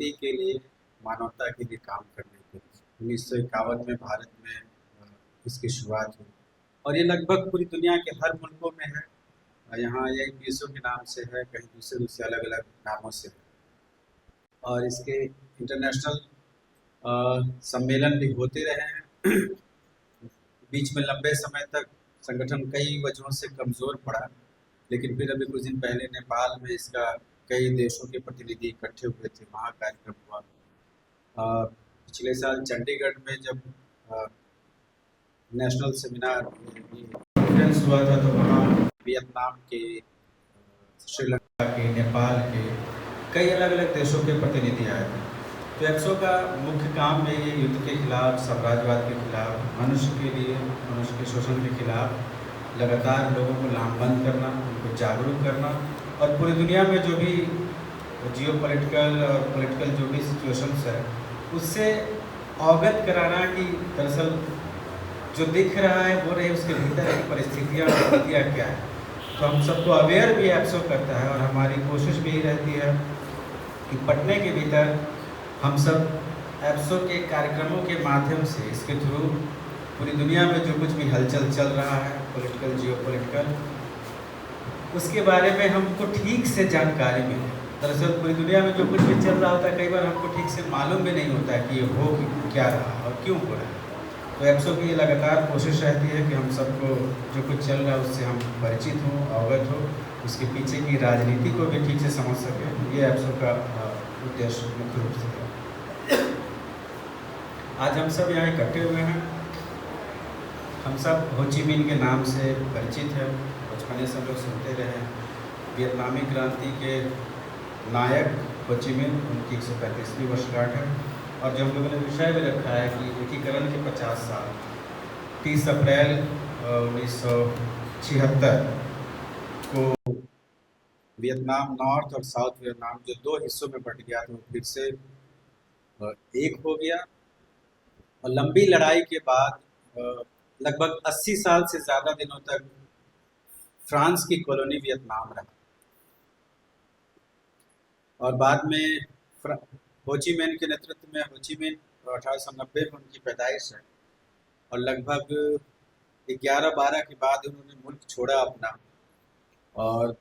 शांति के लिए, मानवता के लिए काम करने के लिए 1951 में भारत में इसकी शुरुआत हुई और ये लगभग पूरी दुनिया के हर मुल्कों में है। यहाँ यही पीएसओ के नाम से है, कहीं दूसरे दूसरे अलग अलग नामों से है और इसके इंटरनेशनल सम्मेलन भी होते रहे हैं। बीच में लंबे समय तक संगठन कई वजहों से कमज़ोर पड़ा, लेकिन फिर अभी कुछ दिन पहले नेपाल में इसका कई देशों के प्रतिनिधि इकट्ठे हुए थे, वहाँ कार्यक्रम हुआ। पिछले साल चंडीगढ़ में जब नेशनल सेमिनार कॉन्फ्रेंस हुआ था तो वहाँ वियतनाम के, श्रीलंका के, नेपाल के कई अलग अलग देशों के प्रतिनिधि आए थे। तो एक्सो का मुख्य काम में ये युद्ध के खिलाफ, साम्राज्यवाद के खिलाफ, मनुष्य के लिए, मनुष्य के शोषण के खिलाफ लगातार लोगों को लामबंद करना, उनको जागरूक करना और पूरी दुनिया में जो भी जियो पॉलिटिकल और पॉलिटिकल जो भी सिचुएशंस है उससे अवगत कराना कि दरअसल जो दिख रहा है वो नहीं, उसके भीतर की परिस्थितियाँ क्या है। तो हम सबको अवेयर भी एक्सो करता है और हमारी कोशिश भी यही रहती है कि पटने के भीतर हम सब एप्सो के कार्यक्रमों के माध्यम से, इसके थ्रू पूरी दुनिया में जो कुछ भी हलचल चल रहा है पॉलिटिकल, जियो पॉलिटिकल, उसके बारे में हमको ठीक से जानकारी मिले। दरअसल पूरी दुनिया में जो कुछ भी चल रहा होता है कई बार हमको ठीक से मालूम भी नहीं होता है कि ये हो क्या रहा और क्यों हो रहा है। तो एप्सो की लगातार कोशिश रहती है कि हम सबको जो कुछ चल रहा है उससे हम परिचित हों, अवगत हो, उसके पीछे की राजनीति को भी ठीक से समझ सकें। ये एप्सो का उद्देश्य मुख्य रूप से है। आज हम सब यहाँ इकट्ठे हुए हैं। हम सब हो ची मिन के नाम से परिचित हैं, बचपने से हम लोग सुनते रहे हैं। वियतनामी क्रांति के नायक हो ची मिन, उनकी 135वीं वर्षगांठ है और जो हम लोगों ने विषय में रखा है कि एकीकरण के 50 साल, 30 अप्रैल 1976 को वियतनाम नॉर्थ और साउथ वियतनाम जो दो हिस्सों में बट गया था वो फिर से एक हो गया और लंबी लड़ाई के बाद लगभग 80 साल से ज़्यादा दिनों तक फ्रांस की कॉलोनी वियतनाम रहा और बाद में हो ची मिन के नेतृत्व में, हो ची मिन 1890 में उनकी पैदाइश है और लगभग 11-12 के बाद उन्होंने मुल्क छोड़ा अपना और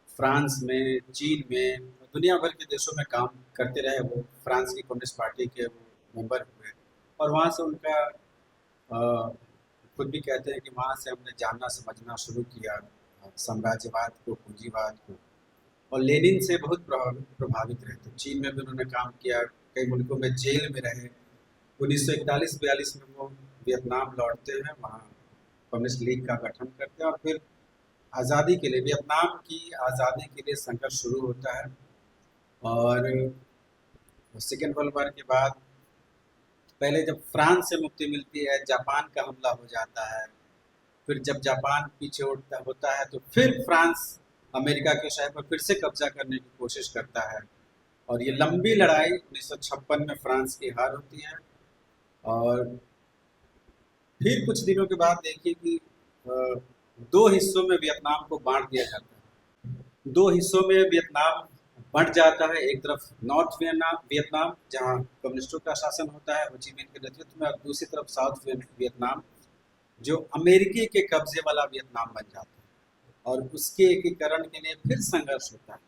फ्रांस में, चीन में, दुनिया भर के देशों में काम करते रहे। वो फ्रांस की कम्युनिस्ट पार्टी के वो मेंबर हुए और वहाँ से उनका खुद भी कहते हैं कि वहाँ से हमने जानना समझना शुरू किया साम्राज्यवाद को, पूंजीवाद को, और लेनिन से बहुत प्रभावित रहे थे। चीन में भी उन्होंने काम किया, कई मुल्कों में जेल में रहे। 1941-42 में वो वियतनाम लौटते हैं, वहाँ कम्युनिस्ट लीग का गठन करते हैं और फिर आज़ादी के लिए, वियतनाम की आज़ादी के लिए संघर्ष शुरू होता है। और सेकेंड वर्ल्ड वॉर के बाद पहले जब फ्रांस से मुक्ति मिलती है, जापान का हमला हो जाता है, फिर जब जापान पीछे होता है तो फिर फ्रांस अमेरिका के शहर पर फिर से कब्जा करने की कोशिश करता है और ये लंबी लड़ाई 1956 में फ्रांस की हार होती है। और फिर कुछ दिनों के बाद देखिए कि दो हिस्सों में वियतनाम को बांट दिया जाता है। दो हिस्सों में वियतनाम बंट जाता है, एक तरफ नॉर्थ वियतनाम जहां कम्युनिस्टों का शासन होता है हो ची मिन के नेतृत्व में, और दूसरी तरफ साउथ वियतनाम जो अमेरिकी के कब्जे वाला वियतनाम बन जाता है और उसके एकीकरण के लिए फिर संघर्ष होता है।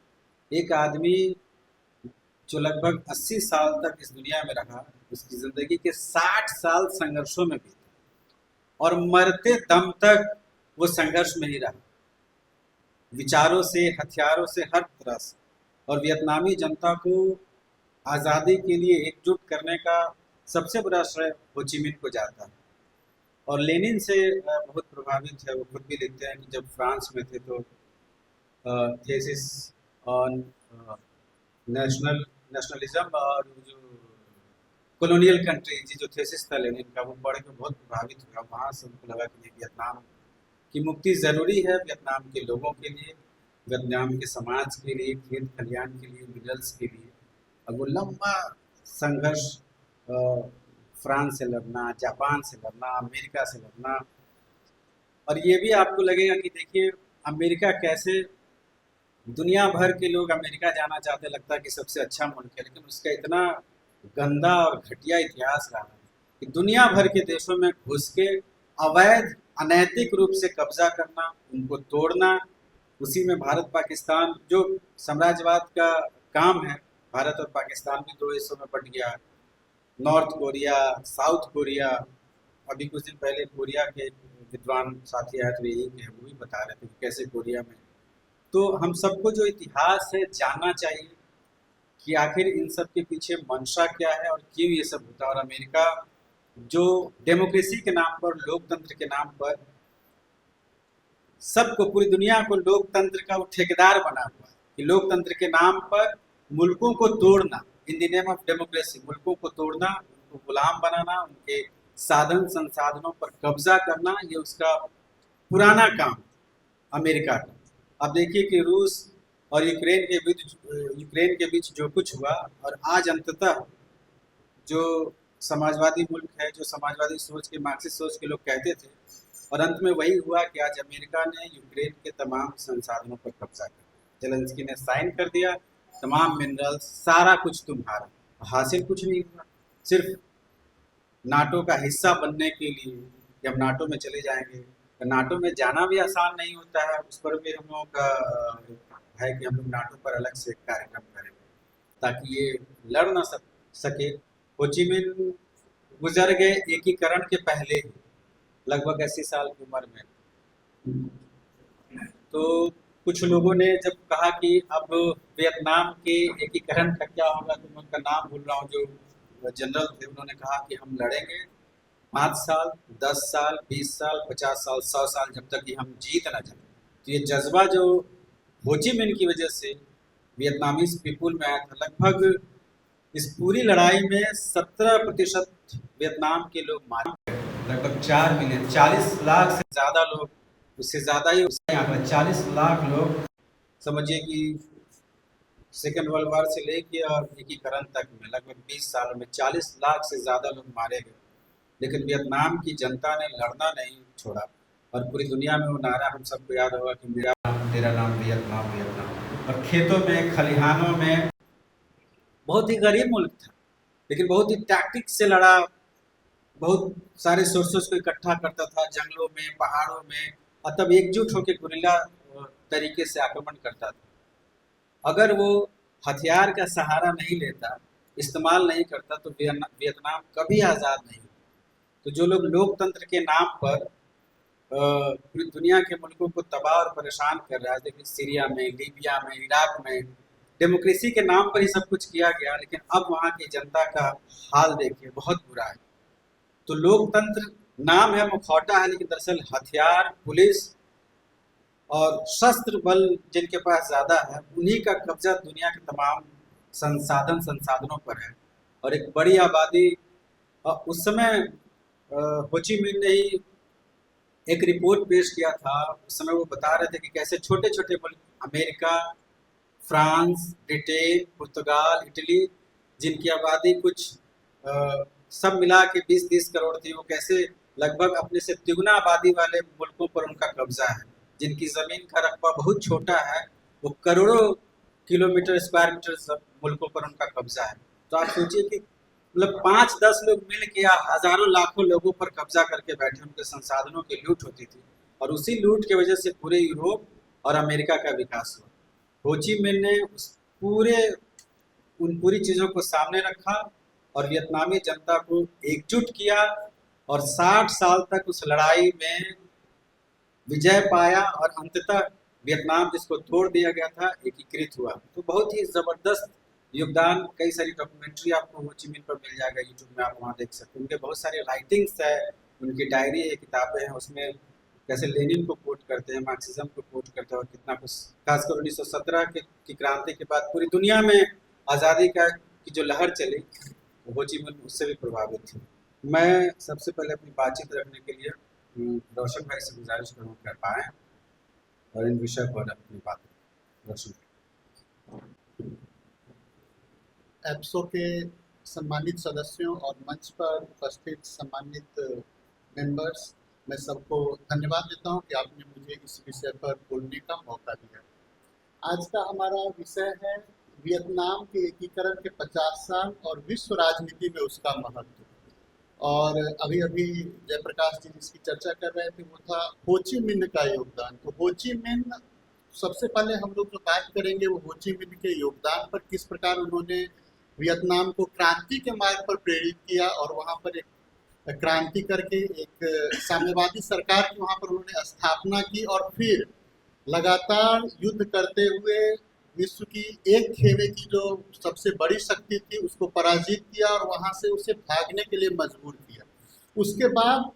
एक आदमी जो लगभग 80 साल तक इस दुनिया में रहा, उसकी जिंदगी के 60 साल संघर्षों में बीते और मरते दम तक वो संघर्ष में ही रहा, विचारों से, हथियारों से, हर तरह से। और वियतनामी जनता को आज़ादी के लिए एकजुट करने का सबसे बड़ा श्रेय हो ची मिन को जाता है और लेनिन से बहुत प्रभावित है। वो खुद भी लिखते हैं कि जब फ्रांस में थे तो थेसिस ऑन नेशनलिज्म और जो कॉलोनियल कंट्री जो थेसिस था लेनिन का, वो पढ़ के बहुत प्रभावित हुआ। वहाँ से उनको लगा कि वियतनाम की मुक्ति ज़रूरी है, वियतनाम के लोगों के लिए, वियतनाम के समाज के लिए, खेत खलियान के लिए, मिनरल्स के लिए। और वो लंबा संघर्ष फ्रांस से लड़ना, जापान से लड़ना, अमेरिका से लड़ना। और ये भी आपको लगेगा कि देखिए अमेरिका कैसे दुनिया भर के लोग अमेरिका जाना चाहते, लगता है कि सबसे अच्छा मुल्क है, लेकिन उसका इतना गंदा और घटिया इतिहास रहा है कि दुनिया भर के देशों में घुस के अवैध अनैतिक रूप से कब्जा करना, उनको तोड़ना, उसी में भारत पाकिस्तान जो साम्राज्यवाद का काम है, भारत और पाकिस्तान भी दो हिस्सों में बट गया। नॉर्थ कोरिया, साउथ कोरिया, अभी कुछ दिन पहले कोरिया के विद्वान साथी आए थे, यही के वो भी बता रहे थे कि कैसे कोरिया में। तो हम सबको जो इतिहास है जानना चाहिए कि आखिर इन सब के पीछे मंशा क्या है और क्यों ये सब होता है। और अमेरिका जो डेमोक्रेसी के नाम पर, लोकतंत्र के नाम पर सबको, पूरी दुनिया को लोकतंत्र का वो ठेकेदार बना हुआ है कि लोकतंत्र के नाम पर मुल्कों को तोड़ना, in the name of democracy मुल्कों को तोड़ना, उनको गुलाम बनाना, उनके साधन संसाधनों पर कब्जा करना, ये उसका पुराना काम अमेरिका का। अब देखिए कि रूस और यूक्रेन के बीच जो कुछ हुआ, और आज अंततः जो समाजवादी मुल्क है, जो समाजवादी सोच के, मार्क्सिस्ट सोच के लोग कहते थे, और अंत में वही हुआ कि आज अमेरिका ने यूक्रेन के तमाम संसाधनों पर कब्जा कर दिया। जेलेंस्की ने साइन कर दिया, तमाम मिनरल्स, सारा कुछ तुम्हारा। हासिल कुछ नहीं हुआ, सिर्फ नाटो का हिस्सा बनने के लिए कि हम नाटो में चले जाएंगे। तो नाटो में जाना भी आसान नहीं होता है, उस पर भी हम लोगों का है कि हम लोग नाटो पर अलग से कार्यक्रम करेंगे ताकि ये लड़ ना सके। होचिमिन गुजर गए एकीकरण के पहले ही, लगभग 80 साल की उम्र में। तो कुछ लोगों ने जब कहा कि अब वियतनाम के एकीकरण का क्या होगा, तो मैं उनका नाम भूल रहा हूँ, जो जनरल थे, उन्होंने कहा कि हम लड़ेंगे 5 साल, 10 साल, 20 साल, 50 साल, 100 साल, जब तक कि हम जीत ना जाए। तो ये जज्बा जो होचिमिन की वजह से वियतनामीज पीपुल में आया था, लगभग इस पूरी लड़ाई में 17% वियतनाम के लोग मारे गए। लगभग 4 मिलियन, 40 लाख से ज़्यादा लोग, उससे ज़्यादा ही उसका यहाँ पर 40 लाख लोग, समझिए कि सेकेंड वर्ल्ड वार से लेके और एकीकरण तक में लगभग 20 सालों में 40 लाख से ज़्यादा लोग मारे गए। लेकिन वियतनाम की जनता ने लड़ना नहीं छोड़ा, और पूरी दुनिया में वो नारा हम सबको याद होगा कि मेरा नाम तेरा नाम वियतनाम वियतनाम। और खेतों में, खलिहानों में, बहुत ही गरीब मुल्क था, लेकिन बहुत ही टैक्टिक से लड़ा, बहुत सारे सोर्सेस को इकट्ठा करता था, जंगलों में, पहाड़ों में, और तब एकजुट होकर गुरिल्ला तरीके से आक्रमण करता था। अगर वो हथियार का सहारा नहीं लेता, इस्तेमाल नहीं करता, तो वियतनाम कभी आज़ाद नहीं होता। तो जो लोग लोकतंत्र के नाम पर पूरी दुनिया के मुल्कों को तबाह और परेशान कर रहा है, देखिए सीरिया में, लीबिया में, इराक में, डेमोक्रेसी के नाम पर ही सब कुछ किया गया, लेकिन अब वहाँ की जनता का हाल देखिए, बहुत बुरा है। तो लोकतंत्र नाम है, मुखौटा है, लेकिन दरअसल हथियार, पुलिस और शस्त्र बल जिनके पास ज़्यादा है, उन्हीं का कब्जा दुनिया के तमाम संसाधनों पर है। और एक बड़ी आबादी, उस समय होची मिन ने ही एक रिपोर्ट पेश किया था। उस समय वो बता रहे थे कि कैसे छोटे छोटे मुल्क, अमेरिका, फ्रांस, ब्रिटेन, पुर्तगाल, इटली, जिनकी आबादी कुछ सब मिला के 20-30 करोड़ थी, वो कैसे लगभग अपने से तिगुना आबादी वाले मुल्कों पर उनका कब्जा है। जिनकी ज़मीन का रकबा बहुत छोटा है, वो करोड़ों किलोमीटर, स्क्वायर मीटर सब मुल्कों पर उनका कब्जा है। तो आप सोचिए कि मतलब 5-10 लोग मिल के या हजारों लाखों लोगों पर कब्जा करके बैठे, उनके संसाधनों की लूट होती थी, और उसी लूट की वजह से पूरे यूरोप और अमेरिका का विकास हुआ। होची मिन ने उन पूरी चीज़ों को सामने रखा और वियतनामी जनता को एकजुट किया, और 60 साल तक उस लड़ाई में विजय पाया, और अंततः वियतनाम जिसको तोड़ दिया गया था, एकीकृत हुआ। तो बहुत ही ज़बरदस्त योगदान, कई सारी डॉक्यूमेंट्री आपको हो ची मिन पर मिल जाएगा यूट्यूब में, आप वहाँ देख सकते हैं। उनके बहुत सारे राइटिंग्स है, उनकी डायरी है, किताबें हैं, उसमें कैसे लेनिन को कोट करते हैं, मार्क्सिज्म को कोट करते हैं, और कितना कुछ, खासकर 1917 की क्रांति के बाद पूरी दुनिया में आज़ादी की जो लहर चली, हो ची मिन उससे भी प्रभावित थी। मैं सबसे पहले अपनी बातचीत रखने के लिए रोशन भाई से गुजारिश करूँ कर पाएँ और इन विषय पर अपनी बात। रोशन एप्सो के सम्मानित सदस्यों और मंच पर उपस्थित सम्मानित मेंबर्स, मैं सबको धन्यवाद देता हूं कि आपने मुझे इस विषय पर बोलने का मौका दिया। आज का हमारा विषय है वियतनाम के एकीकरण के 50 साल और विश्व राजनीति में उसका महत्व। और अभी अभी जयप्रकाश जी जिसकी चर्चा कर रहे थे वो था हो ची मिन्ह का योगदान। तो हो ची मिन्ह, सबसे पहले हम लोग जो बात करेंगे वो हो ची मिन्ह के योगदान पर, किस प्रकार उन्होंने वियतनाम को क्रांति के मार्ग पर प्रेरित किया और वहाँ पर एक क्रांति करके एक साम्यवादी सरकार की वहाँ पर उन्होंने स्थापना की और फिर लगातार युद्ध करते हुए विश्व की एक खेमे की जो सबसे बड़ी शक्ति थी उसको पराजित किया और वहां से उसे भागने के लिए मजबूर किया। उसके बाद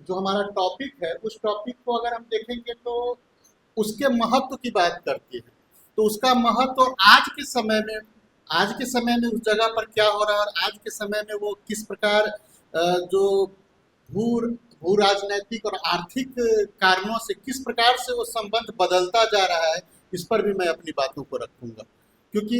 जो हमारा टॉपिक है उस टॉपिक को अगर हम देखेंगे तो उसके महत्व की बात करती है। तो उसका महत्व और आज के समय में उस जगह पर क्या हो रहा है और आज के समय में वो किस प्रकार जो भू भू राजनैतिक और आर्थिक कारणों से किस प्रकार से वो संबंध बदलता जा रहा है, इस पर भी मैं अपनी बातों को रखूंगा। क्योंकि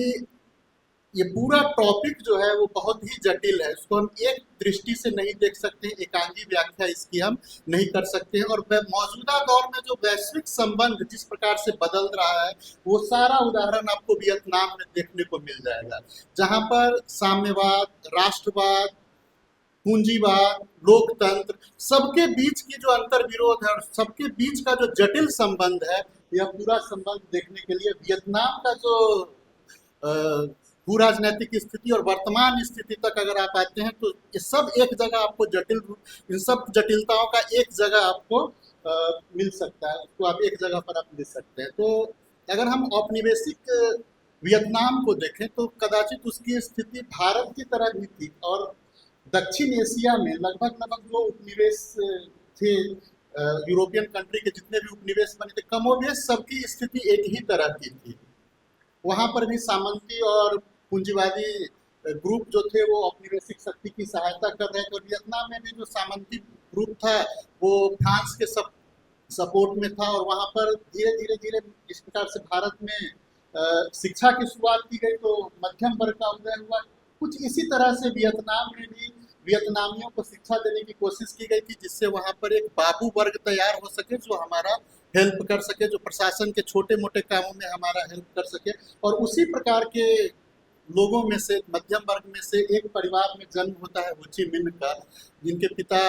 ये पूरा टॉपिक जो है वो बहुत ही जटिल है, इसको हम एक दृष्टि से नहीं देख सकते, एकांगी व्याख्या इसकी हम नहीं कर सकते हैं। और मौजूदा दौर में जो वैश्विक संबंध जिस प्रकार से बदल रहा है वो सारा उदाहरण आपको वियतनाम में देखने को मिल जाएगा, जहां पर साम्यवाद, राष्ट्रवाद, पूंजीवाद, लोकतंत्र, सबके बीच की जो अंतर विरोध है और सबके बीच का जो जटिल संबंध है, यह पूरा संबंध देखने के लिए वियतनाम का जो भू राजनीतिक स्थिति और वर्तमान स्थिति तक अगर आप आते हैं तो ये सब एक जगह आपको इन सब जटिलताओं का एक जगह आपको मिल सकता है, उसको आप एक जगह पर आप ले सकते हैं। तो अगर हम औपनिवेशिक वियतनाम को देखें तो कदाचित उसकी स्थिति भारत की तरह भी थी और दक्षिण एशिया में लगभग जो उपनिवेश थे, यूरोपियन कंट्री के जितने भी उपनिवेश बने थे, कमोबेश सबकी स्थिति एक ही तरह की थी। वहां पर भी सामंती और पूंजीवादी ग्रुप जो थे वो औपनिवेशिक शक्ति की सहायता कर रहे थे और वियतनाम में भी जो सामंती ग्रुप था वो फ्रांस के सपोर्ट में था। और वहां पर धीरे धीरे जिस प्रकार से भारत में शिक्षा की शुरुआत की गई तो मध्यम वर्ग का उदय हुआ, कुछ इसी तरह से वियतनाम में भी वियतनामियों को शिक्षा देने की कोशिश की गई थी, जिससे वहां पर एक बाबू वर्ग तैयार हो सके जो हमारा हेल्प कर सके, जो प्रशासन के छोटे मोटे कामों में हमारा हेल्प कर सके। और उसी प्रकार के लोगों में से, मध्यम वर्ग में से एक परिवार में जन्म होता है हो ची मिन्ह का, जिनके पिता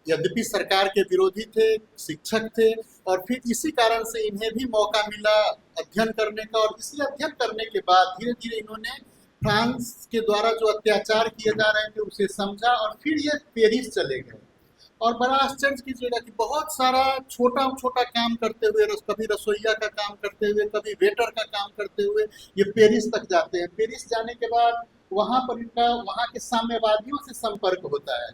यद्यपि सरकार के विरोधी थे, शिक्षक थे, और फिर इसी कारण से इन्हें भी मौका मिला अध्ययन करने का। और इसी अध्ययन करने के बाद धीरे धीरे इन्होंने फ्रांस के द्वारा जो अत्याचार किए जा रहे थे उसे समझा और फिर ये पेरिस चले गए। और बड़ा आश्चर्य कीजिएगा कि बहुत सारा छोटा छोटा काम करते हुए, कभी रसोईया का काम करते हुए, कभी वेटर का काम करते हुए ये पेरिस तक जाते हैं। पेरिस जाने के बाद वहाँ पर इनका वहाँ के साम्यवादियों से संपर्क होता है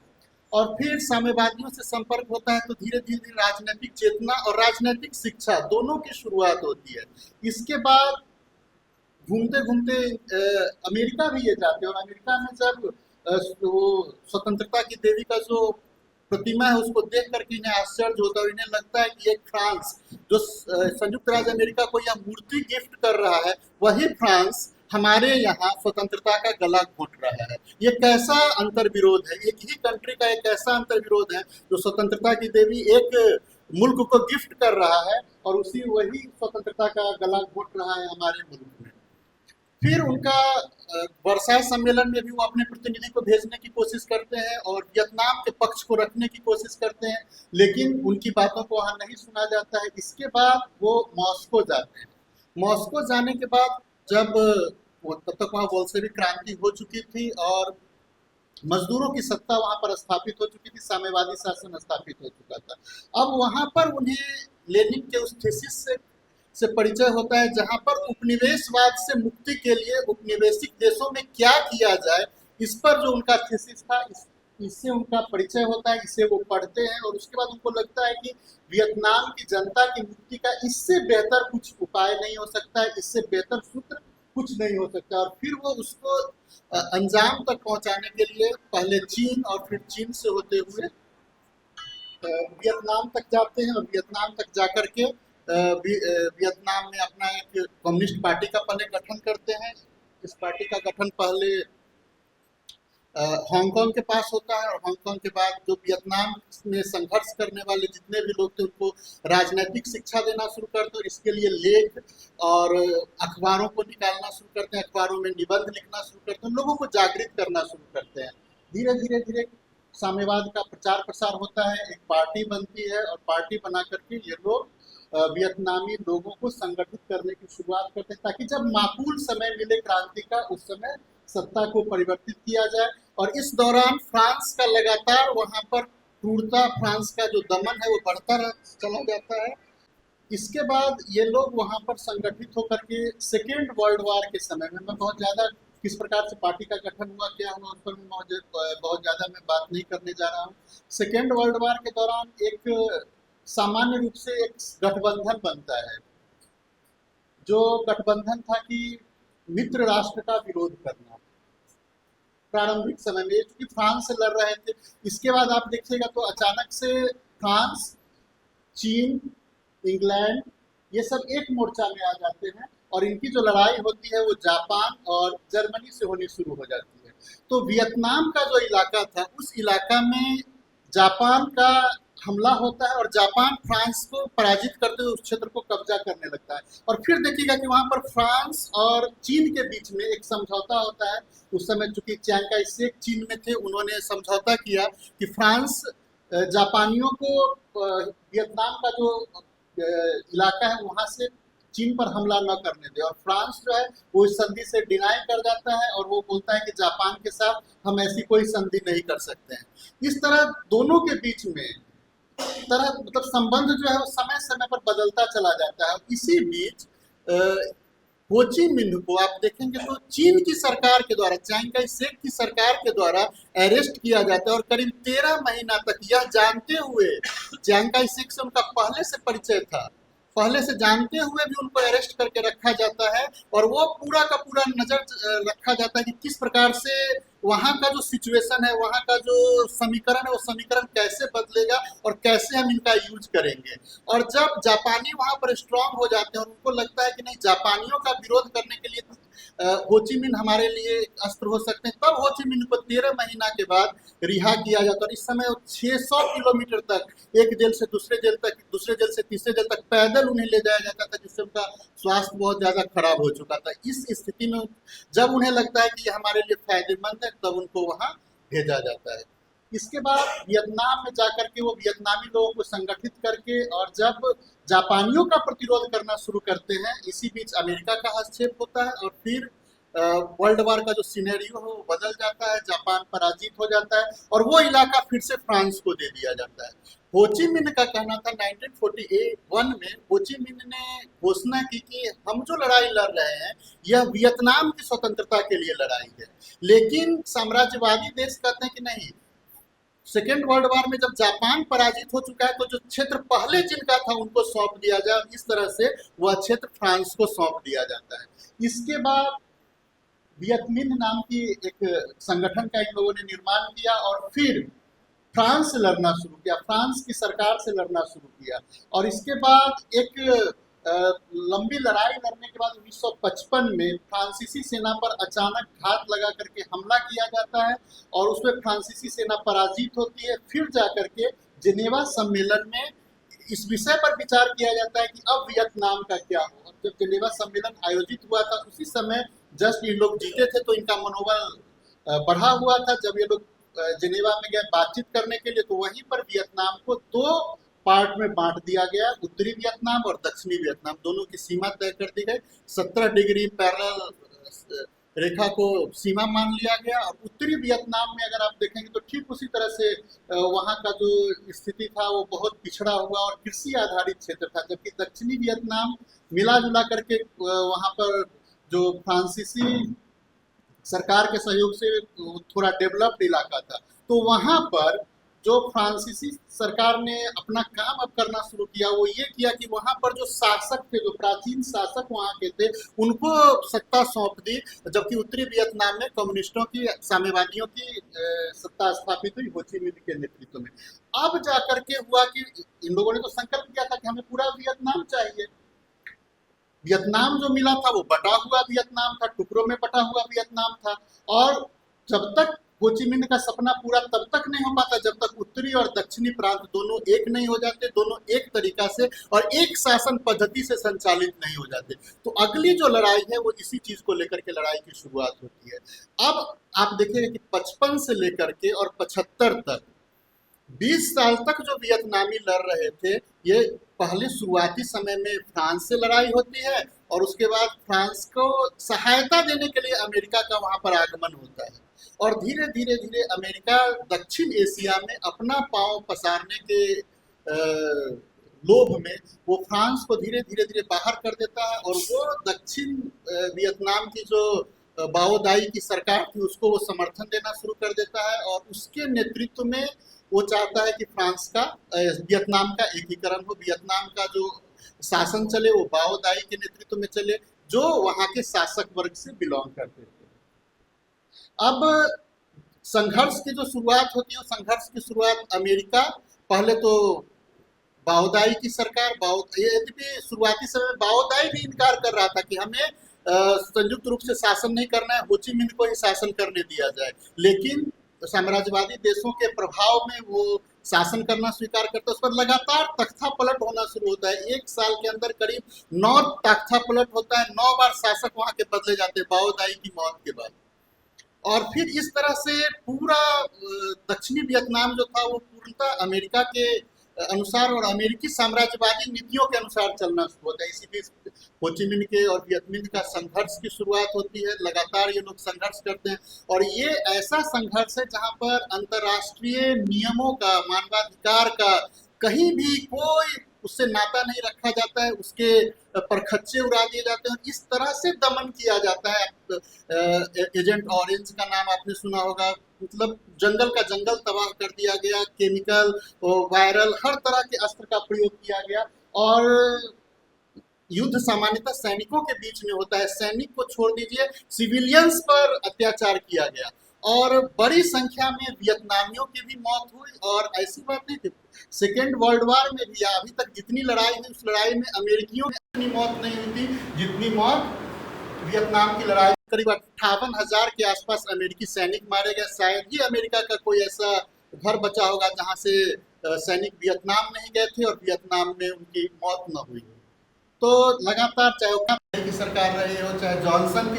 और फिर साम्यवादियों से संपर्क होता है तो धीरे धीरे राजनीतिक चेतना और राजनीतिक शिक्षा दोनों की शुरुआत होती है। इसके बाद घूमते घूमते अमेरिका भी ये जाते हैं और अमेरिका में जब वो स्वतंत्रता की देवी का जो प्रतिमा है उसको देख करके इन्हें आश्चर्य होता है और इन्हें लगता है कि ये फ्रांस जो संयुक्त राज्य अमेरिका को यह मूर्ति गिफ्ट कर रहा है, वही फ्रांस हमारे यहाँ स्वतंत्रता का गला घोंट रहा है। ये कैसा अंतर विरोध है, एक ही कंट्री का एक ऐसा अंतर विरोध है जो स्वतंत्रता की देवी एक मुल्क को गिफ्ट कर रहा है और वही स्वतंत्रता का गला घोंट रहा है हमारे मुल्क में। फिर उनका वर्साई सम्मेलन में भी वो अपने प्रतिनिधि को भेजने की कोशिश करते हैं और वियतनाम के पक्ष को रखने की कोशिश करते हैं, लेकिन उनकी बातों को वहाँ नहीं सुना जाता है। इसके बाद वो मॉस्को जाते हैं। मॉस्को जाने के बाद जब तब तक वहाँ बोल्शेविक क्रांति हो चुकी थी और मजदूरों की सत्ता वहाँ पर स्थापित हो चुकी थी, साम्यवादी शासन स्थापित हो चुका था। अब वहाँ पर उन्हें लेनिन के उस थीसिस से परिचय होता है जहां पर उपनिवेशवाद से मुक्ति के लिए उपनिवेशिक देशों में क्या किया जाए, इस पर जो उनका थीसिस था, इससे उनका परिचय होता है, इसे वो पढ़ते हैं और उसके बाद उनको लगता है कि वियतनाम की जनता की मुक्ति का इससे बेहतर कुछ उपाय नहीं हो सकता है, इससे बेहतर सूत्र कुछ नहीं हो सकता। और फिर वो उसको अंजाम तक पहुंचाने के लिए पहले चीन और फिर चीन से होते हुए वियतनाम तक जाते हैं और वियतनाम तक जाकर के वियतनाम में अपना एक कम्युनिस्ट पार्टी का पहले गठन करते हैं। इस पार्टी का गठन पहले हांगकांग के पास होता है, और हांगकांग के बाद जो वियतनाम में संघर्ष करने वाले जितने भी लोग थे उनको राजनीतिक शिक्षा देना शुरू करते हैं, और इसके लिए लेख और अखबारों को निकालना शुरू करते हैं, अखबारों में निबंध लिखना शुरू करते हैं, लोगों को जागृत करना शुरू करते हैं। धीरे धीरे धीरे साम्यवाद का प्रचार प्रसार होता है, एक पार्टी बनती है, और पार्टी बना करके ये लोग वियतनामी लोगों को संगठित करने की शुरुआत करते हैं, ताकि जब माकूल समय मिले क्रांति का, उस समय सत्ता को परिवर्तित किया जाए। और इस दौरान फ्रांस का लगातार वहां पर क्रूरता, फ्रांस का जो दमन है वो बढ़ता चला जाता है। इसके बाद ये लोग वहां पर संगठित होकर के सेकेंड वर्ल्ड वॉर के समय में, मैं बहुत ज़्यादा किस प्रकार से पार्टी का गठन हुआ, क्या हुआ, उस पर मुझे बहुत ज़्यादा मैं बात नहीं करने जा रहा हूँ। सेकेंड वर्ल्ड वॉर के दौरान एक सामान्य रूप से एक गठबंधन बनता है, जो गठबंधन था कि मित्र राष्ट्र का विरोध करना। प्रारंभिक समय में चूंकि फ्रांस से लड़ रहे थे, इसके बाद आप देखिएगा तो अचानक से फ्रांस, चीन, इंग्लैंड, ये सब एक मोर्चा में आ जाते हैं, और इनकी जो लड़ाई होती है वो जापान और जर्मनी से होनी शुरू हो जाती है। तो वियतनाम का जो इलाका था, उस इलाका में जापान का हमला होता है, और जापान फ्रांस को पराजित करते हुए उस क्षेत्र को कब्जा करने लगता है। और फिर देखिएगा कि वहां पर फ्रांस और चीन के बीच में एक समझौता होता है। उस समय चूंकि चियांग काई शेक चीन में थे, उन्होंने समझौता किया कि फ्रांस जापानियों को वियतनाम का जो इलाका है वहां से चीन पर हमला न करने दे, और फ्रांस जो है वो इस संधि से डिनाई कर जाता है, और वो बोलता है कि जापान के साथ हम ऐसी कोई संधि नहीं कर सकते हैं। इस तरह दोनों के बीच में मतलब संबंध जो है वो समय समय पर बदलता चला जाता है। इसी बीच हो ची मिन्ह को आप देखेंगे तो चीन की सरकार के द्वारा, चियांग काई शेक की सरकार के द्वारा अरेस्ट किया जाता है, और करीब 13 महीना तक यह जानते हुए, चियांग काई शेक से उनका पहले से परिचय था, पहले से जानते हुए भी उनको अरेस्ट करके रखा जाता है, और वो पूरा का पूरा नजर रखा जाता है कि किस प्रकार से वहाँ का जो सिचुएशन है, वहाँ का जो समीकरण है, वो समीकरण कैसे बदलेगा और कैसे हम इनका यूज करेंगे। और जब जापानी वहाँ पर स्ट्रांग हो जाते हैं और उनको लगता है कि नहीं, जापानियों का विरोध करने के लिए हो ची मिन्ह हमारे लिए अस्त्र हो सकते हैं, तब हो ची मिन्ह को 13 महीना के बाद रिहा किया जाता है। और इस समय 600 किलोमीटर तक एक जेल से दूसरे जेल तक, दूसरे जेल से तीसरे जेल तक पैदल उन्हें ले जाया जाता था, जिससे उनका स्वास्थ्य बहुत ज़्यादा खराब हो चुका था। इस स्थिति में जब उन्हें लगता है कि ये हमारे लिए फायदेमंद है, तब उनको वहाँ भेजा जाता है। इसके बाद वियतनाम में जाकर के वो वियतनामी लोगों को संगठित करके, और जब जापानियों का प्रतिरोध करना शुरू करते हैं, इसी बीच अमेरिका का हस्तक्षेप होता है, और फिर वर्ल्ड वॉर का जो सिनेरियो है वो बदल जाता है, जापान पराजित हो जाता है, और वो इलाका फिर से फ्रांस को दे दिया जाता है। हो ची मिन्ह का कहना था 1941 में हो ची मिन्ह ने घोषणा की कि हम जो लड़ाई लड़ रहे हैं यह वियतनाम की स्वतंत्रता के लिए लड़ाई है। लेकिन साम्राज्यवादी देश कहते हैं कि नहीं, सेकेंड वर्ल्ड वॉर में जब जापान पराजित हो चुका है तो जो क्षेत्र पहले जिनका था उनको सौंप दिया जाए, इस तरह से वह क्षेत्र फ्रांस को सौंप दिया जाता है। इसके बाद वियत मिन्ह नाम की एक संगठन का इन लोगों ने निर्माण किया, और फिर फ्रांस से लड़ना शुरू किया, फ्रांस की सरकार से लड़ना शुरू किया। और इसके बाद एक लंबी लड़ाई लड़ने के बाद 1955 में फ्रांसीसी सेना पर अचानक घात लगा करके हमला किया जाता है, और उसमें फ्रांसीसी सेना पराजित होती है। फिर जाकर के जिनेवा सम्मेलन में इस विषय पर विचार किया जाता है कि अब वियतनाम का क्या हो। और जब जिनेवा सम्मेलन आयोजित हुआ था, उसी समय जस्ट ये लोग जीते थे, तो इनका मनोबल बढ़ा हुआ था। जब ये लोग जिनेवा में गए बातचीत करने के लिए, तो वहीं पर वियतनाम को 2 पार्ट में बांट दिया गया, उत्तरी वियतनाम और दक्षिणी वियतनाम, दोनों की सीमा तय कर दी गई। 17 डिग्री पैरेलल रेखा को सीमा मान लिया गया। और उत्तरी वियतनाम में अगर आप देखेंगे तो ठीक उसी तरह से वहाँ का जो स्थिति था वो बहुत पिछड़ा हुआ और कृषि आधारित क्षेत्र था, जबकि दक्षिणी वियतनाम मिला जुला करके वहाँ पर जो फ्रांसीसी सरकार के सहयोग से थोड़ा डेवलप्ड इलाका था। तो वहाँ पर जो फ्रांसीसी सरकार ने अपना काम अब करना शुरू किया, वो ये किया कि वहाँ पर जो शासक थे, जो प्राचीन शासक वहाँ के थे, उनको सत्ता सौंप दी, जबकि उत्तरी वियतनाम में कम्युनिस्टों की, साम्यवादियों की सत्ता स्थापित हुई हो ची मिन्ह के नेतृत्व में। अब जाकर के हुआ कि इन लोगों ने तो संकल्प किया था कि हमें पूरा वियतनाम चाहिए। वियतनाम जो मिला था वो बटा हुआ वियतनाम था, टुकड़ों में बटा हुआ वियतनाम था। और जब तक होची मिन्ह का सपना पूरा तब तक नहीं हो पाता जब तक उत्तरी और दक्षिणी प्रांत दोनों एक नहीं हो जाते, दोनों एक तरीका से और एक शासन पद्धति से संचालित नहीं हो जाते। तो अगली जो लड़ाई है वो इसी चीज को लेकर के लड़ाई की शुरुआत होती है। अब आप देखिए कि 55 से लेकर के और 75 तक 20 साल तक जो वियतनामी लड़ रहे थे, ये पहले शुरुआती समय में फ्रांस से लड़ाई होती है और उसके बाद फ्रांस को सहायता देने के लिए अमेरिका का वहां पर आगमन होता है और धीरे धीरे धीरे अमेरिका दक्षिण एशिया में अपना पांव पसारने के लोभ में वो फ्रांस को धीरे धीरे धीरे बाहर कर देता है और वो दक्षिण वियतनाम की जो बाओदाई की सरकार थी उसको वो समर्थन देना शुरू कर देता है और उसके नेतृत्व में वो चाहता है कि फ्रांस का वियतनाम का एकीकरण हो, वियतनाम का जो शासन चले वो बाओदाई के नेतृत्व में चले जो वहां के शासक वर्ग से बिलोंग करते थे। अब संघर्ष की जो शुरुआत होती है, संघर्ष की शुरुआत अमेरिका पहले तो बाओदाई की सरकार यद्यपि शुरुआती समय में बाओदाई भी इनकार कर रहा था कि हमें संयुक्त रूप से शासन नहीं करना है, हो ची मिन्ह को ही शासन करने दिया जाए, लेकिन साम्राज्यवादी देशों के प्रभाव में वो शासन करना स्वीकार करता है। उस पर लगातार तख्ता पलट होना शुरू होता है। एक साल के अंदर करीब 9 तख्ता पलट होता है, 9 बार शासक वहां के बदले जाते हैं बाओदाई की मौत के बाद। और फिर इस तरह से पूरा दक्षिणी वियतनाम जो था वो पूर्णतः अमेरिका के अनुसार और अमेरिकी साम्राज्यवादी नीतियों के अनुसार चलना शुरू होता है। इसी बीच हो ची मिन्ह के और वियत मिन्ह का संघर्ष की शुरुआत होती है। लगातार ये लोग संघर्ष करते हैं और ये ऐसा संघर्ष है जहां पर अंतर्राष्ट्रीय नियमों का, मानवाधिकार का कहीं भी कोई उससे नाता नहीं रखा जाता है, उसके परखच्चे उड़ा दिए जाते हैं और इस तरह से दमन किया जाता है। एजेंट ऑरेंज का नाम आपने सुना होगा, मतलब जंगल का जंगल तबाह कर दिया गया, केमिकल वायरल हर तरह के अस्त्र का प्रयोग किया गया और युद्ध सामान्यतः सैनिकों के बीच में होता है। सैनिक को छोड़ दीजिए, सिविलियंस पर अत्याचार किया गया और बड़ी संख्या में वियतनामियों की भी मौत हुई। और ऐसी बात नहीं थी, सेकेंड वर्ल्ड वॉर में भी अभी तक जितनी लड़ाई हुई उस लड़ाई में अमेरिकियों की इतनी मौत नहीं हुई थी जितनी मौत वियतनाम की लड़ाई। करीब 58,000 के आसपास अमेरिकी सैनिक मारे गए। शायद ही अमेरिका का कोई ऐसा घर बचा होगा जहां से सैनिक वियतनाम नहीं गए थे और वियतनाम में उनकी मौत न हुई। तो लगातार चाहे वो की सरकार रही हो चाहे जॉनसन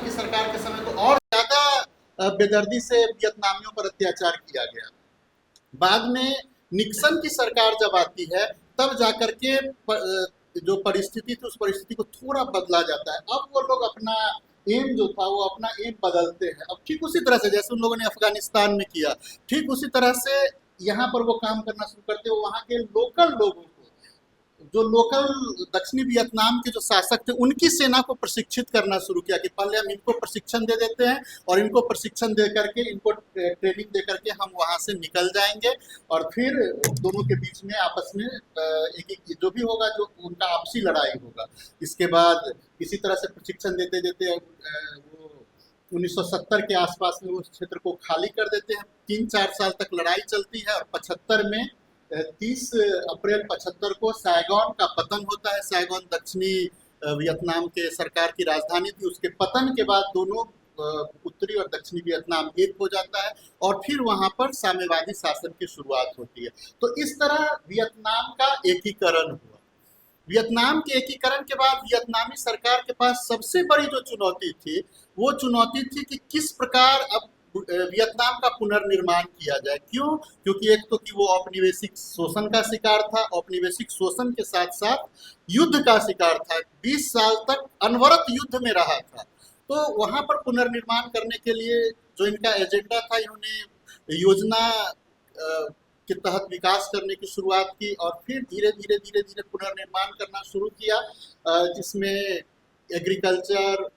की सरकार के समय तो और ज्यादा बेदर्दी से वियतनामियों पर अत्याचार किया गया। बाद में निक्सन की सरकार जब आती है तब जाकर के जो परिस्थिति थी उस परिस्थिति को थोड़ा बदला जाता है। अब वो लोग अपना एम जो था वो अपना एम बदलते हैं। अब ठीक उसी तरह से जैसे उन लोगों ने अफगानिस्तान में किया, ठीक उसी तरह से यहाँ पर वो काम करना शुरू करते हैं। वहाँ के लोकल लोगों को, जो लोकल दक्षिणी वियतनाम के जो शासक थे उनकी सेना को प्रशिक्षित करना शुरू किया कि पहले हम इनको प्रशिक्षण दे देते हैं और इनको प्रशिक्षण दे करके, इनको ट्रेनिंग दे करके हम वहां से निकल जाएंगे और फिर दोनों के बीच में आपस में एक जो भी होगा जो उनका आपसी लड़ाई होगा। इसके बाद इसी तरह से प्रशिक्षण देते देते वो 1970 के आसपास में उस क्षेत्र को खाली कर देते हैं। 3-4 साल तक लड़ाई चलती है और 75 में 30 अप्रैल 75 को सैगॉन का पतन होता है। सैगॉन दक्षिणी वियतनाम के सरकार की राजधानी थी। उसके पतन के बाद दोनों उत्तरी और दक्षिणी वियतनाम एक हो जाता है और फिर वहां पर साम्यवादी शासन की शुरुआत होती है। तो इस तरह वियतनाम का एकीकरण हुआ। वियतनाम के एकीकरण के बाद वियतनामी सरकार के पास सबसे बड़ी जो चुनौती थी वो चुनौती थी कि किस प्रकार अब वियतनाम का पुनर्निर्माण किया जाए। क्यों? क्योंकि एक तो कि वो औपनिवेशिक शोषण का शिकार था, औपनिवेशिक शोषण के साथ साथ युद्ध का शिकार था, 20 साल तक अनवरत युद्ध में रहा था। तो वहां पर पुनर्निर्माण करने के लिए जो इनका एजेंडा था, इन्होंने योजना के तहत विकास करने की शुरुआत की और फिर धीरे धीरे पुनर्निर्माण करना शुरू किया, जिसमें एग्रीकल्चर,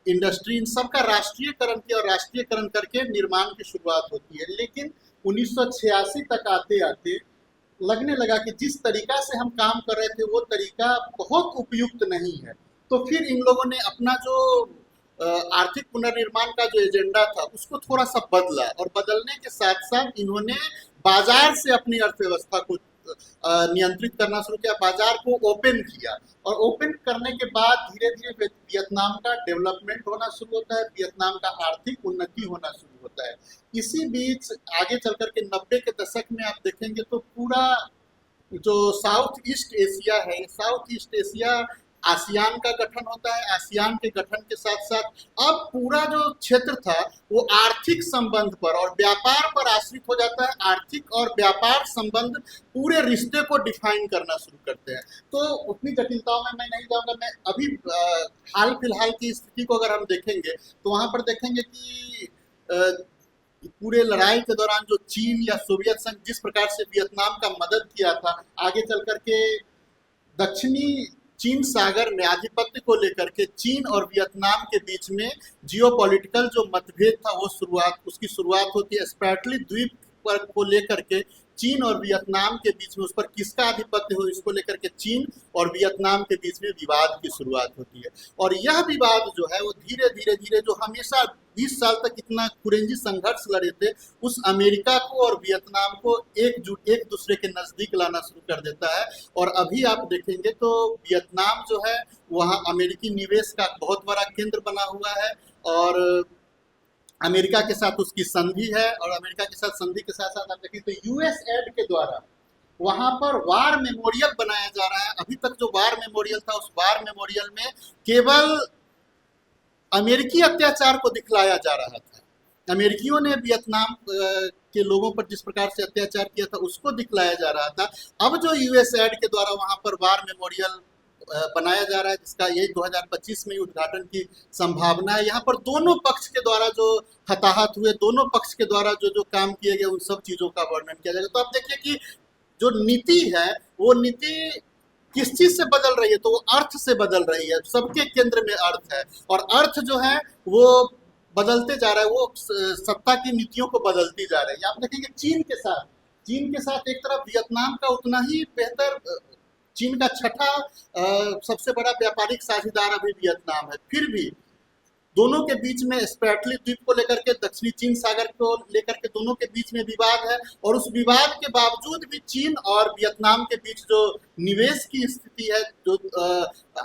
इंडस्ट्री, इन सबका राष्ट्रीयकरण किया और राष्ट्रीयकरण करके निर्माण की शुरुआत होती है। लेकिन 1986 तक आते आते लगने लगा कि जिस तरीका से हम काम कर रहे थे वो तरीका बहुत उपयुक्त नहीं है। तो फिर इन लोगों ने अपना जो आर्थिक पुनर्निर्माण का जो एजेंडा था उसको थोड़ा सा बदला और बदलने के साथ साथ इन्होंने बाजार से अपनी अर्थव्यवस्था को नियंत्रित करना शुरू किया, बाजार को ओपन किया, और ओपन करने के बाद धीरे धीरे वियतनाम का डेवलपमेंट होना शुरू होता है, वियतनाम का आर्थिक उन्नति होना शुरू होता है। इसी बीच आगे चल करके 90 के दशक में आप देखेंगे तो पूरा जो साउथ ईस्ट एशिया है, साउथ ईस्ट एशिया आसियान का गठन होता है। आसियान के गठन के साथ साथ अब पूरा जो क्षेत्र था वो आर्थिक संबंध पर और व्यापार पर आश्रित हो जाता है। आर्थिक और व्यापार संबंध पूरे रिश्ते को डिफाइन करना शुरू करते हैं। तो उतनी जटिलताओं में मैं नहीं जाऊंगा। मैं अभी हाल फिलहाल की स्थिति को अगर हम देखेंगे तो वहां पर देखेंगे कि पूरे लड़ाई के दौरान जो चीन या सोवियत संघ जिस प्रकार से वियतनाम का मदद किया था, आगे चल करके दक्षिणी चीन सागर में आधिपत्य को लेकर के चीन और वियतनाम के बीच में जियोपॉलिटिकल जो मतभेद था वो उसकी शुरुआत होती है। स्प्रैटली द्वीप पर को लेकर के चीन और वियतनाम के बीच में उस पर किसका आधिपत्य हो इसको लेकर के चीन और वियतनाम के बीच में विवाद की शुरुआत होती है। और यह विवाद जो है वो धीरे धीरे धीरे जो हमेशा 20 साल तक इतना खुरेंजी संघर्ष लड़े थे, उस अमेरिका को और वियतनाम को एक दूसरे के नजदीक लाना शुरू कर देता है। और अभी आप देखेंगे तो वियतनाम जो है वहाँ अमेरिकी निवेश का बहुत बड़ा केंद्र बना हुआ है, और अमेरिका के साथ उसकी संधि है। और अमेरिका के साथ संधि के साथ साथ आप देखें तो यूएस एड के द्वारा वहां पर वार मेमोरियल बनाया जा रहा है। अभी तक जो वार मेमोरियल था उस वार मेमोरियल में केवल अमेरिकी अत्याचार को दिखलाया जा रहा था। अमेरिकियों ने वियतनाम के लोगों पर जिस प्रकार से अत्याचार किया था उसको दिखलाया जा रहा था। अब जो यूएस एड के द्वारा वहां पर वार मेमोरियल बनाया जा रहा है, जिसका यही 2025 में उद्घाटन की संभावना है, यहाँ पर दोनों पक्ष के द्वारा जो हताहत हुए, दोनों पक्ष के द्वारा जो जो काम किए गए उन सब चीज़ों का वर्णन किया जाएगा। तो आप देखिए कि जो नीति है वो नीति किस चीज से बदल रही है, तो वो अर्थ से बदल रही है। सबके केंद्र में अर्थ है, और अर्थ जो है वो बदलते जा रहा है, वो सत्ता की नीतियों को बदलती जा रही है। आप देखेंगे चीन के साथ एक तरफ वियतनाम का उतना ही बेहतर, चीन का छठा सबसे बड़ा व्यापारिक साझेदार अभी वियतनाम है, फिर भी दोनों के बीच में स्प्रैटली द्वीप को लेकर के, दक्षिणी चीन सागर को लेकर के दोनों के बीच में विवाद है। और उस विवाद के बावजूद भी चीन और वियतनाम के बीच जो निवेश की स्थिति है, जो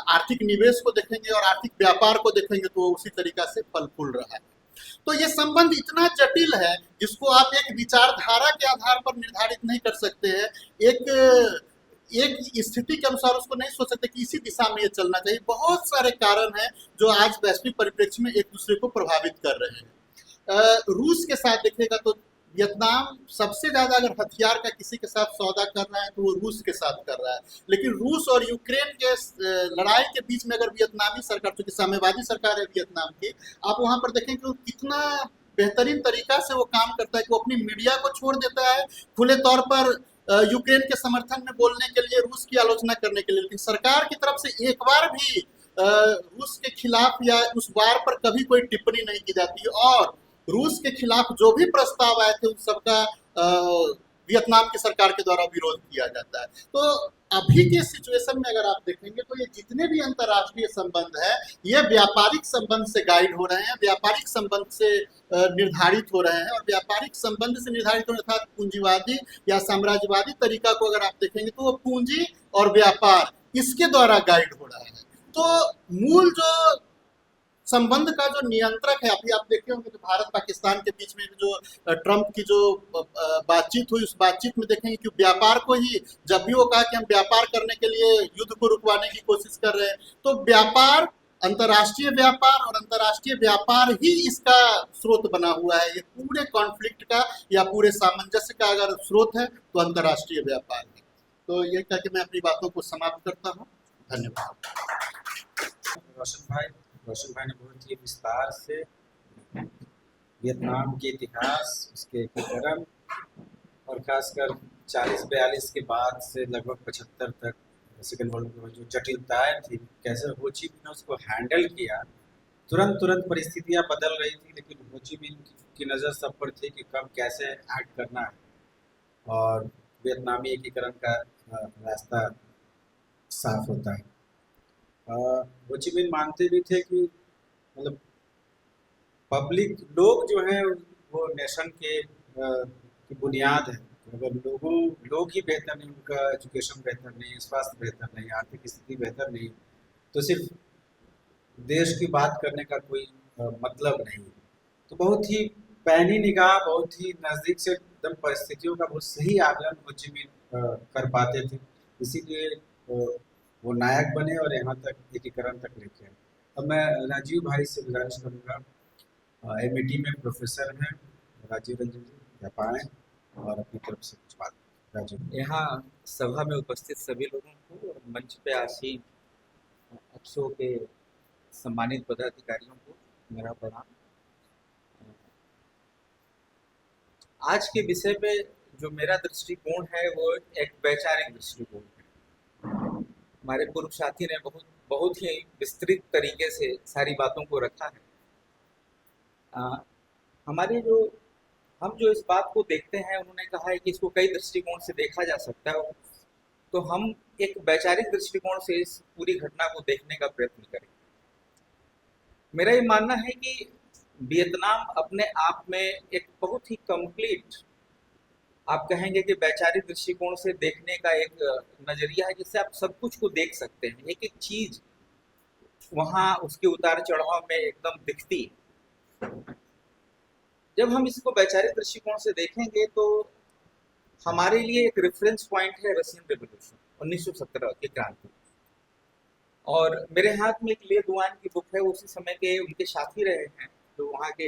आर्थिक निवेश को देखेंगे और आर्थिक व्यापार को देखेंगे तो उसी तरीका से फल फूल रहा है। तो ये संबंध इतना जटिल है जिसको आप एक विचारधारा के आधार पर निर्धारित नहीं कर सकते हैं। एक स्थिति के अनुसार उसको नहीं सोच सकते कि इसी दिशा में ये चलना चाहिए। बहुत सारे कारण हैं जो आज वैश्विक परिप्रेक्ष्य में एक दूसरे को प्रभावित कर रहे हैं। रूस के साथ देखिएगा तो वियतनाम सबसे ज्यादा अगर हथियार का किसी के साथ सौदा कर रहा है तो वो रूस के साथ कर रहा है। लेकिन रूस और यूक्रेन के लड़ाई के बीच में अगर वियतनामी सरकार, चूंकि साम्यवादी सरकार है वियतनाम की, आप वहां पर देखें कि वो कितना बेहतरीन तरीका से वो काम करता है कि वो अपनी मीडिया को छोड़ देता है खुले तौर पर यूक्रेन के समर्थन में बोलने के लिए, रूस की आलोचना करने के लिए। लेकिन सरकार की तरफ से एक बार भी रूस के खिलाफ या उस वार पर कभी कोई टिप्पणी नहीं की जाती है, और रूस के खिलाफ जो भी प्रस्ताव आए थे उन सबका वियतनाम की सरकार के द्वारा विरोध किया जाता है। तो अभी के सिचुएशन में अगर आप देखेंगे तो ये जितने भी अंतर्राष्ट्रीय संबंध है ये व्यापारिक संबंध से गाइड हो रहे हैं, व्यापारिक संबंध से निर्धारित हो रहे हैं। और व्यापारिक संबंध से निर्धारित हो रहे, अर्थात पूंजीवादी या साम्राज्यवादी तरीका को अगर आप देखेंगे तो वो पूंजी और व्यापार इसके द्वारा गाइड हो रहा है। तो मूल जो संबंध का जो नियंत्रक है, अभी आप देखे होंगे तो भारत पाकिस्तान के बीच में जो ट्रंप की जो बातचीत हुई, उस बातचीत में देखेंगे कि व्यापार को ही, जब भी वो कहा कि हम व्यापार करने के लिए युद्ध को रुकवाने की कोशिश कर रहे हैं, तो व्यापार, अंतर्राष्ट्रीय व्यापार और अंतर्राष्ट्रीय व्यापार ही इसका स्रोत बना हुआ है। ये पूरे कॉन्फ्लिक्ट का या पूरे सामंजस्य का अगर स्रोत है तो अंतर्राष्ट्रीय व्यापार है। तो ये कहकर मैं अपनी बातों को समाप्त करता हूँ। धन्यवाद। रोशन भाई ने बहुत ही विस्तार से वियतनाम के इतिहास, उसके एकीकरण और खासकर 40-42 के बाद से लगभग 75 तक सेकेंड वर्ल्ड वॉर जो जटिलताएं थी, कैसे हो ची मिन ने उसको हैंडल किया। तुरंत परिस्थितियां बदल रही थी, लेकिन हो ची मिन की नज़र सब पर थी कि कब कैसे एक्ट करना है, और वियतनामी एकीकरण का रास्ता साफ होता है। हो ची मिन मानते भी थे कि मतलब पब्लिक लोग जो हैं वो नेशन की बुनियाद है। अगर लोग ही बेहतर नहीं, उनका एजुकेशन बेहतर नहीं, स्वास्थ्य बेहतर नहीं, आर्थिक स्थिति बेहतर नहीं, तो सिर्फ देश की बात करने का कोई मतलब नहीं। तो बहुत ही पैनी निगाह, बहुत ही नज़दीक से एकदम परिस्थितियों का बहुत सही आकलन हो चि मिन कर पाते थे। इसीलिए वो नायक बने और यहाँ तक एकीकरण तक लेके आए। अब मैं राजीव भाई से गुजारिश करूँगा, एमईटी में प्रोफेसर हैं राजीव रंजन जी, आप आएँ और अपनी तरफ से कुछ बात। राजीव। यहाँ सभा में उपस्थित सभी लोगों को और मंच पे आसीन अक्षों के सम्मानित पदाधिकारियों को मेरा प्रणाम। आज के विषय पे जो मेरा दृष्टिकोण है वो एक वैचारिक दृष्टिकोण है। हमारे पूर्व साथी ने बहुत ही विस्तृत तरीके से सारी बातों को रखा है। हमारे हम जो इस बात को देखते हैं, उन्होंने कहा है कि इसको कई दृष्टिकोण से देखा जा सकता है, तो हम एक वैचारिक दृष्टिकोण से इस पूरी घटना को देखने का प्रयत्न करें। मेरा ये मानना है कि वियतनाम अपने आप में एक बहुत ही कंप्लीट, आप कहेंगे कि वैचारिक दृष्टिकोण से देखने का एक नजरिया है, जिससे आप सब कुछ को देख सकते हैं। एक एक चीज वहाँ उसके उतार चढ़ाव में एकदम दिखती है। जब हम इसको वैचारिक दृष्टिकोण से देखेंगे तो हमारे लिए एक रेफरेंस पॉइंट है रशियन रेवोल्यूशन 1917 की क्रांति। और मेरे हाथ में एक ले दुआन की बुक है, उसी समय के उनके साथी रहे हैं जो वहाँ के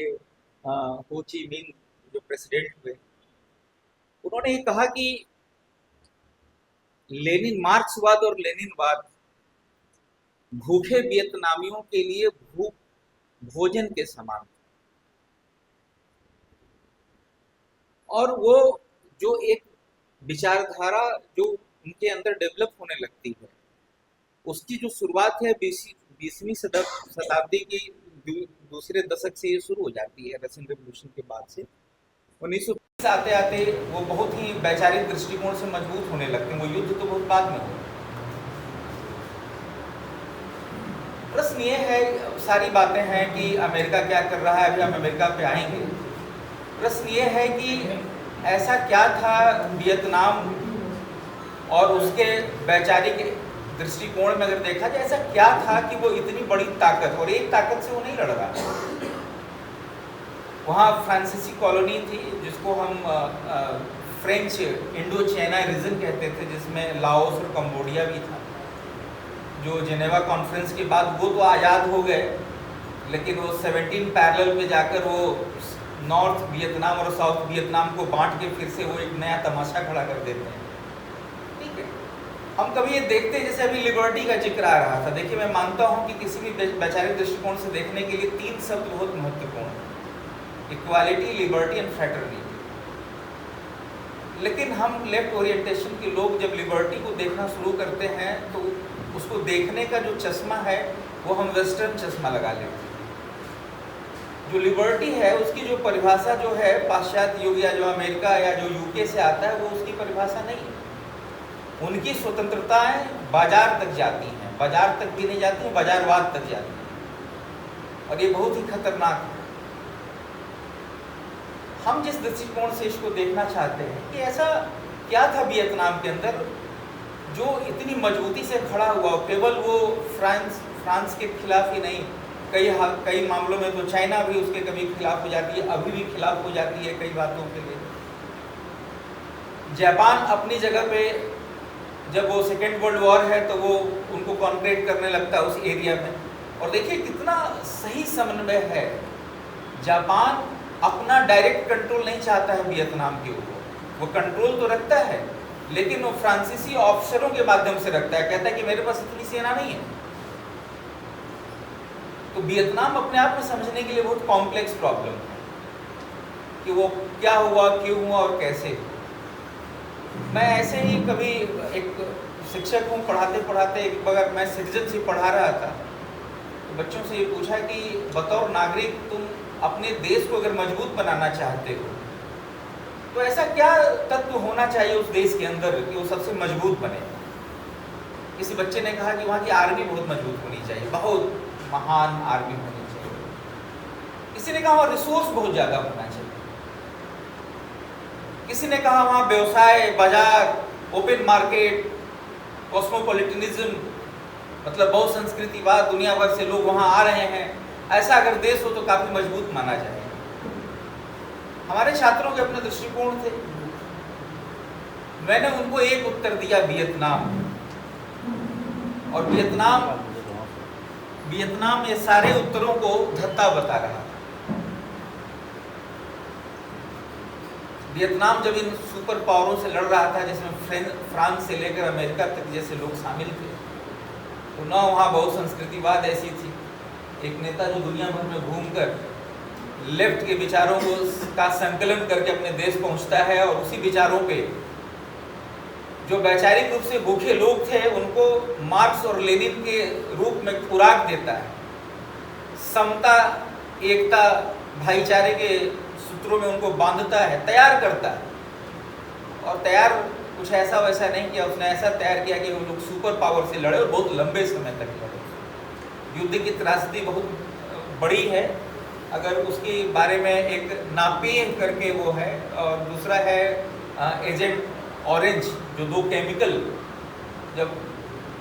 हो ची मिन जो प्रेसिडेंट हुए। उन्होंने ये कहा कि लेनिन, मार्क्सवाद और लेनिनवाद भूखे वियतनामियों के लिए भोजन के समान, और वो जो एक विचारधारा जो उनके अंदर डेवलप होने लगती है, उसकी जो शुरुआत है 20वीं शताब्दी की दूसरे दशक से ये शुरू हो जाती है, रशियन रेवोल्यूशन के बाद से 1920 आते आते वो बहुत ही वैचारिक दृष्टिकोण से मजबूत होने लगते हैं। वो युद्ध तो बहुत बाद में हो। प्रश्न ये है, सारी बातें हैं कि अमेरिका क्या कर रहा है, अभी हम अमेरिका पे आएंगे। प्रश्न ये है कि ऐसा क्या था वियतनाम और उसके वैचारिक दृष्टिकोण में अगर देखा जाए, ऐसा क्या था कि वो इतनी बड़ी ताकत, और एक ताकत से वो नहीं लड़ रहा। वहाँ फ्रांसीसी कॉलोनी थी जिसको हम फ्रेंच इंडो चाइना रीजन कहते थे, जिसमें लाओस और कंबोडिया भी था। जो जेनेवा कॉन्फ्रेंस के बाद वो तो आज़ाद हो गए, लेकिन वो 17 पैरेलल पे जाकर वो नॉर्थ वियतनाम और साउथ वियतनाम को बांट के फिर से वो एक नया तमाशा खड़ा कर देते हैं। ठीक है, हम कभी ये देखते हैं, जैसे अभी लिबर्टी का जिक्र आ रहा था। देखिए, मैं मानता हूँ कि किसी भी वैचारिक दृष्टिकोण से देखने के लिए 3 शब्द बहुत महत्वपूर्ण हैं: इक्वालिटी, लिबर्टी एंड फ्रेटर्निटी। लेकिन हम लेफ्ट ओरिएंटेशन के लोग जब लिबर्टी को देखना शुरू करते हैं तो उसको देखने का जो चश्मा है वो हम वेस्टर्न चश्मा लगा लेते हैं। जो लिबर्टी है उसकी जो परिभाषा जो है पाश्चात्य युग या जो अमेरिका या जो यूके से आता है, वो उसकी परिभाषा नहीं है। उनकी स्वतंत्रताएं बाजार तक जाती हैं, बाजार तक भी नहीं जाती हैं, बाजारवाद तक जाती हैं, और ये बहुत ही खतरनाक है। हम जिस दृष्टिकोण से इसको देखना चाहते हैं कि ऐसा क्या था वियतनाम के अंदर जो इतनी मजबूती से खड़ा हुआ, केवल वो फ्रांस के खिलाफ ही नहीं, कई मामलों में तो चाइना भी उसके कभी खिलाफ हो जाती है, अभी भी खिलाफ हो जाती है कई बातों के लिए। जापान अपनी जगह पे, जब वो सेकेंड वर्ल्ड वॉर है तो वो उनको कॉन्क्रेट करने लगता है उस एरिया में। और देखिए कितना सही समन्वय है। जापान अपना डायरेक्ट कंट्रोल नहीं चाहता है वियतनाम के ऊपर, वो कंट्रोल तो रखता है लेकिन वो फ्रांसीसी ऑफिसरों के माध्यम से रखता है। कहता है कि मेरे पास इतनी सेना नहीं है। तो वियतनाम अपने आप में समझने के लिए बहुत कॉम्प्लेक्स प्रॉब्लम है कि वो क्या हुआ, क्यों हुआ और कैसे। मैं ऐसे ही कभी एक शिक्षक हूँ, पढ़ाते पढ़ाते एक बार मैं सिटीजनशिप पढ़ा रहा था, तो बच्चों से ये पूछा कि बतौर नागरिक तुम अपने देश को अगर मजबूत बनाना चाहते हो तो ऐसा क्या तत्व होना चाहिए उस देश के अंदर कि वो सबसे मजबूत बने। किसी बच्चे ने कहा कि वहाँ की आर्मी बहुत मजबूत होनी चाहिए, बहुत महान आर्मी होनी चाहिए। किसी ने कहा वहाँ रिसोर्स बहुत ज़्यादा होना चाहिए। किसी ने कहा वहाँ व्यवसाय, बाजार, ओपन मार्केट, कॉस्मोपॉलिटनिज्म, मतलब बहुसंस्कृतिवाद, दुनिया भर से लोग वहाँ आ रहे हैं, ऐसा अगर देश हो तो काफ़ी मजबूत माना जाए। हमारे छात्रों के अपने दृष्टिकोण थे। मैंने उनको एक उत्तर दिया, वियतनाम। और वियतनाम ये सारे उत्तरों को धत्ता बता रहा था। वियतनाम जब इन सुपर पावरों से लड़ रहा था, जिसमें फ्रांस से लेकर अमेरिका तक जैसे लोग शामिल थे, तो न वहाँ बहुसंस्कृतिवाद ऐसी थी। एक नेता जो दुनिया भर में घूमकर लेफ्ट के विचारों को का संकलन करके अपने देश पहुंचता है और उसी विचारों पे जो वैचारिक रूप से भूखे लोग थे उनको मार्क्स और लेनिन के रूप में खुराक देता है, समता, एकता, भाईचारे के सूत्रों में उनको बांधता है, तैयार करता है। और तैयार कुछ ऐसा वैसा नहीं किया, उसने ऐसा तैयार किया कि वो लोग सुपर पावर से लड़े और बहुत लंबे समय तक लड़े। युद्ध की त्रासदी बहुत बड़ी है, अगर उसके बारे में एक नापेह करके वो है। और दूसरा है एजेंट ऑरेंज, जो दो केमिकल, जब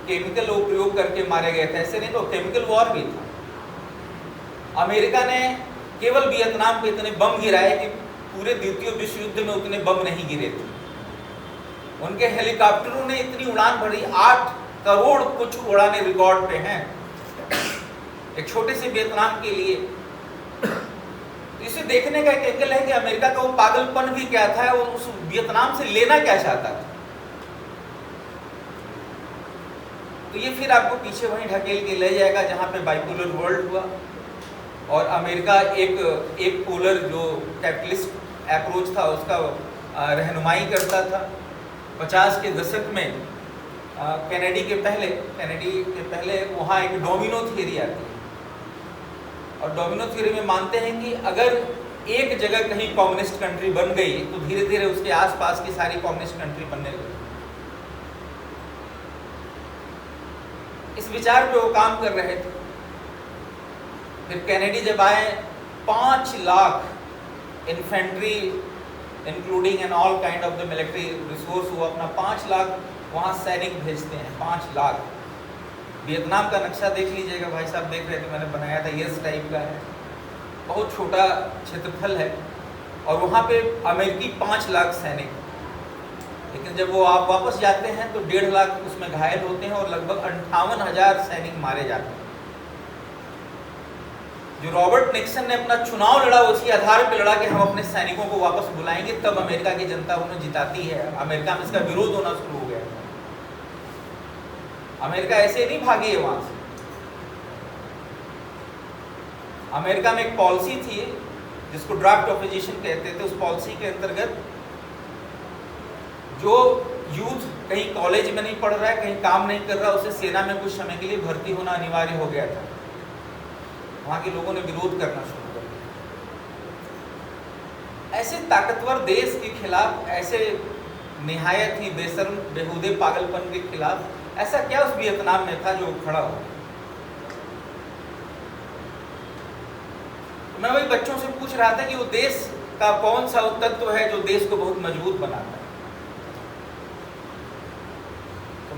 केमिकल वो प्रयोग करके मारे गए थे, ऐसे नहीं तो केमिकल वॉर भी था। अमेरिका ने केवल वियतनाम पे इतने बम गिराए कि पूरे द्वितीय विश्व युद्ध में उतने बम नहीं गिरे थे। उनके हेलीकॉप्टरों ने इतनी उड़ान भरी, 8 करोड़ कुछ उड़ाने रिकॉर्ड पे हैं एक छोटे से वियतनाम के लिए। इसे देखने का एक एंगल है कि अमेरिका का वो पागलपन भी क्या था, वो उस वियतनाम से लेना क्या चाहता था। तो ये फिर आपको पीछे वहीं ढकेल के ले जाएगा जहां पे बाइपोलर वर्ल्ड हुआ और अमेरिका एक पोलर जो कैपिटलिस्ट अप्रोच था उसका रहनुमाई करता था। 50 के दशक में कैनेडी के पहले वहाँ एक डोमिनो थियरी आती है। और डोमिनो थ्योरी में मानते हैं कि अगर एक जगह कहीं कम्युनिस्ट कंट्री बन गई तो धीरे धीरे उसके आसपास की सारी कम्युनिस्ट कंट्री बनने लगी। इस विचार पे वो काम कर रहे थे। फिर कैनेडी जब आए, 5 lakh infantry including and all kind of the military resource, वो अपना 5 लाख वहाँ सैनिक भेजते हैं। 5 लाख। वियतनाम का नक्शा देख लीजिएगा, भाई साहब देख रहे थे, मैंने बनाया था, ये टाइप का है, बहुत छोटा क्षेत्रफल है और वहाँ पे अमेरिकी 5 लाख सैनिक। लेकिन जब वो आप वापस जाते हैं तो 1.5 लाख उसमें घायल होते हैं और लगभग 58,000 सैनिक मारे जाते हैं। जो रॉबर्ट निक्सन ने अपना चुनाव लड़ा उसी आधार पर लड़ा कि हम अपने सैनिकों को वापस बुलाएंगे, तब अमेरिका की जनता उन्हें जिताती है। अमेरिका में इसका विरोध होना शुरू हो गया। अमेरिका ऐसे नहीं भागी है वहां से। अमेरिका में एक पॉलिसी थी जिसको ड्राफ्ट ऑपोजिशन कहते थे। उस पॉलिसी के अंतर्गत जो यूथ कहीं कॉलेज में नहीं पढ़ रहा है, कहीं काम नहीं कर रहा, उसे सेना में कुछ समय के लिए भर्ती होना अनिवार्य हो गया था। वहां के लोगों ने विरोध करना शुरू कर दिया। ऐसे ताकतवर देश के खिलाफ, ऐसे निहायत ही बेशर्म बेहुदे पागलपन के खिलाफ ऐसा क्या उस वियतनाम में था जो खड़ा हो। मैं वही बच्चों से पूछ रहा था कि वो देश का कौन सा तत्व है जो देश को बहुत मजबूत बनाता है। तो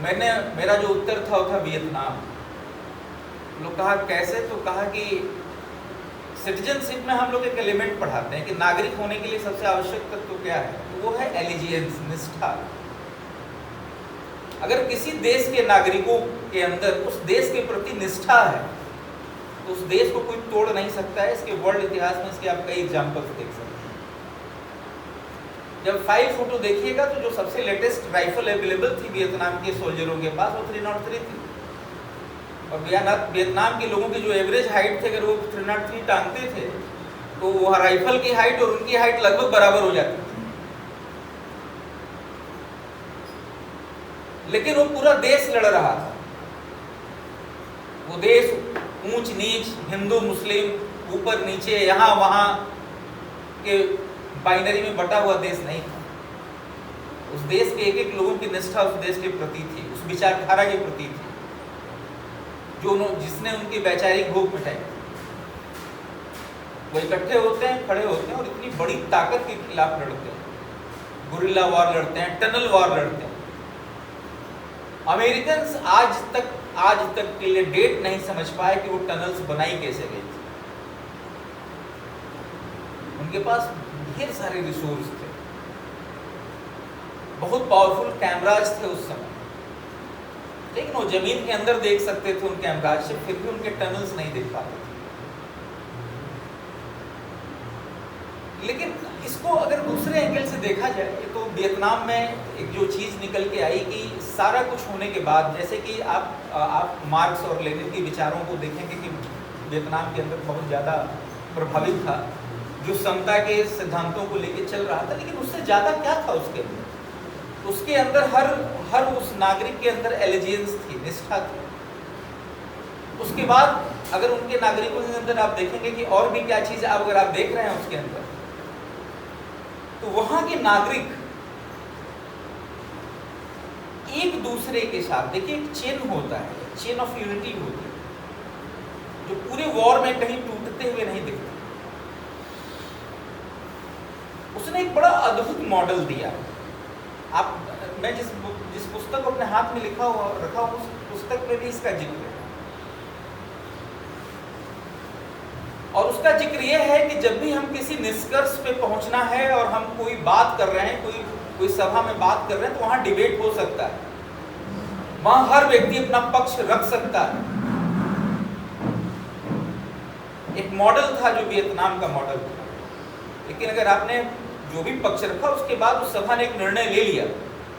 मेरा जो उत्तर था वो था वियतनाम। लोग कहा कैसे, तो कहा कि सिटीजनशिप में हम लोग एक एलिमेंट पढ़ाते हैं कि नागरिक होने के लिए सबसे आवश्यक तत्व क्या है, तो वो है एलिजियंस, निष्ठा। अगर किसी देश के नागरिकों के अंदर उस देश के प्रति निष्ठा है तो उस देश को कोई तोड़ नहीं सकता है। इसके वर्ल्ड इतिहास में इसके आप कई एग्जाम्पल्स देख सकते हैं। जब 5 फोटो देखिएगा तो जो सबसे लेटेस्ट राइफल अवेलेबल थी वियतनाम के सोल्जरों के पास वो 303 थी। और वियतनाम के लोगों की जो एवरेज हाइट थे, अगर वो 303 टांगते थे तो वह राइफल की हाइट और उनकी हाइट लगभग बराबर हो जाती थी। लेकिन वो पूरा देश लड़ रहा था। वो देश ऊंच नीच, हिंदू मुस्लिम, ऊपर नीचे, यहाँ वहाँ के बाइनरी में बटा हुआ देश नहीं था। उस देश के एक एक लोगों की निष्ठा उस देश के प्रति थी, उस विचारधारा के प्रति थी जो जिसने उनकी वैचारिक भूख मिटाई। वो इकट्ठे होते हैं, खड़े होते हैं और इतनी बड़ी ताकत के खिलाफ लड़ते हैं गुरिल्ला वॉर लड़ते हैं, टनल वॉर लड़ते हैं। अमेरिकन आज तक के लिए डेट नहीं समझ पाए कि वो टनल्स बनाई कैसे गई थी। उनके पास ढेर सारे रिसोर्स थे, बहुत पावरफुल कैमराज थे उस समय, लेकिन वो जमीन के अंदर देख सकते थे उन कैमराज से, फिर भी उनके टनल्स नहीं देख पाते थे। लेकिन इसको अगर दूसरे एंगल से देखा जाए तो वियतनाम में एक जो चीज़ निकल के आई कि सारा कुछ होने के बाद, जैसे कि आप मार्क्स और लेनिन के विचारों को देखेंगे कि वियतनाम के अंदर बहुत ज़्यादा प्रभावित था, जो समता के सिद्धांतों को लेके चल रहा था, लेकिन उससे ज़्यादा क्या था उसके अंदर? उसके अंदर हर उस नागरिक के अंदर एलिजियंस थी, निष्ठा थी। उसके बाद अगर उनके नागरिकों के अंदर आप देखेंगे कि और भी क्या चीज़ अगर आप देख रहे हैं उसके अंदर, तो वहां के नागरिक एक दूसरे के साथ, देखिए एक चेन होता है, चेन ऑफ यूनिटी होती है, जो पूरे वॉर में कहीं टूटते हुए नहीं दिखते। उसने एक बड़ा अद्भुत मॉडल दिया। मैं जिस पुस्तक को अपने हाथ में रखा हूं उस पुस्तक में भी इसका जिक्र है, और उसका जिक्र यह है कि जब भी हम किसी निष्कर्ष पे पहुंचना है और हम कोई बात कर रहे हैं, कोई सभा में बात कर रहे हैं, तो वहां डिबेट हो सकता है, वहां हर व्यक्ति अपना पक्ष रख सकता है। एक मॉडल था जो वियतनाम का मॉडल था, लेकिन अगर आपने जो भी पक्ष रखा उसके बाद उस सभा ने एक निर्णय ले लिया,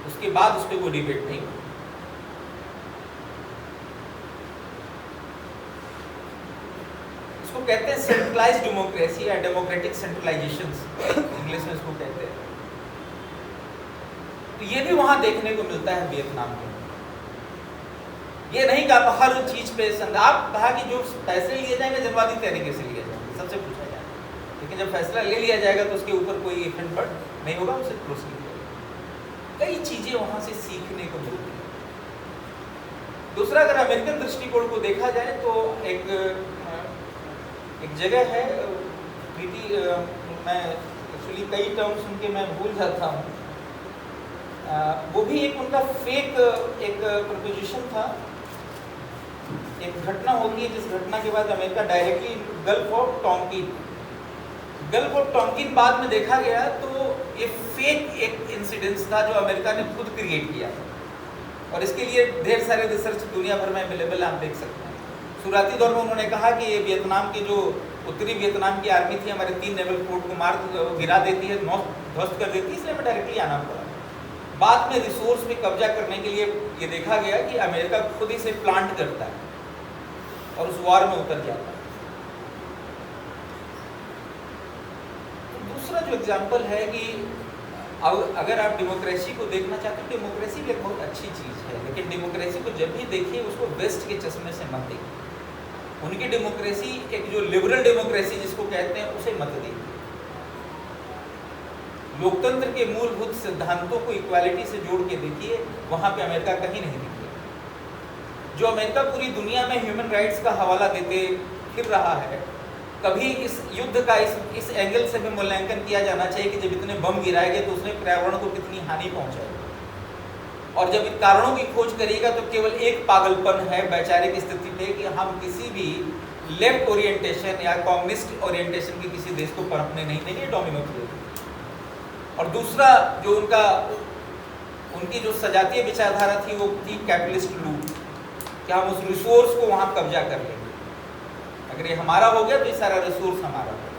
उसके बाद उस पर कोई डिबेट नहीं हुआ। इसको कहते हैं सेंट्रलाइज्ड डेमोक्रेसी या डेमोक्रेटिक सेंट्रलाइजेशन, इंग्लिश में इसको कहते हैं। तो ये भी वहां देखने को मिलता है वियतनाम में। ये नहीं कि आप हर चीज पे आप कहा कि जो फैसले लिए जाएंगे जनवादी तरीके से लिए जाएंगे, सबसे पूछा जाएगा, लेकिन जब फैसला ले लिया जाएगा तो उसके ऊपर कोई इफेक्ट नहीं होगा, उसे प्रोसीड होगा। कई चीजें वहां से सीखने को मिलती है। दूसरा, अगर अमेरिकन दृष्टिकोण को देखा जाए तो एक जगह है मैं एक्चुअली कई टर्म्स उनके मैं भूल जाता हूँ, वो भी एक उनका फेक एक प्रपोजिशन था। एक घटना होती है जिस घटना के बाद America directly gulf of Tonkin बाद में देखा गया तो ये फेक एक इंसिडेंस था जो अमेरिका ने खुद क्रिएट किया, और इसके लिए ढेर सारे रिसर्च दुनिया भर में अवेलेबल है, आप देख सकते हैं। शुरुआती दौर में उन्होंने कहा कि ये वियतनाम की जो उत्तरी वियतनाम की आर्मी थी हमारे 3 नेवल फोर्ट को गिरा देती है, ध्वस्त कर देती है, इसलिए हमें डायरेक्टली आना पड़ा। बाद में रिसोर्स पे कब्जा करने के लिए ये देखा गया कि अमेरिका खुद ही से प्लांट करता है और उस वॉर में उतर जाता है। तो दूसरा जो एग्जाम्पल है कि अगर आप डेमोक्रेसी को देखना चाहते हो, डेमोक्रेसी भी एक बहुत अच्छी चीज़ है, लेकिन डेमोक्रेसी को जब भी देखिए उसको वेस्ट के चश्मे से मत देखिए। उनकी डेमोक्रेसी एक जो लिबरल डेमोक्रेसी जिसको कहते हैं उसे मत देखिए। लोकतंत्र के मूलभूत सिद्धांतों को इक्वालिटी से जोड़ के देखिए, वहाँ पे अमेरिका कहीं नहीं दिखती। जो अमेरिका पूरी दुनिया में ह्यूमन राइट्स का हवाला देते फिर रहा है, कभी इस युद्ध का इस एंगल से भी मूल्यांकन किया जाना चाहिए कि जब इतने बम गिराए गए तो उसने पर्यावरण को कितनी हानि पहुंचाई, और जब इन कारणों की खोज करिएगा तो केवल एक पागलपन है वैचारिक स्थिति पे कि हम किसी भी लेफ्ट ओरिएंटेशन या कम्युनिस्ट ओरिएंटेशन के किसी देश को पनपने नहीं देंगे, डोमिनो थ्योरी। और दूसरा जो उनकी जो सजातीय विचारधारा थी वो थी कैपिटलिस्ट लूट, कि हम उस रिसोर्स को वहाँ कब्जा कर लेंगे, अगर ये हमारा हो गया तो ये सारा रिसोर्स हमारा हो गया।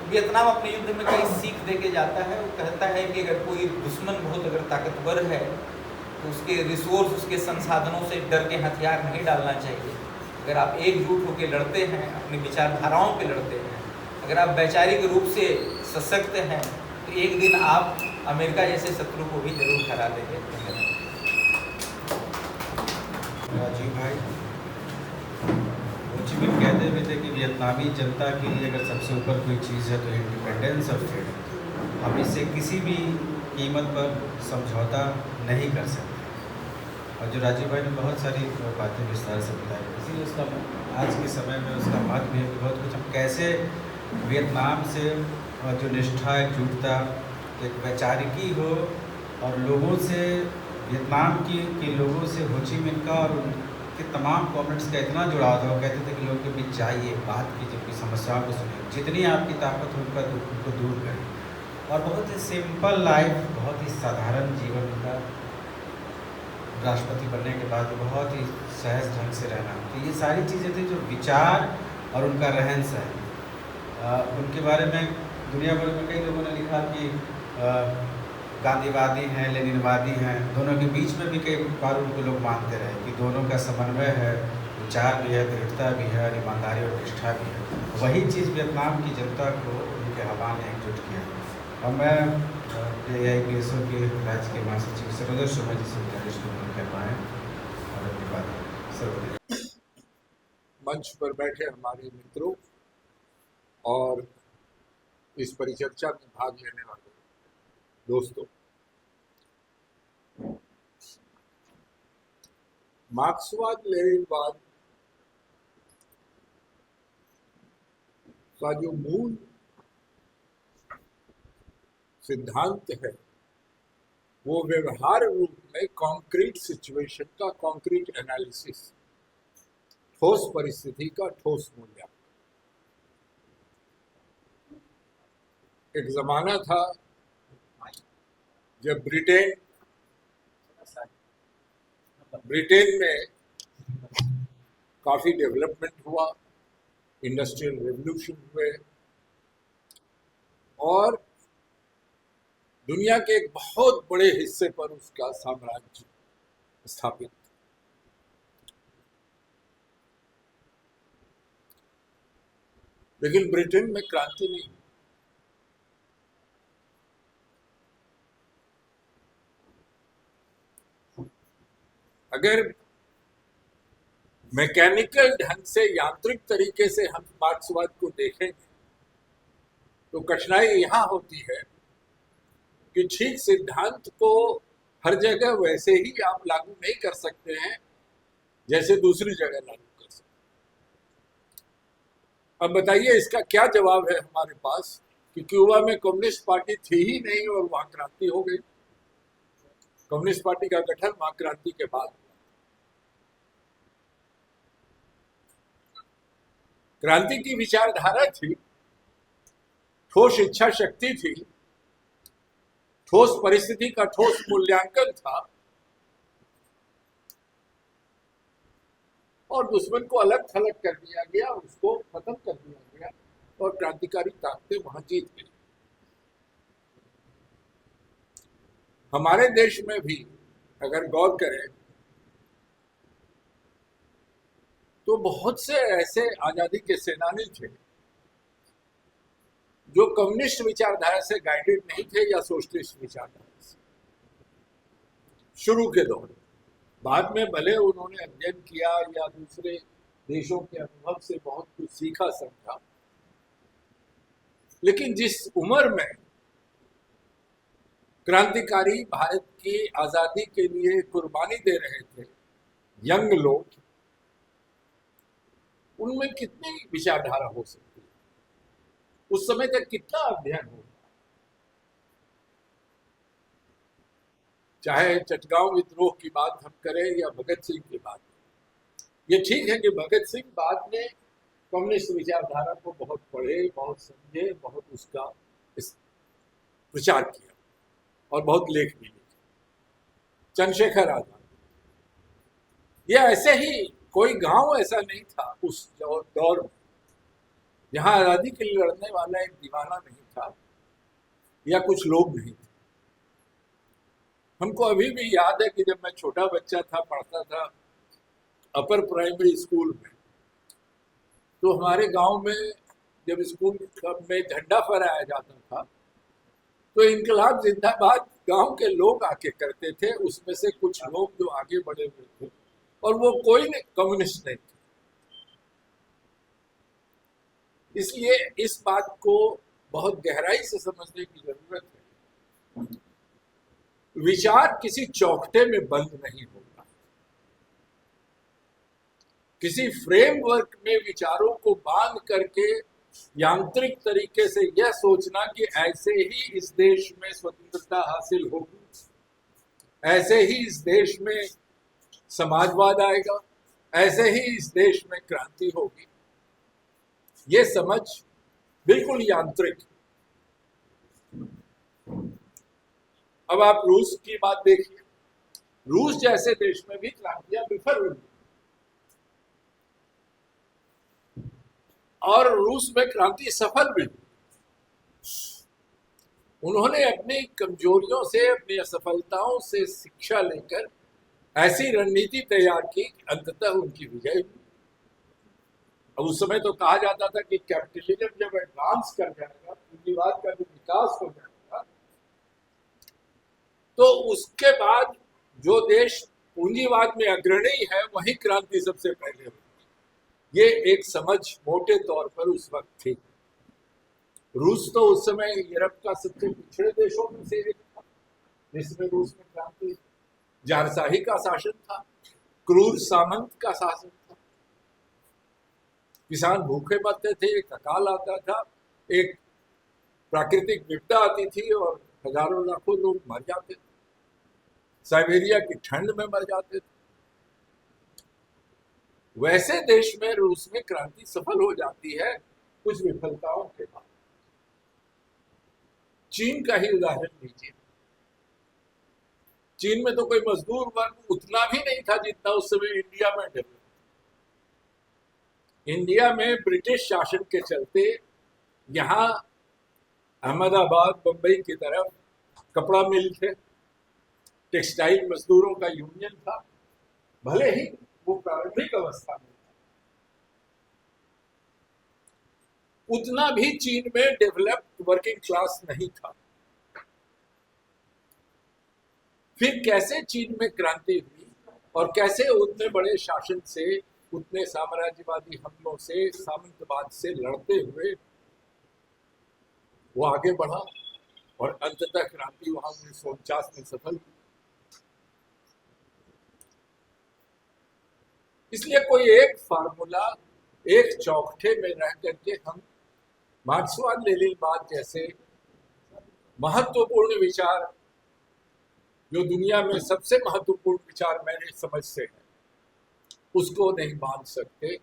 वियतनाम अपने युद्ध में कई सीख दे के जाता है। वो कहता है कि अगर कोई दुश्मन बहुत अगर ताकतवर है तो उसके रिसोर्स, उसके संसाधनों से डर के हथियार नहीं डालना चाहिए। अगर आप एकजुट होकर लड़ते हैं, अपनी विचारधाराओं पे लड़ते हैं, अगर आप वैचारिक रूप से सशक्त हैं, तो एक दिन आप अमेरिका जैसे शत्रु को भी जरूर हरा देंगे। राजीव भाई, हो ची मिन्ह कहते हुए थे कि वियतनामी जनता के लिए अगर सबसे ऊपर कोई चीज़ है तो इंडिपेंडेंस और फ्रीडम। हम इससे किसी भी कीमत पर समझौता नहीं कर सकते। और जो राजीव भाई ने बहुत सारी बातें विस्तार से बताई, इसीलिए उसका आज के समय में उसका महत्व भी है कि बहुत कुछ हम कैसे वियतनाम से और जो निष्ठा एकजुटता एक वैचारिकी हो और लोगों से वियतनाम के लोगों से हो ची मिन्ह का और उनके तमाम कॉम्रेड्स का इतना जुड़ाव था। वो कहते थे कि लोगों के बीच जाइए, बात कीजिए, उनकी समस्याओं को सुनिए, जितनी आपकी ताकत हो उनका दुख उनको दूर करें। और बहुत ही सिंपल लाइफ, बहुत ही साधारण जीवन उनका। राष्ट्रपति बनने के बाद बहुत ही सहज ढंग से रहना, तो ये सारी चीज़ें थी जो विचार और उनका रहन सहन। उनके बारे में दुनिया भर में कई लोगों ने लिखा कि गांधीवादी हैं, लेनिनवादी हैं, दोनों के बीच में भी कई बार उनको लोग मानते रहे कि दोनों का समन्वय है, विचार भी है, दृढ़ता भी है, ईमानदारी और निष्ठा भी है। वही चीज़ वियतनाम की जनता को उनके हवा ने एकजुट किया। और मैं AIPSO के राज्य के महासचिव सरोदर शर्मा जी से गुजारिश कर पाएँ और अपनी बात सर। मंच पर बैठे हमारे मित्रों और इस परिचर्चा में भाग लेने वाले दोस्तों, मार्क्सवाद लेनिनवाद का जो मूल सिद्धांत है वो व्यवहार रूप में कॉन्क्रीट सिचुएशन का कॉन्क्रीट एनालिसिस, ठोस परिस्थिति का ठोस मूल्यांकन। एक जमाना था जब ब्रिटेन में काफी डेवलपमेंट हुआ, इंडस्ट्रियल रेवोल्यूशन हुए और दुनिया के एक बहुत बड़े हिस्से पर उसका साम्राज्य स्थापित। लेकिन ब्रिटेन में क्रांति नहीं हुई। अगर मैकेनिकल ढंग से, यांत्रिक तरीके से हम मार्क्सवाद को देखेंगे तो कठिनाई यहां होती है कि ठीक सिद्धांत को हर जगह वैसे ही आप लागू नहीं कर सकते हैं जैसे दूसरी जगह लागू कर सकते हैं। अब बताइए इसका क्या जवाब है हमारे पास कि क्यूबा में कम्युनिस्ट पार्टी थी ही नहीं और वहां क्रांति हो गई। कम्युनिस्ट पार्टी का गठन वहां क्रांति के बाद। क्रांति की विचारधारा थी, ठोस इच्छा शक्ति थी, ठोस परिस्थिति का ठोस मूल्यांकन था और दुश्मन को अलग थलग कर दिया गया, उसको खत्म कर दिया गया और क्रांतिकारी ताकतें वहां जीत गई। हमारे देश में भी अगर गौर करें तो बहुत से ऐसे आजादी के सेनानी थे जो कम्युनिस्ट विचारधारा से गाइडेड नहीं थे या सोशलिस्ट विचारधारा से। शुरू के दौर, बाद में भले उन्होंने अध्ययन किया या दूसरे देशों के अनुभव से बहुत कुछ सीखा समझा, लेकिन जिस उम्र में क्रांतिकारी भारत की आजादी के लिए कुर्बानी दे रहे थे यंग लोग, उनमें कितनी विचारधारा हो सकती है, उस समय तक कितना अध्ययन होगा। चाहे चटगांव विद्रोह की बात हम करें या भगत सिंह की बात, ये ठीक है कि भगत सिंह बाद में कम्युनिस्ट विचारधारा को बहुत पढ़े, बहुत समझे, बहुत उसका प्रचार किया और बहुत लेख भी लिखे। चंद्रशेखर आजाद, ये ऐसे ही कोई गांव ऐसा नहीं था उस दौर में जहां आजादी के लिए लड़ने वाला एक दीवाना नहीं था या कुछ लोग नहीं थे। हमको अभी भी याद है कि जब मैं छोटा बच्चा था, पढ़ता था अपर प्राइमरी स्कूल में, तो हमारे गांव में जब स्कूल में झंडा फहराया जाता था तो इनकलाब जिंदाबाद गांव के लोग आके करते थे, उसमें से कुछ लोग जो आगे बढ़े हुए थे और वो कोई नहीं कम्युनिस्ट नहीं थे। इसलिए इस बात को बहुत गहराई से समझने की जरूरत है। विचार किसी चौखटे में बंद नहीं होता, किसी फ्रेमवर्क में विचारों को बांध करके यांत्रिक तरीके से यह सोचना कि ऐसे ही इस देश में स्वतंत्रता हासिल होगी, ऐसे ही इस देश में समाजवाद आएगा, ऐसे ही इस देश में क्रांति होगी, ये समझ बिल्कुल यांत्रिक। अब आप रूस की बात देखिए, रूस जैसे देश में भी क्रांतियां विफल हुई और रूस में क्रांति सफल भी। उन्होंने अपनी कमजोरियों से, अपनी असफलताओं से शिक्षा लेकर ऐसी रणनीति तैयार की कि अंततः उनकी विजय हुई। अब उस समय तो कहा जाता था कि कैपिटलिज्म जब एडवांस कर जाएगा, पूंजीवाद का जो विकास हो जाएगा, तो उसके बाद जो देश पूंजीवाद में अग्रणी है वही क्रांति सबसे पहले होगी। ये एक समझ मोटे तौर पर उस वक्त थी। रूस तो उस समय यूरोप का सबसे पिछड़े देशों में से एक था, जिसमें रूस में क्रांति जारशाही का शासन था, क्रूर सामंत का शासन था। किसान भूखे मरते थे, एक अकाल आता था, एक प्राकृतिक विपदा आती थी और हजारों लाखों लोग मर जाते थे, साइबेरिया की ठंड में मर जाते थे। वैसे देश में रूस में क्रांति सफल हो जाती है कुछ विफलताओं के बाद। चीन का ही उदाहरण लीजिए। चीन में तो कोई मजदूर वर्ग उतना भी नहीं था जितना उस समय इंडिया में डेवलप। इंडिया में ब्रिटिश शासन के चलते यहाँ अहमदाबाद, बंबई की तरफ कपड़ा मिल थे, टेक्सटाइल मजदूरों का यूनियन था, भले ही वो प्रारंभिक अवस्था में था। उतना भी चीन में डेवलप्ड वर्किंग क्लास नहीं था। फिर कैसे चीन में क्रांति हुई और कैसे उतने बड़े शासन से, उतने साम्राज्यवादी हमलों से, सामंतवाद से लड़ते हुए वो आगे बढ़ा और अंततः क्रांति वहां 1949 में सफल हुई। इसलिए कोई एक फार्मूला, एक चौखटे में रह करके हम मार्क्सवाद लेनिनवाद जैसे महत्वपूर्ण विचार, जो दुनिया में सबसे महत्वपूर्ण विचार मेरे समझ से है, उसको नहीं मान सकते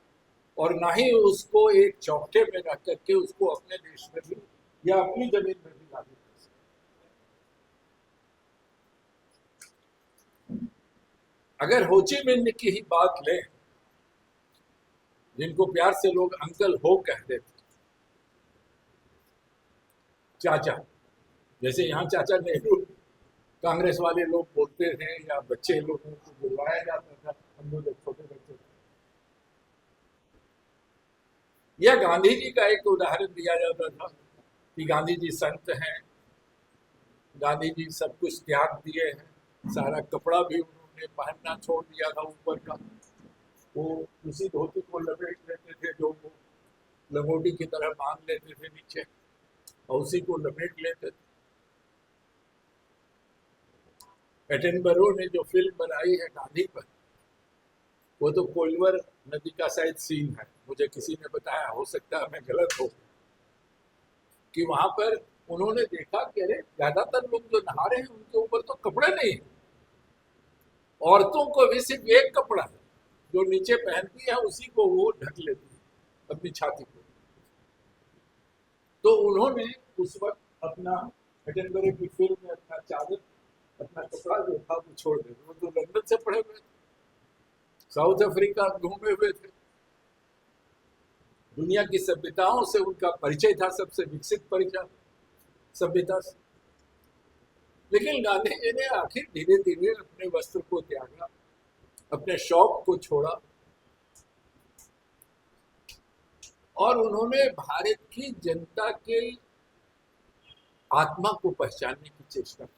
और ना ही उसको एक चौखटे में रख करके उसको अपने देश में भी या अपनी जमीन में भी लागू कर सकते। अगर हो ची मिन्ह की ही बात लें, जिनको प्यार से लोग अंकल हो कहते थे, चाचा, जैसे यहाँ चाचा नेहरू कांग्रेस वाले लोग बोलते थे या बच्चे लोगों को बुलवाया जाता था, हम लोग छोटे बच्चे थे। यह गांधी जी का एक उदाहरण दिया जाता था कि गांधी जी संत हैं, गांधी जी सब कुछ त्याग दिए हैं, सारा कपड़ा भी उन्होंने पहनना छोड़ दिया था ऊपर का, वो उसी धोती को लपेट लेते थे जो वो लंगोटी की तरह बांध लेते थे नीचे और उसी को लपेट लेते थे। एटनबरो ने जो फिल्म बनाई है गांधी पर, वो तो कोलवर नदी का शायद सीन है, मुझे किसी ने बताया, हो सकता है मैं गलत हो, कि वहां पर उन्होंने देखा कि अरे ज्यादातर लोग जो नहा रहे हैं उनके ऊपर तो कपड़ा नहीं है, औरतों को भी सिर्फ एक कपड़ा है जो नीचे पहनती है, उसी को वो ढक लेती है, अपनी छाती को। तो उन्होंने उस वक्त अपना एटनबरो की फिल्म में अपना चादर, अपना कपड़ा जो था वो छोड़ दे। वो तो लंदन से पढ़े हुए थे, साउथ अफ्रीका घूमे हुए थे, दुनिया की सभ्यताओं से उनका परिचय था, सबसे विकसित परिचय सभ्यता से। लेकिन गांधी जी ने आखिर धीरे धीरे अपने वस्त्र को त्यागा, अपने शौक को छोड़ा और उन्होंने भारत की जनता के आत्मा को पहचानने की चेष्टा की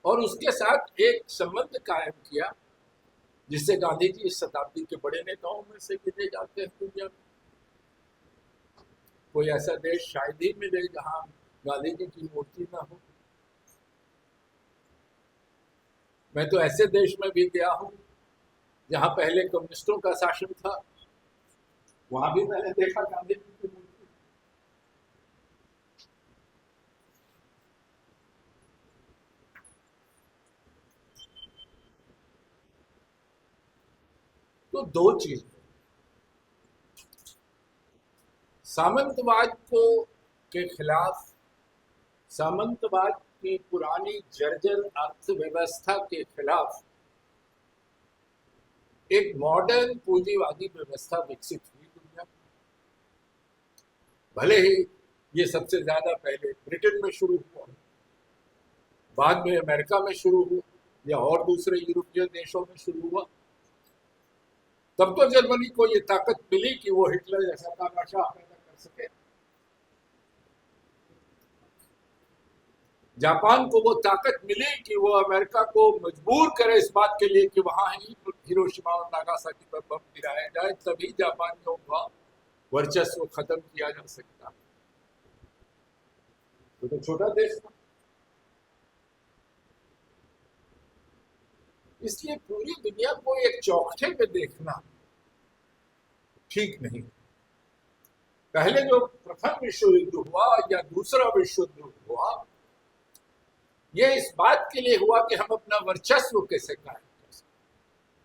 और उसके साथ एक संबंध कायम किया जिससे गांधी जी इस शताब्दी के बड़े नेताओं में से गिने जाते हैं दुनिया में। कोई ऐसा देश शायद ही मिले जहां गांधी जी की मूर्ति ना हो। मैं तो ऐसे देश में भी गया हूं जहां पहले कम्युनिस्टों का शासन था वहां भी मैंने देखा गांधी जी की मूर्ति। तो दो चीज, सामंतवाद को के खिलाफ, सामंतवाद की पुरानी जर्जर अर्थव्यवस्था के खिलाफ एक मॉडर्न पूंजीवादी व्यवस्था विकसित हुई दुनिया में। भले ही ये सबसे ज्यादा पहले ब्रिटेन में शुरू हुआ, बाद में अमेरिका में शुरू हुआ, या और दूसरे यूरोपियन देशों में शुरू हुआ, तब तो जर्मनी को ये ताकत मिली कि वो हिटलर जैसा तानाशाह पैदा कर सके। जापान को वो ताकत मिली कि वो अमेरिका को मजबूर करे इस बात के लिए कि वहां ही हिरोशिमा और नागासाकी पर बम गिराया जाए, तभी जापानियों का वर्चस्व खत्म किया जा सकता। तो छोटा देश था। इसलिए पूरी दुनिया को एक चौखटे पे देखना ठीक नहीं। पहले जो प्रथम विश्व युद्ध हुआ या दूसरा विश्व युद्ध हुआ, ये इस बात के लिए हुआ कि हम अपना वर्चस्व कैसे कायम कर सकते।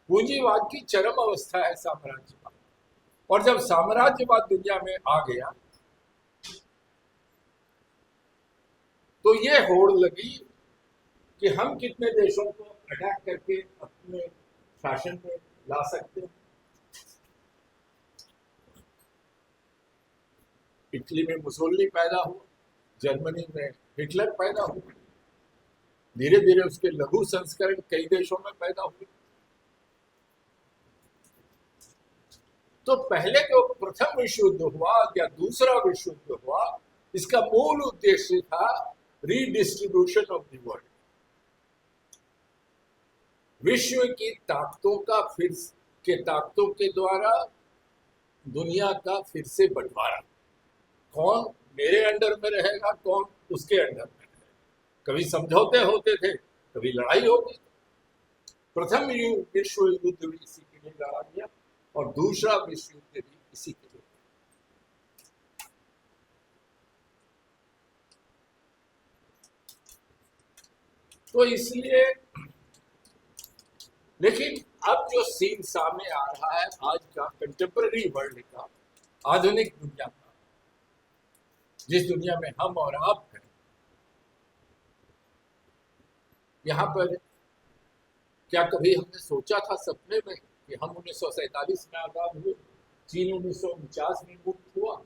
पूंजीवाद की चरम अवस्था है साम्राज्यवाद, और जब साम्राज्यवाद दुनिया में आ गया तो ये होड़ लगी कि हम कितने देशों को अटैक करके अपने शासन में ला सकते हैं। इटली में मुसोलिनी पैदा हुआ, जर्मनी में हिटलर पैदा हुआ, धीरे धीरे उसके लघु संस्करण कई देशों में पैदा हुए। तो पहले जो प्रथम विश्व युद्ध हुआ या दूसरा विश्व युद्ध हुआ, इसका मूल उद्देश्य था रीडिस्ट्रीब्यूशन ऑफ द वर्ल्ड, विश्व की ताकतों के द्वारा दुनिया का फिर से बंटवारा। कौन मेरे अंडर में रहेगा, कौन उसके अंडर में रहेगा। कभी समझौते होते थे, कभी लड़ाई होती थी। प्रथम विश्व युद्ध भी इसी के लिए लड़ा गया, और दूसरा विश्व युद्ध भी इसी के लिए। तो इसलिए, लेकिन अब जो सीन सामने आ रहा है आज का कंटेम्पररी वर्ल्ड का, आधुनिक दुनिया का, जिस दुनिया में हम और आप हैं, यहाँ पर क्या कभी हमने सोचा था सपने में कि हम 1947 में आजाद हुए, चीन 1949 में मुक्त हुआ,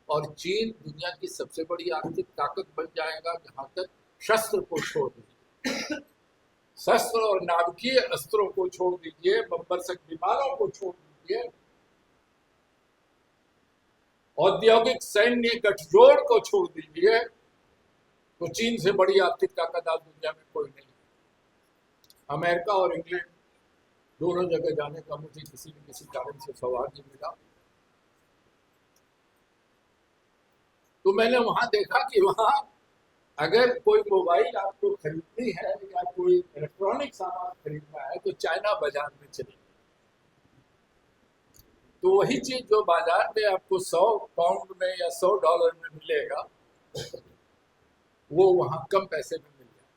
और चीन दुनिया की सबसे बड़ी आर्थिक ताकत बन जाएगा, जहां तक शस्त्र को छोड़ दीजिए, शस्त्र और नाभिकीय अस्त्रों को छोड़ दीजिए, बमबरसक विमानों को छोड़ दीजिए, औद्योगिक सैन्य गठजोड़ को छोड़ दीजिए, तो चीन से बड़ी आर्थिक ताकत आज दुनिया में कोई नहीं। अमेरिका और इंग्लैंड दोनों जगह जाने का मुझे किसी न किसी कारण से सौभाग्य मिला, तो मैंने वहां देखा कि वहां अगर कोई मोबाइल आपको खरीदनी है या कोई इलेक्ट्रॉनिक सामान खरीदना है तो चाइना बाजार में चलिए, तो वही चीज जो बाजार में आपको 100 पाउंड में या $100 में मिलेगा, वो वहां कम पैसे में मिल जाए।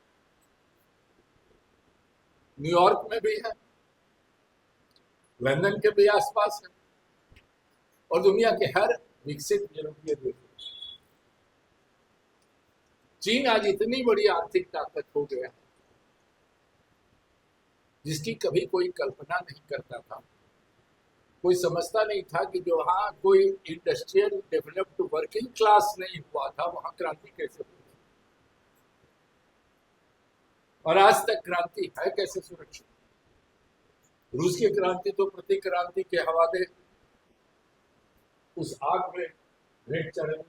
न्यूयॉर्क में भी है, लंदन के भी आसपास है, और दुनिया के हर विकसित यूरोपीय देश। चीन आज इतनी बड़ी आर्थिक ताकत हो गया जिसकी कभी कोई कल्पना नहीं करता था। कोई समझता नहीं था कि जो वहां कोई इंडस्ट्रियल डेवलप्ड वर्किंग क्लास नहीं हुआ था, वहां क्रांति कैसे हुई, और आज तक क्रांति है कैसे सुरक्षित। रूस की क्रांति तो प्रति क्रांति के हवाले उस आग में भेंट चढ़े,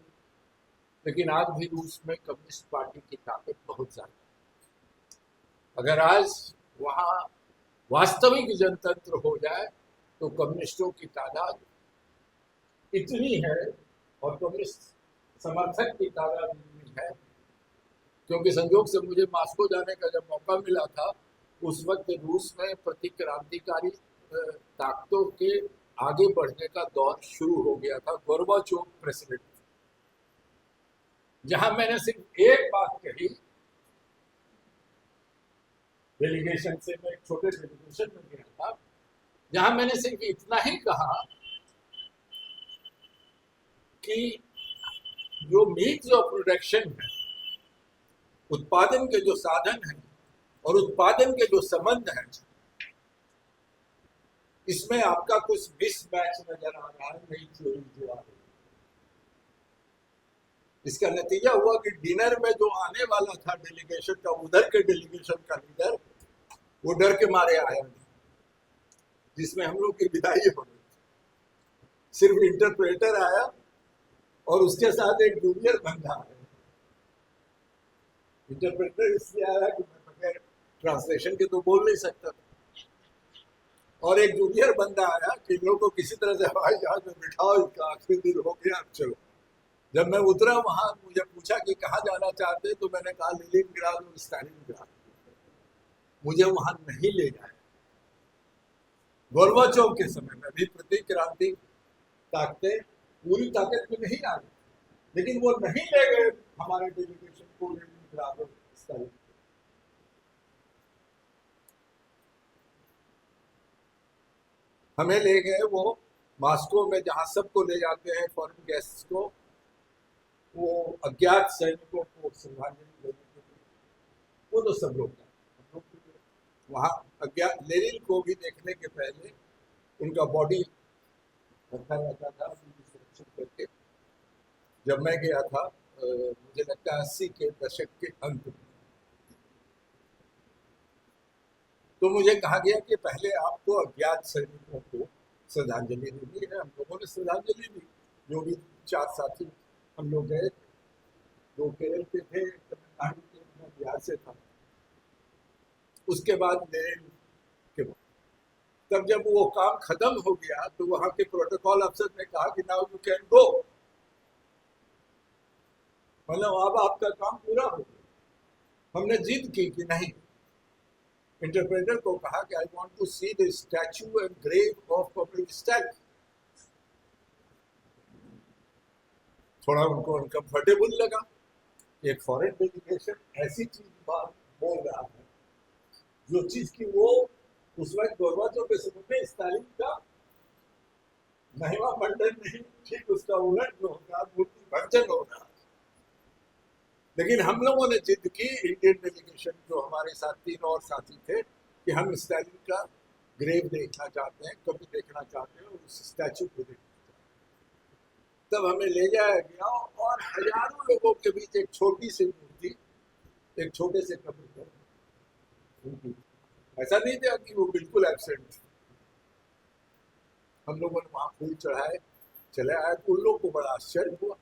लेकिन आज भी रूस में कम्युनिस्ट पार्टी की ताकत बहुत ज्यादा। अगर आज वहां वास्तविक जनतंत्र हो जाए तो कम्युनिस्टों की तादाद इतनी है, और कम्युनिस्ट समर्थक की तादाद इतनी है, क्योंकि संयोग से मुझे मॉस्को जाने का जब मौका मिला था, उस वक्त रूस में प्रति क्रांतिकारी ताकतों के आगे बढ़ने का दौर शुरू हो गया था। गोर्बाचोव प्रेसिडेंट, जहां मैंने सिर्फ एक बात कही डेलीगेशन से, मैं एक छोटे डेलीगेशन में गया था, जहां मैंने सिर्फ इतना ही कहा कि जो मीन्स ऑफ प्रोडक्शन है, उत्पादन के जो साधन हैं और उत्पादन के जो संबंध हैं, इसमें आपका कुछ मिसमैच नजर आ रहा है, नई थ्योरी जो आ रही है। इसका नतीजा हुआ कि डिनर में जो आने वाला था डेलीगेशन का, उधर के डेलीगेशन का लीडर, वो डर के मारे आया नहीं, जिसमें हम लोग की विदाई हो गई। सिर्फ इंटरप्रेटर आया और उसके साथ एक जूनियर बंदा आया। इंटरप्रेटर इसलिए आया कि मैं बगैर ट्रांसलेशन के तो बोल नहीं सकता, और एक जूनियर बंदा आया कि इन लोग को किसी तरह से हवाई जहाज में बिठाओ, इसका आखिरी दिन हो गया, अब चलो। जब मैं उतरा वहां, मुझे पूछा कि कहाँ जाना चाहते, तो मैंने कहा लेनिनग्राद और स्टालिनग्राद। मुझे वहां नहीं ले जाए। गोर्बाचोव के समय में भी प्रतिक्रांति ताकतें पूरी ताकत में नहीं आ गई, लेकिन वो नहीं ले गए हमारे डेलीगेशन को लेनिनग्राद और स्टालिनग्राद। हमें ले गए वो मॉस्को में, जहां सबको ले जाते हैं फॉरेन गेस्ट्स को, वो अज्ञात सैनिकों को श्रद्धांजलि देने के लिए। वो तो सब लोग हम लोग वहाँ अज्ञात लेनिन को भी देखने के पहले उनका बॉडी रखा जाता था सुरक्षित करके। जब मैं गया था, मुझे लगता है 80 के दशक के अंत में, तो मुझे कहा गया कि पहले आपको अज्ञात सैनिकों को श्रद्धांजलि देनी है। हम लोगों ने श्रद्धांजलि दी, जो भी 4 साथी हम लोग गए थे, 2 केरल के थे, तमिलनाडु के, मैं बिहार से था। उसके बाद लेनिन के बाद तब जब वो काम खत्म हो गया, तो वहां के प्रोटोकॉल अफसर ने कहा कि नाउ यू कैन गो, मतलब अब आपका काम पूरा हो गया। हमने जिद की कि नहीं। इंटरप्रेटर को कहा कि I want to see the statue and grave of public stack. थोड़ा उनको अनकंफर्टेबल लगा। एक फॉरेन डेलीगेशन ऐसी चीज बात बोल रहा है, जो चीज की वो उस वक्त गोर्बाचोव के समय में स्टालिन का महिमा मंडन नहीं, ठीक उसका उलट जो होगा, मूर्ति भंजन हो रहा है। लेकिन हम लोगों ने जिद की, इंडियन डेलीगेशन जो हमारे साथ 3 और साथी थे, कि हम स्टालिन का ग्रेव देखना चाहते हैं, कभी देखना चाहते हैं, उस स्टैचू को देखना चाहते हैं। तब हमें ले जाया गया और हजारों लोगों के बीच एक छोटी सी मूर्ति, एक छोटे से कब्र पर उनकी, ऐसा नहीं था कि वो बिल्कुल एब्सेंट। हम लोगों ने वहां फूल चढ़ाए, चले आए। उन लोगों को बड़ा आश्चर्य हुआ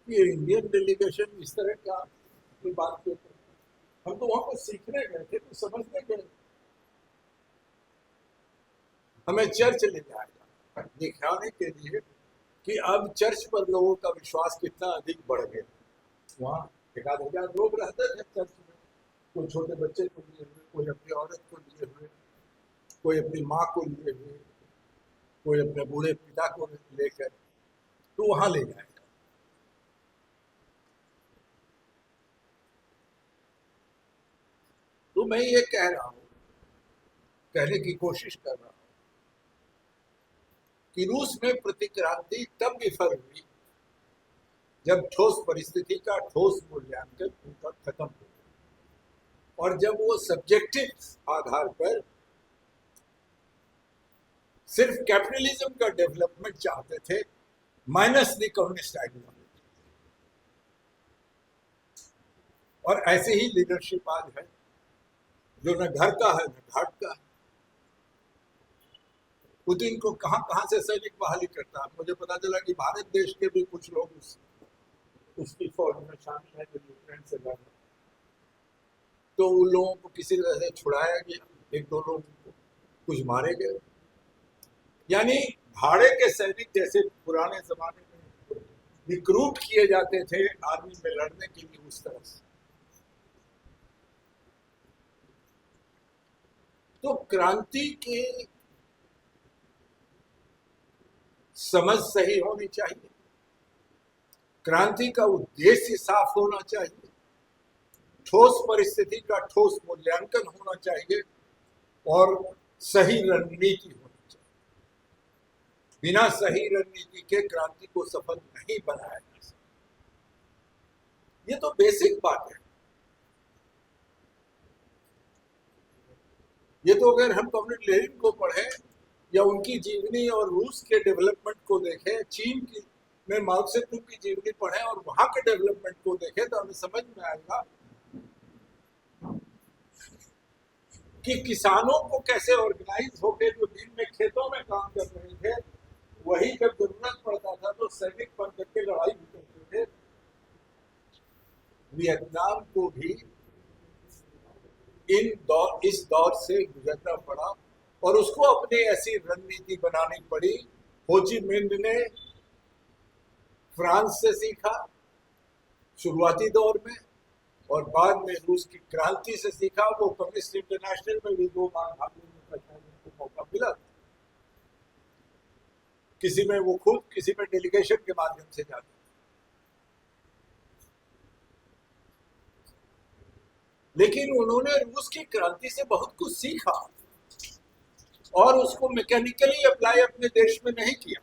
कि इंडियन डेलीगेशन इस तरह का कोई बात क्यों करते। हम तो वहां पर सीखने गए थे, तो समझने गए। हमें चर्च ले जाएगा दिखाने के लिए कि अब चर्च पर लोगों का विश्वास कितना अधिक बढ़ गया। वहाँ 1,000 लोग रहते थे चर्च में, कोई छोटे बच्चे को लिए हुए, कोई अपनी औरत को लिए हुए, कोई अपनी माँ को लिए हुए, कोई अपने बूढ़े पिता को लेकर, तो वहां ले जाएगा। तो मैं ये कह रहा हूं, कहने की कोशिश कर रहा हूं कि रूस में प्रतिक्रांति तब विफल हुई जब ठोस परिस्थिति का ठोस मूल्यांकन उनका खत्म हो गया, और जब वो सब्जेक्टिव आधार पर सिर्फ कैपिटलिज्म का डेवलपमेंट चाहते थे, माइनस द कम्युनिस्ट आइडियोलॉजी। और ऐसे ही लीडरशिप आज है, जो न घर का है न घाट का है। पुतिन को कहां कहां से सैनिक बहाली करता है। मुझे पता चला कि भारत देश के भी कुछ लोग उसकी फौज में शामिल है, जो यूक्रेन से लड़ रहे। तो उन लोगों को किसी तरह से छुड़ाया गया, 1-2 लोग कुछ मारे गए। यानी भाड़े के सैनिक जैसे पुराने जमाने में रिक्रूट किए जाते थे आर्मी में लड़ने के लिए, उस तरह से। तो क्रांति के समझ सही होनी चाहिए, क्रांति का उद्देश्य साफ होना चाहिए, ठोस परिस्थिति का ठोस मूल्यांकन होना चाहिए और सही रणनीति होनी चाहिए। बिना सही रणनीति के क्रांति को सफल नहीं बनाया जा सकता। ये तो बेसिक बात है। ये तो अगर हम कम्युनिस्ट लेनिन को पढ़ें या उनकी जीवनी और रूस के डेवलपमेंट को देखें, चीन की में माओ से तुंग की जीवनी पढ़ें और वहां के डेवलपमेंट को देखें, तो हमें समझ में आएगा कि किसानों को कैसे ऑर्गेनाइज होकर जो दिन में खेतों में काम कर रहे थे, वही जब जरूरत पड़ता था तो सैनिक बन करके लड़ाई भी करते थे। वियतनाम को भी इस दौर से गुजरना पड़ा और उसको अपनी ऐसी रणनीति बनानी पड़ी। हो ची मिन्ह ने फ्रांस से सीखा शुरुआती दौर में और बाद में रूस की क्रांति से सीखा। वो कम्युनिस्ट इंटरनेशनल में भी 2 बार भाग लेने का मौका मिला, किसी में वो खुद, किसी में डेलीगेशन के माध्यम से जाते। लेकिन उन्होंने रूस की क्रांति से बहुत कुछ सीखा और उसको मैकेनिकली अप्लाई अपने देश में नहीं किया,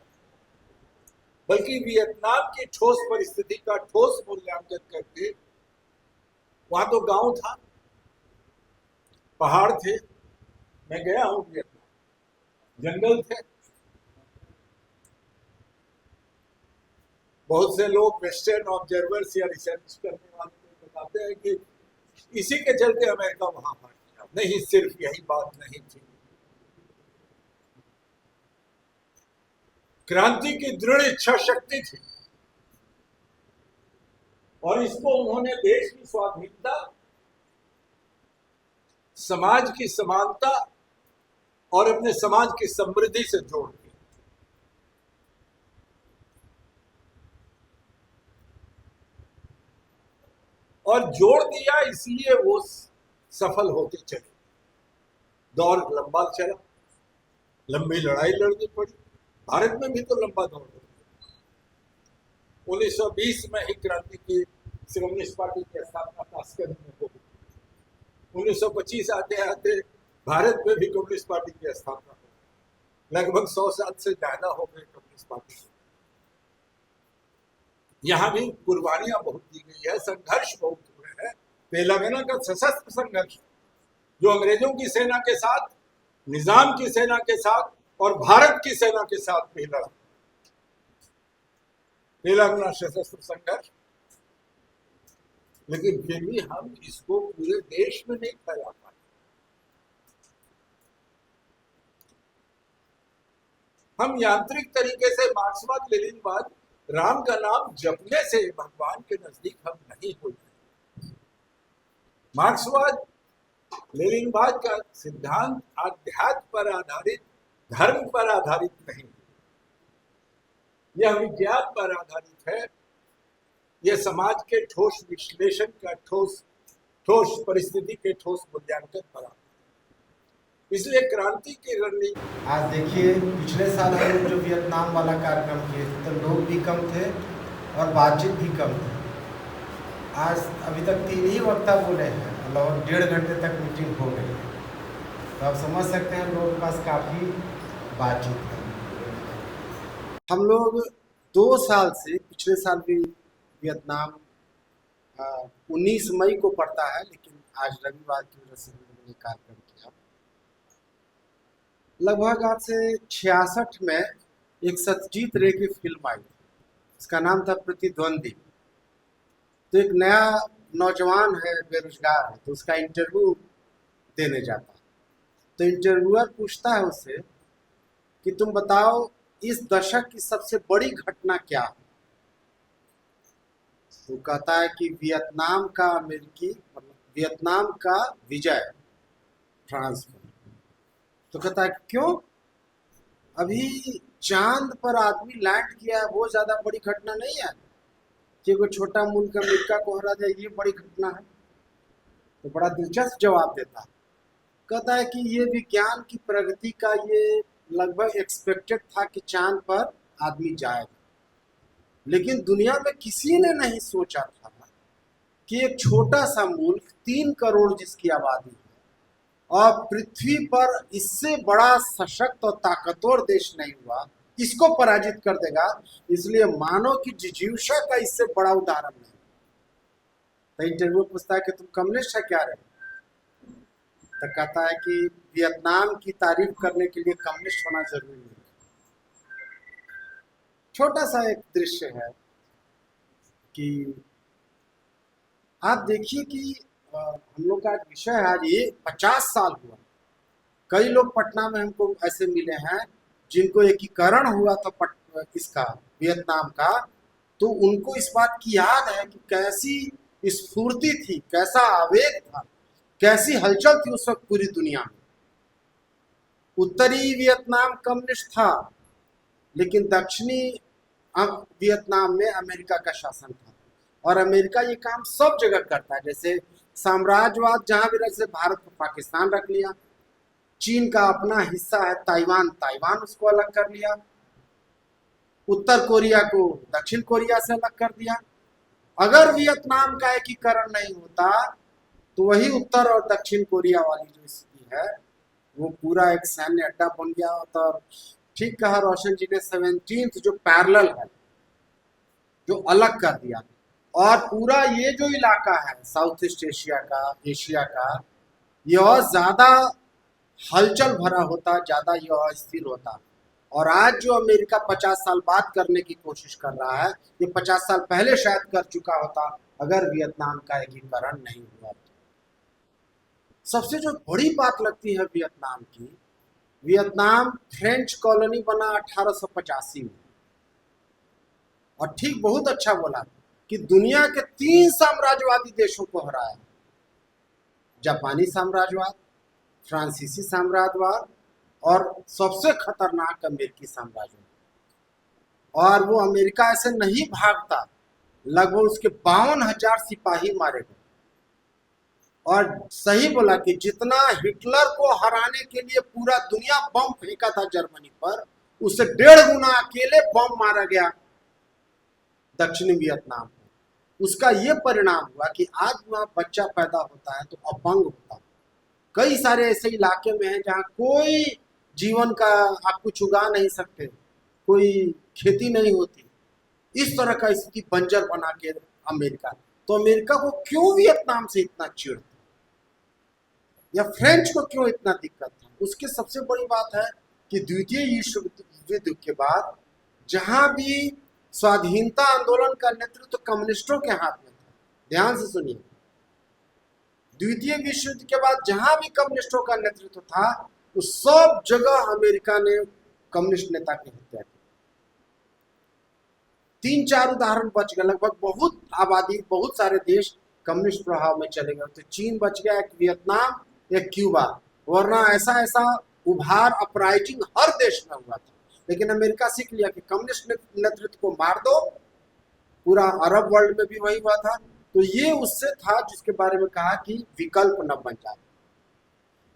बल्कि वियतनाम की ठोस परिस्थिति का ठोस मूल्यांकन करके, वहां तो गांव था, पहाड़ थे, मैं गया हूं वियतनाम, जंगल थे। बहुत से लोग वेस्टर्न ऑब्जर्वर्स या रिसर्च करने वाले बताते हैं कि इसी के चलते अमेरिका वहां हार गया। नहीं, सिर्फ यही बात नहीं थी। क्रांति की दृढ़ इच्छा शक्ति थी और इसको उन्होंने देश की स्वाधीनता, समाज की समानता और अपने समाज की समृद्धि से जोड़ दिया। और जोड़ दिया इसलिए वो सफल होते चले। दौर लंबा चला, लंबी लड़ाई लड़नी पड़ी। भारत में भी तो लंबा दौर लड़ा। 1920 में ही क्रांति की कम्युनिस्ट पार्टी की स्थापना ताशकंद में हो गई। 1925 आते आते भारत में भी कम्युनिस्ट पार्टी की स्थापना हो। लगभग 100 साल से ज्यादा हो गए कम्युनिस्ट पार्टी। यहाँ भी कुर्बानियां बहुत दी गई है, संघर्ष बहुत हुए हैं। तेलंगाना का सशस्त्र संघर्ष जो अंग्रेजों की सेना के साथ, निजाम की सेना के साथ और भारत की सेना के साथ भी लड़ा, तेलंगाना सशस्त्र संघर्ष। लेकिन फिर भी हम इसको पूरे देश में नहीं फैला पाए। हम यांत्रिक तरीके से मार्क्सवाद लेनिनवाद, राम का नाम जपने से भगवान के नजदीक हम नहीं हो जाए। मार्क्सवाद लेनिनवाद का सिद्धांत आध्यात्म पर आधारित, धर्म पर आधारित नहीं, यह विज्ञान पर आधारित है। यह समाज के ठोस विश्लेषण का, ठोस परिस्थिति के ठोस मूल्यांकन पर आधारित। इसलिए क्रांति की रणनीति, आज देखिए पिछले साल हम लोग जो वियतनाम वाला कार्यक्रम किए तो लोग भी कम थे और बातचीत भी कम थी। आज अभी तक 3 ही वक्ता बोले हैं, लगभग 1.5 घंटे तक मीटिंग हो गई है। तो आप समझ सकते हैं लोगों के पास काफ़ी बातचीत है। हम लोग 2 साल से, पिछले साल भी वियतनाम 19 मई को पड़ता है, लेकिन आज रविवार की वजह से हम लोगों ने कार्यक्रम किया। लगभग आज से 66 में एक सत्यजीत रे की फिल्म आई, इसका नाम था प्रतिद्वंदी। तो एक नया नौजवान है, बेरोजगार है, तो उसका इंटरव्यू देने जाता है। तो इंटरव्यूअर पूछता है उससे कि तुम बताओ इस दशक की सबसे बड़ी घटना क्या है। तो कहता है कि वियतनाम का विजय फ्रांस में। तो कहता है क्यों? अभी चांद पर आदमी लैंड किया है, वो ज्यादा बड़ी घटना नहीं है कि कोई छोटा मुल्क अमेरिका को हरा जाए, ये बड़ी घटना है। तो बड़ा दिलचस्प जवाब देता है। कहता है कि ये विज्ञान की प्रगति का ये लगभग एक्सपेक्टेड था कि चांद पर आदमी जाएगा। लेकिन दुनिया में किसी ने नहीं सोचा था कि एक छोटा सा मुल्क 3 करोड़ जिसकी आबादी है और पृथ्वी पर इससे बड़ा सशक्त और ताकतवर देश नहीं हुआ, इसको पराजित कर देगा। इसलिए मानव की जिजीविका का इससे बड़ा उदाहरण नहीं। तो इंटरव्यू पूछता है कि तुम कम्युनिस्ट है क्या रहे, तो कहता है कि वियतनाम की तारीफ करने के लिए कम्युनिस्ट होना जरूरी नहीं। छोटा सा एक दृश्य है कि आप देखिए कि हम लोग का विषय है आज, ये 50 साल हुआ। कई लोग पटना में हमको ऐसे मिले हैं जिनको एकीकरण हुआ था इसका वियतनाम का, तो उनको इस बात की याद है कि कैसी स्फूर्ति थी, कैसा आवेग था, कैसी हलचल थी उस वक्त पूरी दुनिया में। उत्तरी वियतनाम कम्युनिस्ट था, लेकिन दक्षिणी वियतनाम में अमेरिका का शासन था। और अमेरिका ये काम सब जगह करता है। जैसे साम्राज्यवाद जहां भी, जैसे भारत को पाकिस्तान रख लिया, चीन का अपना हिस्सा है ताइवान, ताइवान उसको अलग कर लिया, उत्तर कोरिया को दक्षिण कोरिया से अलग कर दिया। अगर वियतनाम का एकीकरण नहीं होता तो वही उत्तर और दक्षिण कोरिया वाली जो स्थिति है वो पूरा एक सैन्य अड्डा बन गया होता। और ठीक कहा रोशन जी ने, 17th जो पैरेलल है जो अलग कर दिया, और पूरा ये जो इलाका है साउथ ईस्ट एशिया का, एशिया का, ये और ज्यादा हलचल भरा होता, ज्यादा ये अस्थिर होता। और आज जो अमेरिका 50 साल बाद करने की कोशिश कर रहा है, ये 50 साल पहले शायद कर चुका होता अगर वियतनाम का एकीकरण नहीं हुआ। सबसे जो बड़ी बात लगती है वियतनाम की, वियतनाम फ्रेंच कॉलोनी बना 1885 में। और ठीक बहुत अच्छा बोला कि दुनिया के 3 साम्राज्यवादी देशों को हराया, जापानी साम्राज्यवाद, फ्रांसीसी साम्राज्यवाद और सबसे खतरनाक अमेरिकी साम्राज्यवाद। और वो अमेरिका ऐसे नहीं भागता, लगभग उसके 52,000 सिपाही मारे गए। और सही बोला कि जितना हिटलर को हराने के लिए पूरा दुनिया बम फेंका था जर्मनी पर, उससे 1.5 गुना अकेले बम मारा गया दक्षिणी वियतनाम में। उसका ये परिणाम हुआ कि आज वहाँ बच्चा पैदा होता है तो अपंग होता है। कई सारे ऐसे इलाके में हैं जहाँ कोई जीवन का आप कुछ उगा नहीं सकते, कोई खेती नहीं होती। इस तरह का स्थिति बंजर बना के अमेरिका, तो अमेरिका को क्यों वियतनाम से इतना चिढ़ था या फ्रेंच को क्यों इतना दिक्कत था? उसकी सबसे बड़ी बात है कि द्वितीय विश्व युद्ध के बाद जहां भी स्वाधीनता आंदोलन का नेतृत्व तो कम्युनिस्टों के हाथ में था। ध्यान से सुनिए, द्वितीय विश्व युद्ध के बाद जहां भी कम्युनिस्टों का नेतृत्व था, उस सब जगह अमेरिका ने कम्युनिस्ट नेता की हत्या की। 3-4 उदाहरण बच गए, लगभग बहुत आबादी, बहुत सारे देश कम्युनिस्ट प्रभाव में चले गए। तो चीन बच गया, एक वियतनाम, एक क्यूबा, वरना ऐसा उभार अपराइजिंग हर देश में हुआ था। लेकिन अमेरिका सीख लिया कि कम्युनिस्ट नेतृत्व को मार दो। पूरा अरब वर्ल्ड में भी वही हुआ था। तो ये उससे था जिसके बारे में कहा कि विकल्प न बन जाए।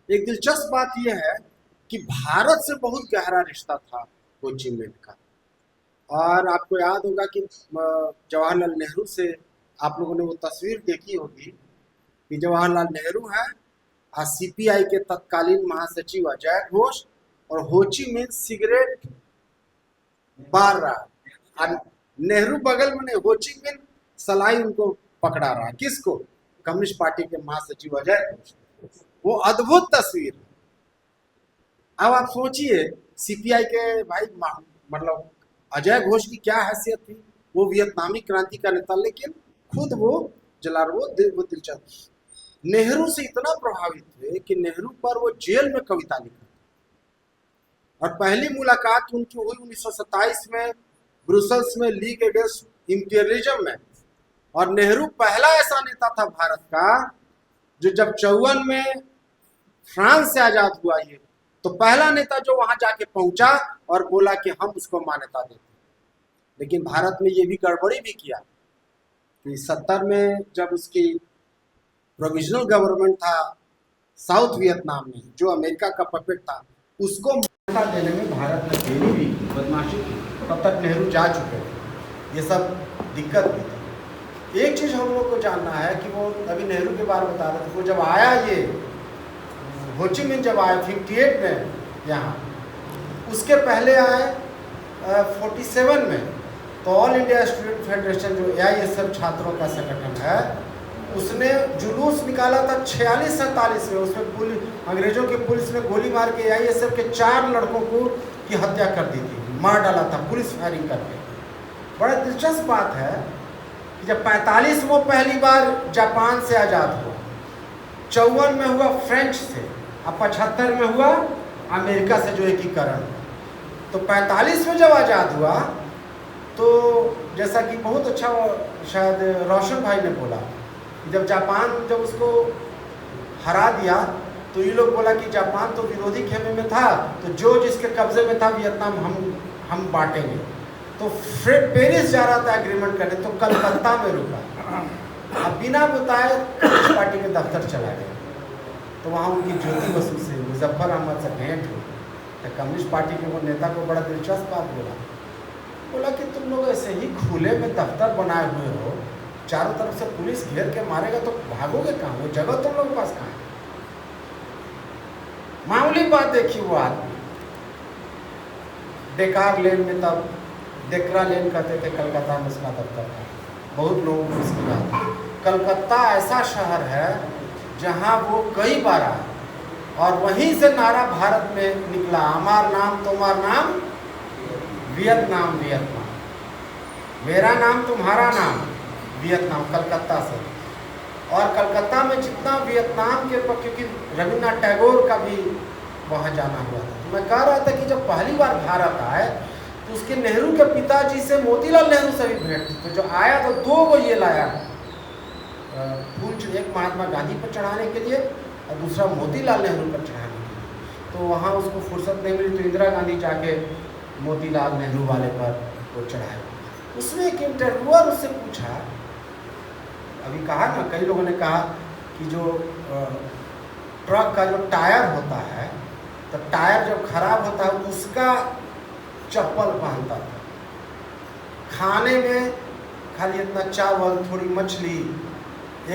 एक दिलचस्प बात यह है कि भारत से बहुत गहरा रिश्ता था हो ची मिन्ह का। और आपको याद होगा कि जवाहरलाल नेहरू से आप लोगों ने वो तस्वीर देखी होगी कि जवाहरलाल नेहरू है, सीपीआई के तत्कालीन महासचिव अजय घोष, और हो ची मिन्ह सिगरेट बार रहा है। नेहरू बगल में नहीं, हो ची मिन्ह सलाई उनको पकड़ा रहा है। किसको? कम्युनिस्ट पार्टी के महासचिव अजय घोष। वो अद्भुत तस्वीर। अब आप सोचिए, सीपीआई के भाई मतलब अजय घोष की क्या हैसियत थी? वो वियतनामी क्रांति का नेता, लेकिन खुद वो दिलचस्प नेहरू से इतना प्रभावित थे कि नेहरू पर वो जेल में कविता लिखा। और पहली मुलाकात उनकी हुई 1927 में ब्रुसेल्स में लीग अगेंस्ट इंपीरियलिज्म में। और नेहरू पहला ऐसा नेता था भारत का जो जब 54 में फ्रांस से आजाद हुआ ये, तो पहला नेता जो वहां जाके पहुंचा और बोला कि हम उसको मान्यता देते। लेकिन भारत में ये भी गड़बड़ी भी किया कि 70 में जब उसकी प्रोविजनल गवर्नमेंट था साउथ वियतनाम में, जो अमेरिका का पपेट था, उसको मान्यता देने में भारत ने देरी भी की, बदमाशी की, तब तक नेहरू जा चुके थे। ये सब दिक्कत भी थी। एक चीज़ हम लोग को जानना है कि वो अभी नेहरू के बारे में बता रहे थे, वो जब आया ये होची मिन जब आया 58 में यहाँ, उसके पहले आए 47 में, तो ऑल इंडिया स्टूडेंट फेडरेशन जो AISF छात्रों का संगठन है, उसने जुलूस निकाला था 46-47 में। उसमें पुलिस, अंग्रेजों की पुलिस ने गोली मार के AISF के 4 लड़कों की हत्या कर दी थी, मार डाला था पुलिस फायरिंग करके। बड़ा दिलचस्प बात है कि जब 45 वो पहली बार जापान से आज़ाद हुआ, 54 में हुआ फ्रेंच से, अब 75 में हुआ अमेरिका से जो एकीकरण। तो 45 में जब आज़ाद हुआ तो जैसा कि बहुत अच्छा शायद रोशन भाई ने बोला, जब जापान जब उसको हरा दिया तो ये लोग बोला कि जापान तो विरोधी खेमे में था, तो जो जिसके कब्जे में था वियतनाम हम बांटेंगे। तो पेरिस जा रहा था एग्रीमेंट करने, तो कलकत्ता में रुका। अब बिना बताए कम्युनिस्ट पार्टी के दफ्तर चला गया, तो वहाँ उनकी ज्योति बसु से, मुजफ्फर अहमद से भेंट हुई। तो कम्युनिस्ट पार्टी के वो नेता को बड़ा दिलचस्प बात बोला कि तुम लोग ऐसे ही खुले में दफ्तर बनाए हुए हो, चारों तरफ से पुलिस घेर के मारेगा तो भागोगे कहाँ? वो जगह तुम लोग के पास कहाँ है? मामूली बात देखी, वो आदमी डेकार लेन में, तब डेकरा लेन कहते थे कलकत्ता में उसका दफ्तर था, बहुत लोगों को उसकी बात है। कलकत्ता ऐसा शहर है जहाँ वो कई बार आए, और वहीं से नारा भारत में निकला, हमार नाम तुम्हार नाम वियतनाम वियतनाम, मेरा नाम तुम्हारा नाम वियतनाम, कलकत्ता से। और कलकत्ता में जितना वियतनाम के, क्योंकि रविन्द्रनाथ टैगोर का भी वहाँ जाना हुआ था। तो मैं कह रहा था कि जब पहली बार भारत आए तो उसके नेहरू के पिताजी से मोतीलाल नेहरू से भी भेंट थी। तो जो आया तो 2 को ये लाया फूल, एक महात्मा गांधी पर चढ़ाने के लिए और दूसरा मोतीलाल नेहरू पर चढ़ाने के लिए। तो वहाँ उसको फुर्सत नहीं मिली, तो इंदिरा गांधी जाके मोतीलाल नेहरू वाले पर वो चढ़ाए। उसमें एक इंटरव्यूअर उससे पूछा, अभी कहा ना, कई लोगों ने कहा कि जो ट्रक का जो टायर होता है, तो टायर जब खराब होता है उसका चप्पल पहनता था, खाने में खाली इतना चावल, थोड़ी मछली,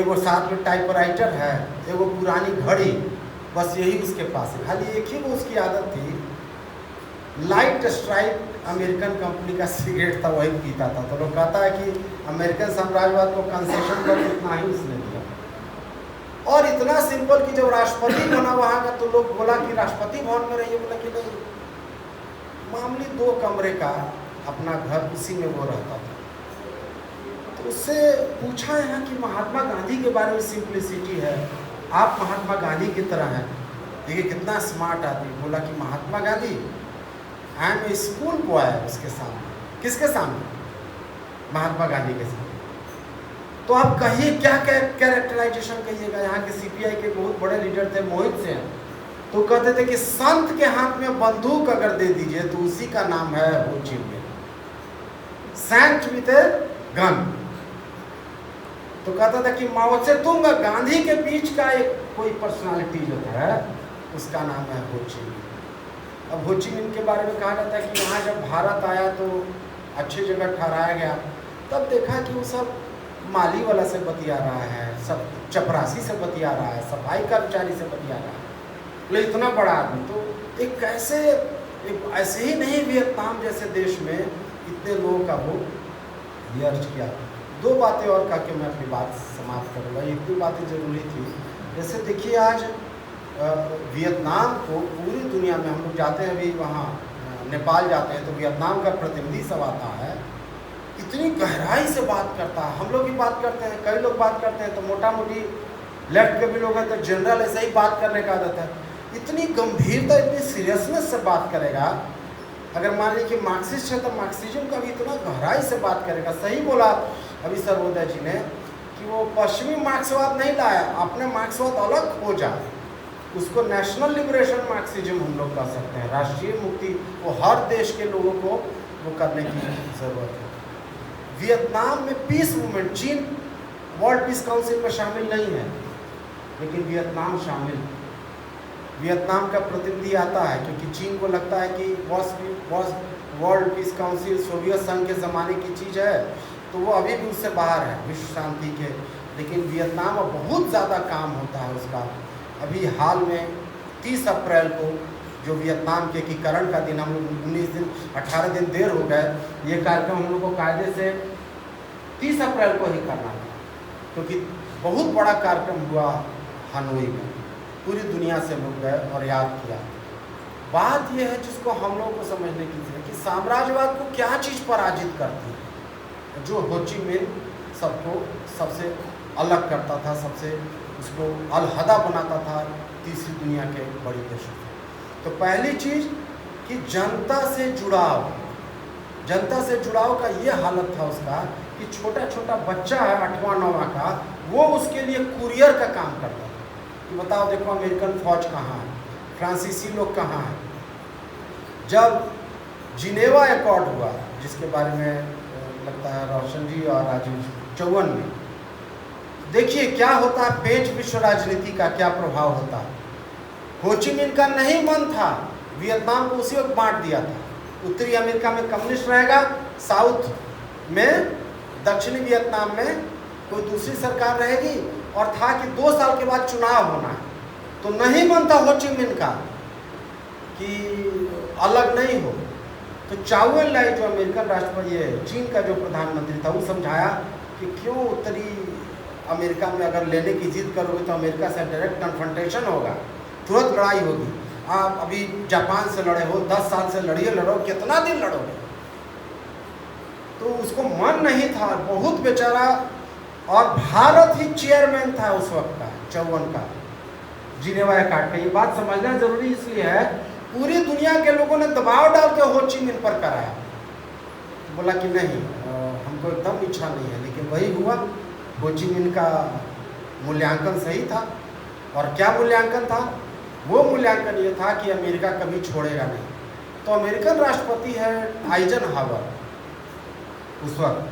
एगो साथ में टाइपराइटर है, एगो पुरानी घड़ी, बस यही उसके पास है। खाली एक ही वो उसकी आदत थी, लाइट स्ट्राइक अमेरिकन कंपनी का सिगरेट था, वही पीता था। तो लोग कहता है कि अमेरिकन साम्राज्यवाद को कंसेशन कर इतना ही उसने दिया। और इतना सिंपल कि जब राष्ट्रपति बना वहाँ का, तो लोग बोला कि राष्ट्रपति भवन में रहिए, बोला कि नहीं, मामूली 2 कमरे का अपना घर, उसी में वो रहता था। तो उससे पूछा यहाँ कि महात्मा गांधी के बारे में सिंप्लिसिटी है, आप महात्मा गांधी की तरह हैं, देखिए कितना स्मार्ट आदमी। बोला कि Mahatma Gandhi I am a school boy उसके सामने। किसके सामने? महात्मा गांधी के सामने। तो आप कहिए क्या कैरेक्टराइजेशन कहिएगा। यहाँ के CPI के बहुत बड़े लीडर थे, मोहित सिंह, तो कहते थे कि संत के हाथ में बंदूक अगर दे दीजिए तो उसी का नाम है हो ची मिन, सेंट विद ए गन। तो कहता था कि माओ से तुंग गांधी के बीच का एक कोई पर्सनालिटी जो है उसका नाम है हो ची मिन। अब हो ची मिन के बारे में कहा जाता है कि यहाँ जब भारत आया तो अच्छी जगह ठहराया गया, तब देखा कि वो सब माली वाला से बतिया रहा है, सब चपरासी से बतिया रहा है, सफाई कर्मचारी से बतिया रहा है, लेकिन इतना बड़ा आदमी। तो एक ऐसे ही नहीं, वियतनाम जैसे देश में इतने लोगों का वो अर्ज किया। 2 बातें और कह के मैं अपनी बात समाप्त करूँगा। एक 2 बातें जरूरी थी। जैसे देखिए आज वियतनाम को पूरी दुनिया में, हम लोग जाते हैं अभी वहाँ नेपाल जाते हैं तो वियतनाम का प्रतिनिधि सब आता है, इतनी गहराई से बात करता है। हम लोग भी बात करते हैं, कई लोग बात करते हैं, तो मोटा मोटी लेफ्ट के भी लोग हैं तो जनरल ऐसे ही बात करने का आदत है। इतनी गंभीरता, इतनी सीरियसनेस से बात करेगा। अगर मान लीजिए कि मार्क्सिस्ट है तो मार्क्सिज्म का भी इतना गहराई से बात करेगा। सही बोला अभी सर्वोदय जी ने कि वो पश्चिमी मार्क्सवाद नहीं लाया, अपने मार्क्सवाद अलग खोजा, उसको नेशनल लिबरेशन मार्क्सिज्म हम लोग कह सकते हैं, राष्ट्रीय मुक्ति। वो हर देश के लोगों को वो करने की ज़रूरत है। वियतनाम में पीस मूवमेंट, चीन वर्ल्ड पीस काउंसिल में शामिल नहीं है, लेकिन वियतनाम शामिल। वियतनाम का प्रतिनिधि आता है, क्योंकि चीन को लगता है कि वर्ल्ड पीस काउंसिल सोवियत संघ के ज़माने की चीज़ है, तो वो अभी भी उससे बाहर है विश्व शांति के। लेकिन वियतनाम में बहुत ज़्यादा काम होता है उसका। अभी हाल में 30 अप्रैल को जो वियतनाम के एकीकरण का दिन, हम लोग 19 दिन 18 दिन देर हो गए, ये कार्यक्रम हम लोग को कायदे से 30 अप्रैल को ही करना था, क्योंकि बहुत बड़ा कार्यक्रम हुआ हनोई में, पूरी दुनिया से लोग गए और याद किया। बात यह है जिसको हम लोग को समझने की है कि साम्राज्यवाद को क्या चीज़ पराजित करती है। जो हो ची मिन सबको सबसे अलग करता था, सबसे उसको अलहदा बनाता था तीसरी दुनिया के बड़ी देशों से। तो पहली चीज़ कि जनता से जुड़ाव, जनता से जुड़ाव का ये हालत था उसका कि छोटा छोटा बच्चा है 8वां 9वां का, वो उसके लिए कुरियर का काम करता था कि बताओ देखो अमेरिकन फौज कहाँ है, फ्रांसीसी लोग कहाँ हैं। जब जिनेवा एकॉर्ड हुआ, जिसके बारे में लगता है रोशन जी और राजीव 54 में, देखिए क्या होता है, पेंच विश्व राजनीति का क्या प्रभाव होता है। हो ची मिन का नहीं मन था, वियतनाम को उसी वक्त बांट दिया था। उत्तरी अमेरिका में कम्युनिस्ट रहेगा, साउथ में दक्षिणी वियतनाम में कोई दूसरी सरकार रहेगी, और था कि 2 साल के बाद चुनाव होना है। तो नहीं मन था हो ची मिन का कि अलग नहीं हो। तो चाउ एन लाई जो अमेरिकन राष्ट्रपति है, चीन का जो प्रधानमंत्री था, वो समझाया कि क्यों उत्तरी अमेरिका में अगर लेने की जिद करोगे तो अमेरिका से डायरेक्ट कन्फ्रंटेशन होगा, तुरंत लड़ाई होगी। आप अभी जापान से लड़े हो, 10 साल से लड़ो, कितना दिन लड़ोगे। तो उसको मन नहीं था, बहुत बेचारा। और भारत ही चेयरमैन था उस वक्त का 54 का जिनेवा एकॉर्ड का। ये बात समझना जरूरी इसलिए है, पूरी दुनिया के लोगों ने दबाव डाल के हो ची मिन पर कराया। बोला कि नहीं, हमको एकदम इच्छा नहीं है, लेकिन वही हुआ। हो ची मिन का मूल्यांकन सही था। और क्या मूल्यांकन था? वो मूल्यांकन ये था कि अमेरिका कभी छोड़ेगा नहीं। तो अमेरिकन राष्ट्रपति है आइजनहावर उस वक्त,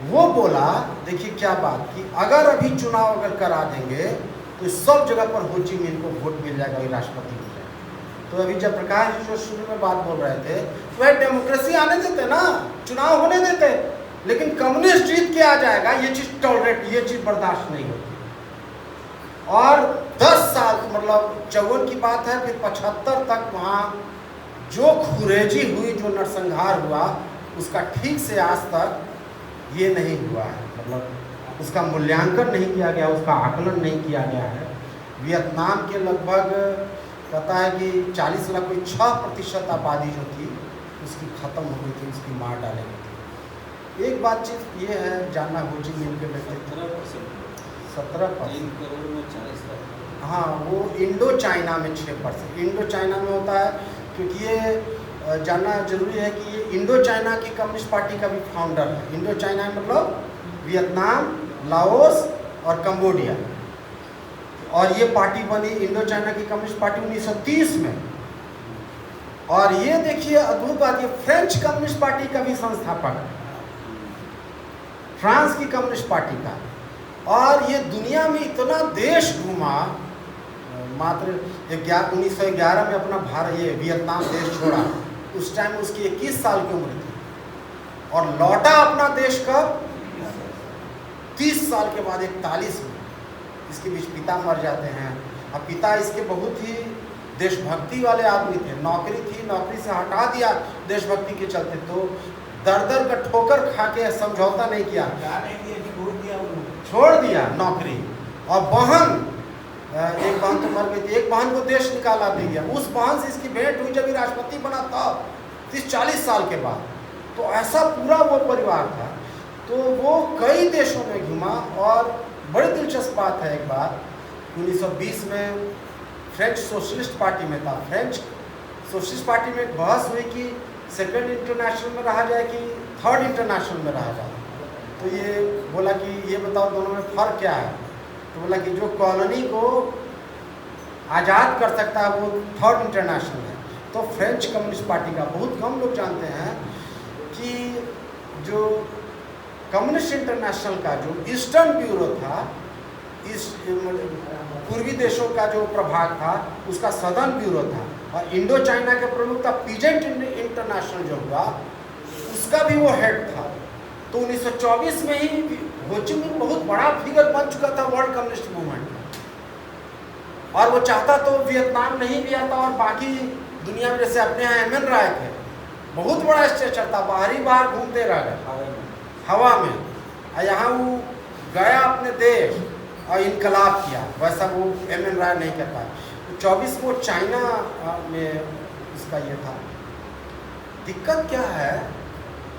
वो बोला देखिए क्या बात कि अगर अभी चुनाव अगर करा देंगे तो सब जगह पर हो ची मिन को वोट मिल जाएगा, वही राष्ट्रपति हो जाएगा। तो अभी जब प्रकाश जी जो शुरू में बात बोल रहे थे, वह डेमोक्रेसी आने देते ना, चुनाव होने देते, लेकिन कम्युनिस्ट जीत के आ जाएगा, ये चीज़ टॉलरेट, ये चीज़ बर्दाश्त नहीं होती। और 10 साल मतलब 54 की बात है, फिर 75 तक वहाँ जो खुरेजी हुई, जो नरसंहार हुआ, उसका ठीक से आज तक ये नहीं हुआ है। मतलब उसका मूल्यांकन नहीं किया गया, उसका आकलन नहीं किया गया है। वियतनाम के लगभग कहता है कि 40 लाख, कोई 6% आबादी जो थी उसकी ख़त्म हो गई थी, उसकी मार डाली गई थी। एक बातचीत ये है जानना हो ची मिन के बेटे 17%, 3 करोड़ में 40 लाख। हाँ, वो इंडो चाइना में 6%। इंडो चाइना में होता है, क्योंकि ये जानना जरूरी है कि ये इंडो चाइना की कम्युनिस्ट पार्टी का भी फाउंडर है। इंडो चाइना मतलब वियतनाम, लाओस और कंबोडिया। और ये पार्टी बनी इंडो चाइना की कम्युनिस्ट पार्टी 1930 में। और ये देखिए अद्भुत बात, ये फ्रेंच कम्युनिस्ट पार्टी का भी संस्थापक है, फ्रांस की कम्युनिस्ट पार्टी का। और ये दुनिया में इतना देश घूमा, मात्र 1911 में अपना भारत ये वियतनाम देश छोड़ा। उस टाइम उसकी 21 साल की उम्र थी, और लौटा अपना देश कब? 30 साल के बाद, 41 में। इसके बीच पिता मर जाते हैं। अब पिता इसके बहुत ही देशभक्ति वाले आदमी थे, नौकरी थी, नौकरी से हटा दिया देशभक्ति के चलते। तो दर दर का ठोकर खा के समझौता नहीं किया, छोड़ दिया नौकरी। और बहन, एक बहन तो मर गई थी, एक बहन को देश निकाला दे दिया। उस बहन से इसकी भेंट हुई जब ये राष्ट्रपति बना था 30-40 साल के बाद। तो ऐसा पूरा वो परिवार था। तो वो कई देशों में घूमा। और बड़ी दिलचस्प बात है, एक बार 1920 में फ्रेंच सोशलिस्ट पार्टी में था। फ्रेंच सोशलिस्ट पार्टी में एक बहस हुई कि सेकेंड इंटरनेशनल में रहा जाए कि थर्ड इंटरनेशनल में रहा जाए। तो ये बोला कि ये बताओ दोनों में फ़र्क क्या है। तो बोला कि जो कॉलोनी को आज़ाद कर सकता है वो थर्ड इंटरनेशनल है। तो फ्रेंच कम्युनिस्ट पार्टी का बहुत कम लोग जानते हैं कि जो कम्युनिस्ट इंटरनेशनल का जो ईस्टर्न ब्यूरो था, पूर्वी देशों का जो प्रभाग था उसका सदर्न ब्यूरो था, और इंडो चाइना के प्रमुख था पीजेंट इंटरनेशनल जो हुआ उसका भी वो हेड था। तो 1924 में ही हो ची मिन्ह बहुत बड़ा फिगर बन चुका था वर्ल्ड कम्युनिस्ट मूवमेंट में, और वो चाहता तो वियतनाम नहीं भी आता और बाकी दुनिया में, जैसे अपने यहाँ एम एन राय थे, बहुत बड़ा स्टेचर था, बाहर घूमते रह गए हवा में, और यहाँ वो गया अपने देश और इनकलाब किया, वैसा वो एम एन राय नहीं कर पाया। तो 24 को चाइना में इसका ये था। दिक्कत क्या है,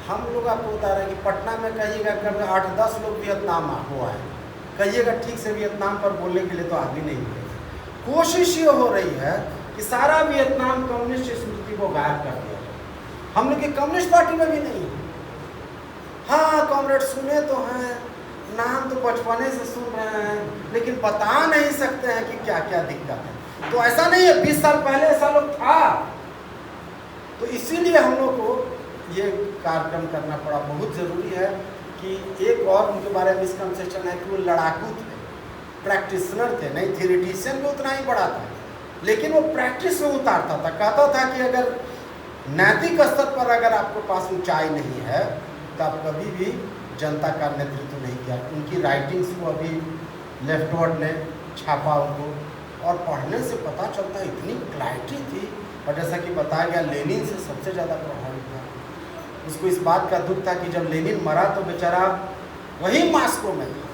हम लोग आपको बता रहे हैं कि पटना में कहिएगा कभी 8-10 लोग वियतनाम हुआ है, कहिएगा ठीक से वियतनाम पर बोलने के लिए तो आदमी नहीं मिलेगा। कोशिश ये हो रही है कि सारा वियतनाम कम्युनिस्ट स्मृति को गायब कर दिया। हम लोग की कम्युनिस्ट पार्टी में भी नहीं है। हाँ कॉमरेड सुने तो हैं, नाम तो बचपने से सुन रहे हैं, लेकिन बता नहीं सकते हैं कि क्या क्या दिक्कत है। तो ऐसा नहीं है 20 साल पहले ऐसा लोग था, तो इसीलिए हम लोग को ये कार्यक्रम करना पड़ा। बहुत ज़रूरी है कि एक और उनके बारे में मिसकंसेप्शन है कि वो लड़ाकू थे, प्रैक्टिशनर थे, नहीं थ्योरिटिशियन भी उतना ही बड़ा था, लेकिन वो प्रैक्टिस में उतारता था। कहता था कि अगर नैतिक स्तर पर अगर आपके पास ऊंचाई नहीं है तो आप कभी भी जनता का नेतृत्व नहीं किया। उनकी राइटिंग्स को अभी लेफ्टवर्ड ने छापा उनको, और पढ़ने से पता चलता इतनी क्लैरिटी थी। और जैसा कि बताया गया लेनिन से सबसे ज़्यादा प्रभावित था। उसको इस बात का दुख था कि जब लेनिन मरा तो बेचारा वही मास्को में था,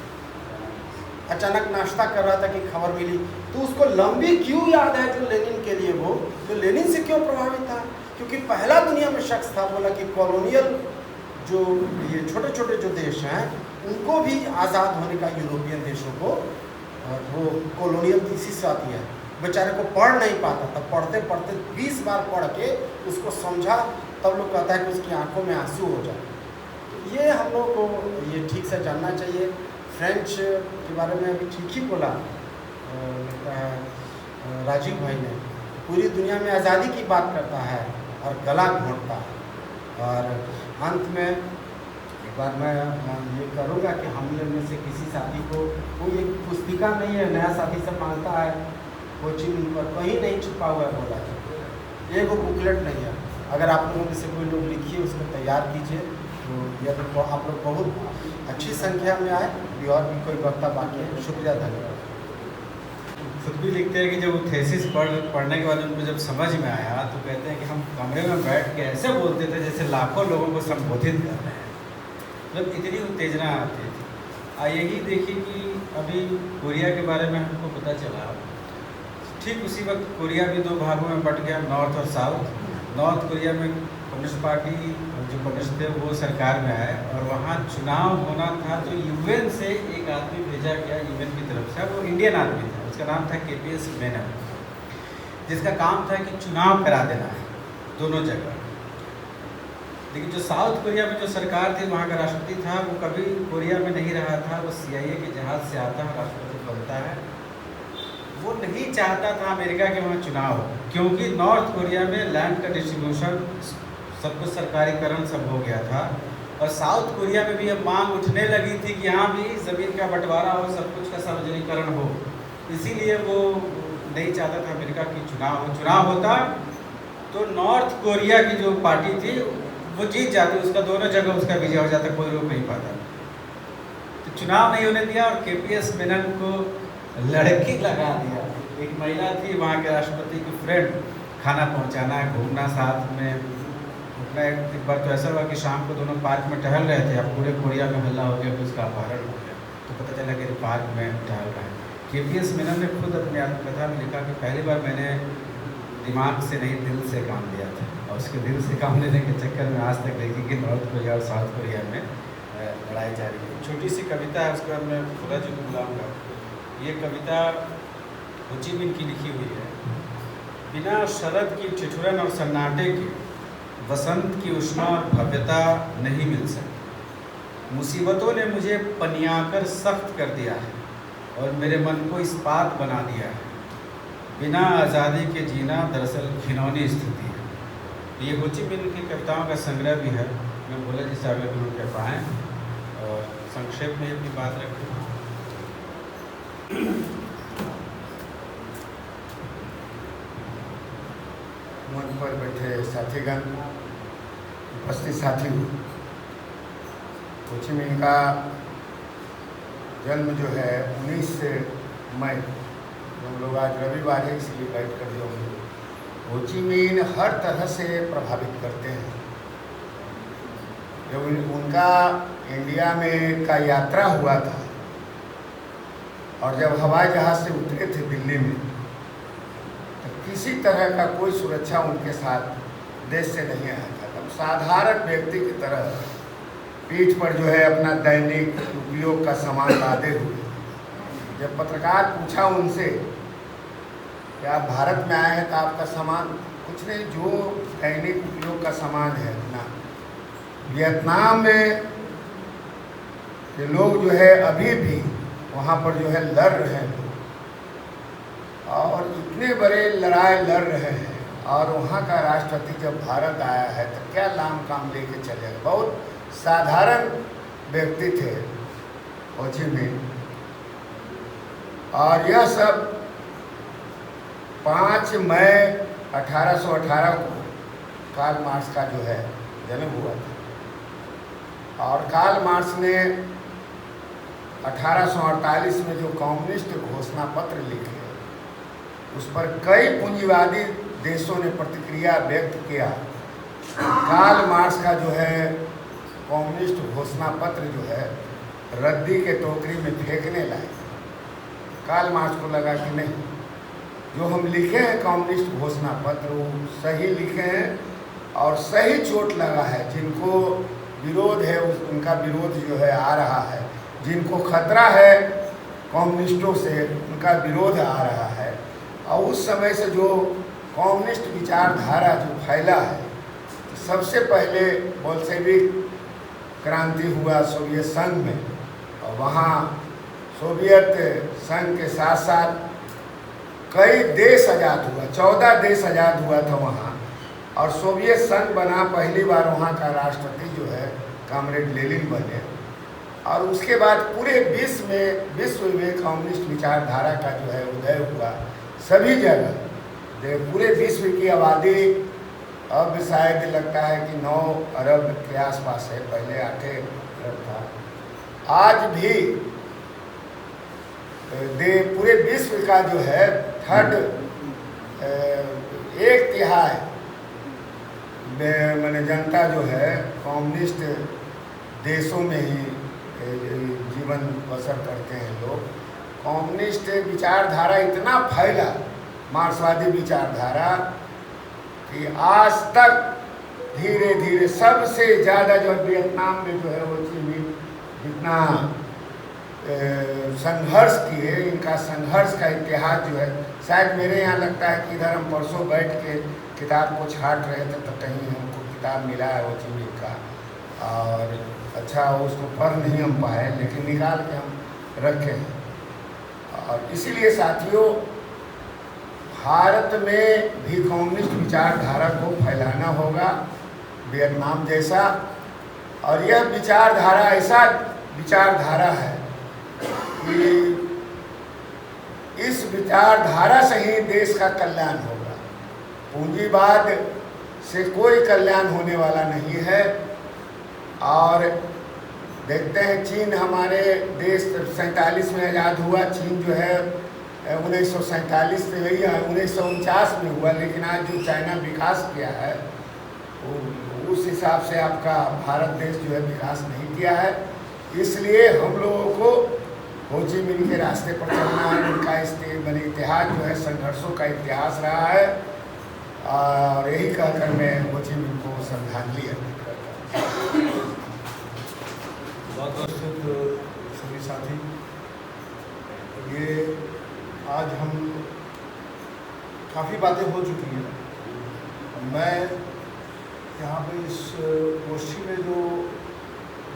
अचानक नाश्ता कर रहा था कि खबर मिली, तो उसको लंबी क्यों याद है जो लेनिन के लिए, वो तो लेनिन से क्यों प्रभावित था, क्योंकि पहला दुनिया में शख्स था बोला कि कॉलोनियल जो ये छोटे छोटे जो देश हैं उनको भी आज़ाद होने का, यूरोपियन देशों को, वो कॉलोनियल थीसिस आती है, बेचारे को पढ़ नहीं पाता था, पढ़ते पढ़ते 20 बार पढ़ के उसको समझा, तब लोग कहता है कि उसकी आंखों में आंसू हो जाए। तो ये हम लोग को ये ठीक से जानना चाहिए। फ्रेंच के बारे में अभी ठीक ही बोला राजीव भाई ने, पूरी दुनिया में आज़ादी की बात करता है और गला घोंटता है। और अंत में एक बार मैं ये करूँगा कि हम लोग में से किसी साथी को, कोई एक पुस्तिका नहीं है, नया साथी से मांगता है हो ची मिन्ह पर कहीं नहीं छुपा हुआ है बोला जाए, एक वो बुकलेट नहीं है। अगर आप लोगों में से कोई लोग लिखिए, उसको तैयार कीजिए, तो यह तो आप लोग बहुत अच्छी संख्या में आए। भी और भी कोई वक्ता बाकी है, शुक्रिया, धन्यवाद। खुद भी लिखते हैं कि जब वो थेसिस पढ़ने के बाद उनको जब समझ में आया तो कहते हैं कि हम कमरे में बैठ के ऐसे बोलते थे जैसे लाखों लोगों को संबोधित कर रहे हैं, मतलब इतनी उत्तेजना आती थी। यही देखिए कि अभी कोरिया के बारे में हमको पता चला, ठीक उसी वक्त कोरिया भी 2 भागों में बट गया, नॉर्थ और साउथ। नॉर्थ कोरिया में कम्युनिस्ट पार्टी जो कम्युनिस्ट थे वो सरकार में आए, और वहाँ चुनाव होना था, तो यूएन से एक आदमी भेजा गया, यूएन की तरफ से, वो इंडियन आदमी था, उसका नाम था केपीएस मेनन, जिसका काम था कि चुनाव करा देना है दोनों जगह। लेकिन जो साउथ कोरिया में जो सरकार थी, वहाँ का राष्ट्रपति था, वो कभी कोरिया में नहीं रहा था, वो CIA के जहाज़ से आता है, राष्ट्रपति बनता है। वो नहीं चाहता था अमेरिका के वहाँ चुनाव हो, क्योंकि नॉर्थ कोरिया में लैंड का डिस्ट्रीब्यूशन, सब कुछ सरकारीकरण सब हो गया था, और साउथ कोरिया में भी अब मांग उठने लगी थी कि यहाँ भी ज़मीन का बंटवारा हो, सब कुछ का सार्वजनिकरण हो। इसीलिए वो नहीं चाहता था अमेरिका की चुनाव हो। चुनाव होता तो नॉर्थ कोरिया की जो पार्टी थी वो जीत जाती, उसका दोनों जगह उसका विजय हो जाता, कोई रोक नहीं पाता। तो चुनाव नहीं होने दिया, और केपीएस मेनन को लड़की लगा दिया। एक महिला थी वहाँ के राष्ट्रपति की फ्रेंड, खाना पहुँचाना, घूमना साथ में। एक बार तो ऐसा हुआ कि शाम को दोनों पार्क में टहल रहे थे, अब पूरे कोरिया में हल्ला हो गया कि उसका अपहरण हो गया, तो पता चला कि पार्क में टहल रहे हैं। केपीएस मेनन ने खुद अपनी आत्मकथा में लिखा कि पहली बार मैंने दिमाग से नहीं दिल से काम लिया था, और उसके दिल से काम लेने के चक्कर में आज तक देखिए कि नॉर्थ कोरिया और साउथ कोरिया में लड़ाई जारी है। छोटी सी कविता है, उसके बाद मैं खुदा जी को बुलाऊँगा। ये कविता हो ची मिन्ह की लिखी हुई है। बिना शरद की ठिठुरन और सन्नाटे के वसंत की उष्मा और भव्यता नहीं मिल सकती। मुसीबतों ने मुझे पनियाकर सख्त कर दिया है और मेरे मन को इस्पात बना दिया है। बिना आज़ादी के जीना दरअसल घिनौनी स्थिति है। ये हो ची मिन्ह की कविताओं का संग्रह भी है। मैं बोला जिसे अगले गुरु कह पाएँ, और संक्षेप में अपनी बात रखूँ। मंच पर बैठे साथीगण, उपस्थित साथी, हो ची मिन्ह का जन्म जो है 19 मई, हम लोग आज रविवार है इसलिए बैठ कर जो हो ची मिन्ह हर तरह से प्रभावित करते हैं। जब उनका इंडिया में का यात्रा हुआ था और जब हवाई जहाज़ से उतरे थे दिल्ली में, तो किसी तरह का कोई सुरक्षा उनके साथ देश से नहीं आया था। तब साधारण व्यक्ति की तरह पीठ पर जो है अपना दैनिक उपयोग का सामान लादे हुए, जब पत्रकार पूछा उनसे कि आप भारत में आए हैं तो आपका सामान कुछ नहीं, जो दैनिक उपयोग का सामान है अपना। वियतनाम में ये लोग जो है अभी भी वहाँ पर जो है लड़ रहे हैं और इतने बड़े लड़ाई लड़ रहे हैं, और वहाँ का राष्ट्रपति जब भारत आया है तो क्या लाम काम लेके चले गए। बहुत साधारण व्यक्ति थे हो ची मिन्ह, और यह सब 5 मई 1818 को कार्ल मार्क्स का जो है जन्म हुआ था, और कार्ल मार्क्स ने 1848 में जो कम्युनिस्ट घोषणा पत्र लिखे, उस पर कई पूंजीवादी देशों ने प्रतिक्रिया व्यक्त किया। कार्ल मार्क्स का जो है कम्युनिस्ट घोषणा पत्र जो है रद्दी के टोकरी में फेंकने लाए। कार्ल मार्क्स को लगा कि नहीं, जो हम लिखे हैं कम्युनिस्ट घोषणा पत्र वो सही लिखे हैं और सही चोट लगा है। जिनको विरोध है उनका विरोध जो है आ रहा है, जिनको खतरा है कम्युनिस्टों से उनका विरोध आ रहा है। और उस समय से जो कम्युनिस्ट विचारधारा जो फैला है, तो सबसे पहले बोल्शेविक क्रांति हुआ सोवियत संघ में, और वहाँ सोवियत संघ के साथ साथ कई देश आज़ाद हुआ, 14 देश आज़ाद हुआ था वहाँ, और सोवियत संघ बना। पहली बार वहाँ का राष्ट्रपति जो है कॉमरेड लेनिन बने, और उसके बाद पूरे विश्व में कम्युनिस्ट विचारधारा का जो है उदय हुआ। सभी जगह पूरे विश्व की आबादी अब शायद लगता है कि 9 अरब के आसपास है, पहले 8 अरब था। आज भी पूरे विश्व का जो है 1/3 मैंने जनता जो है कम्युनिस्ट देशों में ही जीवन बसर करते हैं लोग। कम्युनिस्ट विचारधारा इतना फैला, मार्क्सवादी विचारधारा, कि आज तक धीरे धीरे सबसे ज़्यादा जो वियतनाम में जो है हो ची मिन्ह जितना संघर्ष किए, इनका संघर्ष का इतिहास जो है, शायद मेरे यहाँ लगता है कि इधर हम परसों बैठ के किताब को छाट रहे थे तो कहीं हमको किताब मिला है हो ची मिन्ह का, और अच्छा उसको पढ़ नहीं हम पाए, लेकिन निकाल के हम रखे हैं। और इसीलिए साथियों, भारत में भी कम्युनिस्ट विचारधारा को फैलाना होगा वियतनाम जैसा, और यह विचारधारा ऐसा विचारधारा है कि इस विचारधारा से ही देश का कल्याण होगा। पूंजीवाद से कोई कल्याण होने वाला नहीं है। और देखते हैं चीन, हमारे देश 47 में आज़ाद हुआ, चीन जो है 1947 से वही 1949 में हुआ, लेकिन आज जो चाइना विकास किया है उस हिसाब से आपका भारत देश जो है विकास नहीं किया है। इसलिए हम लोगों को हो ची मिन्ह के रास्ते पर चलना है। उनका इतिहास जो है संघर्षों का इतिहास रहा है, और यही कहकर मैं हो ची मिन्ह को श्रद्धांजलि अर्पित करता हूँ। बहुत सभी साथी, ये आज हम काफ़ी बातें हो चुकी हैं। मैं यहाँ पे इस गोष्ठी में जो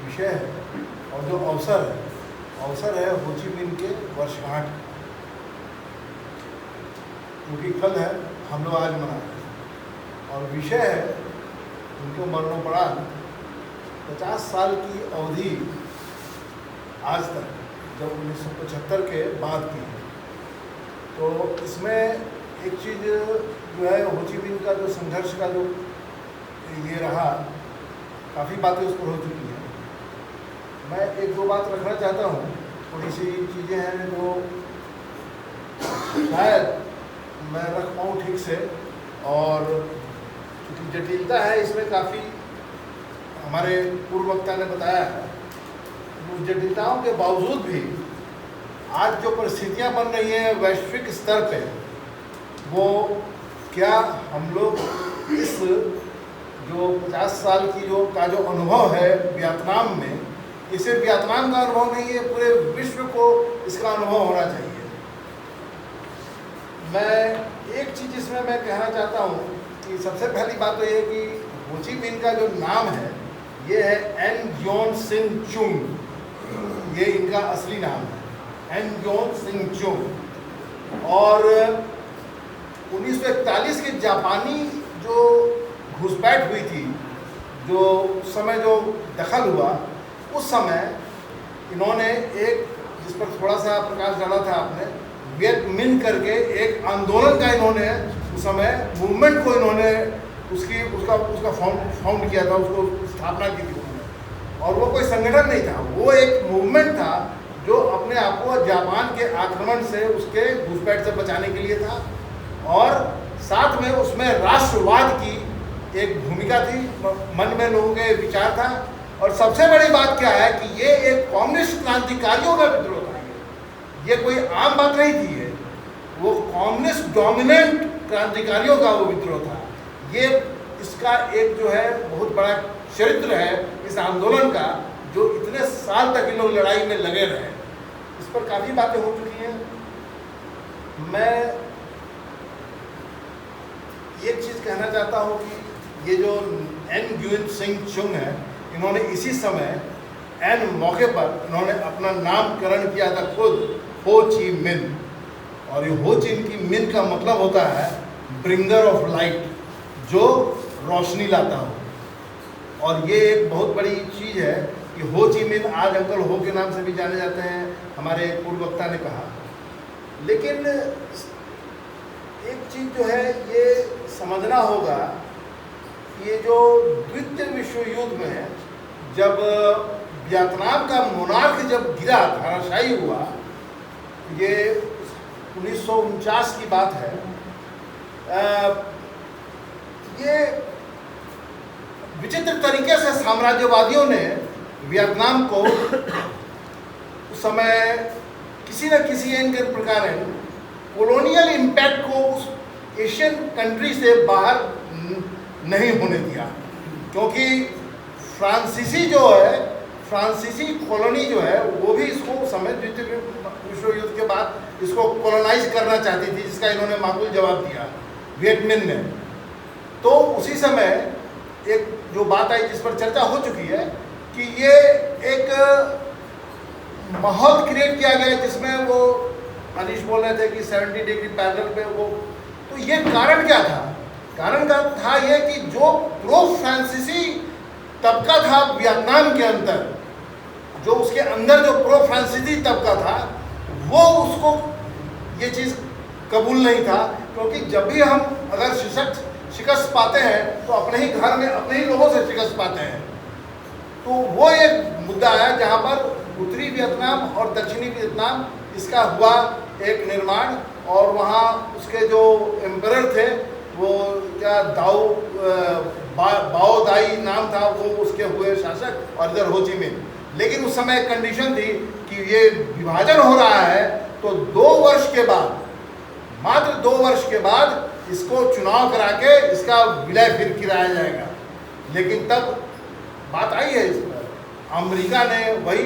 विषय है और जो अवसर है हो ची मिन्ह के वर्षगांठ, क्योंकि कल है, हम लोग आज मना रहे हैं, और विषय है उनके मरणोपरांत 50 साल की अवधि आज तक, जब 1975 के बाद की है। तो इसमें एक चीज़ जो है हो ची मिन का जो संघर्ष का जो ये रहा, काफ़ी बातें उस पर हो चुकी हैं। मैं एक दो बात रखना चाहता हूँ, थोड़ी सी चीज़ें हैं जो शायद मैं रख पाऊँ ठीक से, और चूँकि जटिलता है इसमें काफ़ी, हमारे पूर्व वक्ता ने बताया है, उस जटिलताओं के बावजूद भी आज जो परिस्थितियाँ बन रही हैं वैश्विक स्तर पे, वो क्या हम लोग इस जो 50 साल की जो अनुभव है वियतनाम में, इसे वियतनाम का अनुभव नहीं है, पूरे विश्व को इसका अनुभव होना चाहिए। मैं एक चीज़ इसमें मैं कहना चाहता हूँ कि सबसे पहली बात तो ये है कि हो ची मिन का जो नाम है ये है एन ग्योन सिंह चुंग, ये इनका असली नाम है, एन ग्योन सिंह चुंग। और 1941 के जापानी जो घुसपैठ हुई थी, जो उस समय जो दखल हुआ, उस समय इन्होंने एक, जिस पर थोड़ा सा प्रकाश डाला था आपने, वियत मिन करके एक आंदोलन का इन्होंने उस समय मूवमेंट को इन्होंने उसका फाउंड किया था, उसको स्थापना की थी उन्होंने। और वो कोई संगठन नहीं था, वो एक मूवमेंट था जो अपने आप को जापान के आक्रमण से, उसके घुसपैठ से बचाने के लिए था, और साथ में उसमें राष्ट्रवाद की एक भूमिका थी, मन में लोगों के विचार था। और सबसे बड़ी बात क्या है कि ये एक कम्युनिस्ट क्रांतिकारियों का विद्रोह था, ये कोई आम बात नहीं थी, ये वो कम्युनिस्ट डोमिनेंट क्रांतिकारियों का वो विद्रोह था। ये इसका एक जो है बहुत बड़ा चरित्र है इस आंदोलन का, जो इतने साल तक इन लोग लड़ाई में लगे रहे। इस पर काफ़ी बातें हो चुकी हैं। मैं एक चीज़ कहना चाहता हूँ कि ये जो एन ग्योन सिंह चुंग है, इन्होंने इसी समय एन मौके पर इन्होंने अपना नामकरण किया था खुद, हो ची मिन। और ये हो ची की मिन का मतलब होता है ब्रिंगर ऑफ लाइट, जो रोशनी लाता हो। और ये एक बहुत बड़ी चीज़ है कि हो ची मिन आज अंकल हो के नाम से भी जाने जाते हैं, हमारे पूर्व वक्ता ने कहा। लेकिन एक चीज़ जो है ये समझना होगा, ये जो द्वितीय विश्व युद्ध में जब वियतनाम का मोनार्क जब गिरा, धराशायी हुआ, ये 1949 की बात है। ये विचित्र तरीके से साम्राज्यवादियों ने वियतनाम को उस समय किसी न किसी इनके प्रकार कॉलोनियल इम्पैक्ट को उस एशियन कंट्री से बाहर नहीं होने दिया, क्योंकि फ्रांसीसी जो है, फ्रांसीसी कॉलोनी जो है, वो भी इसको उस समय द्वितीय विश्व युद्ध के बाद इसको कॉलोनाइज करना चाहती थी, जिसका इन्होंने माकूल जवाब दिया वियत मिन ने। तो उसी समय एक जो बात आई जिस पर चर्चा हो चुकी है कि ये एक माहौल क्रिएट किया गया जिसमें वो अनिश बोल रहे थे कि 70 डिग्री पैरेलल पे वो, तो ये कारण क्या था? कारण का था ये कि जो प्रो फ्रांसीसी तबका था वियतनाम के अंदर, जो उसके अंदर जो प्रो फ्रांसीसी तबका था, वो उसको ये चीज़ कबूल नहीं था, क्योंकि जब भी हम अगर शिकस्त पाते हैं तो अपने ही घर में अपने ही लोगों से शिकस्त पाते हैं। तो वो एक मुद्दा है जहाँ पर उत्तरी वियतनाम और दक्षिणी वियतनाम इसका हुआ एक निर्माण, और वहाँ उसके जो एम्परर थे वो क्या बाओ दाई नाम था, वो उसके हुए शासक, और इधर हो ची मिन। लेकिन उस समय एक कंडीशन थी कि ये विभाजन हो रहा है तो 2 वर्ष के बाद, मात्र 2 वर्ष के बाद इसको चुनाव करा के इसका विलय फिर कराया जाएगा। लेकिन तब बात आई है इस पर, अमेरिका ने वही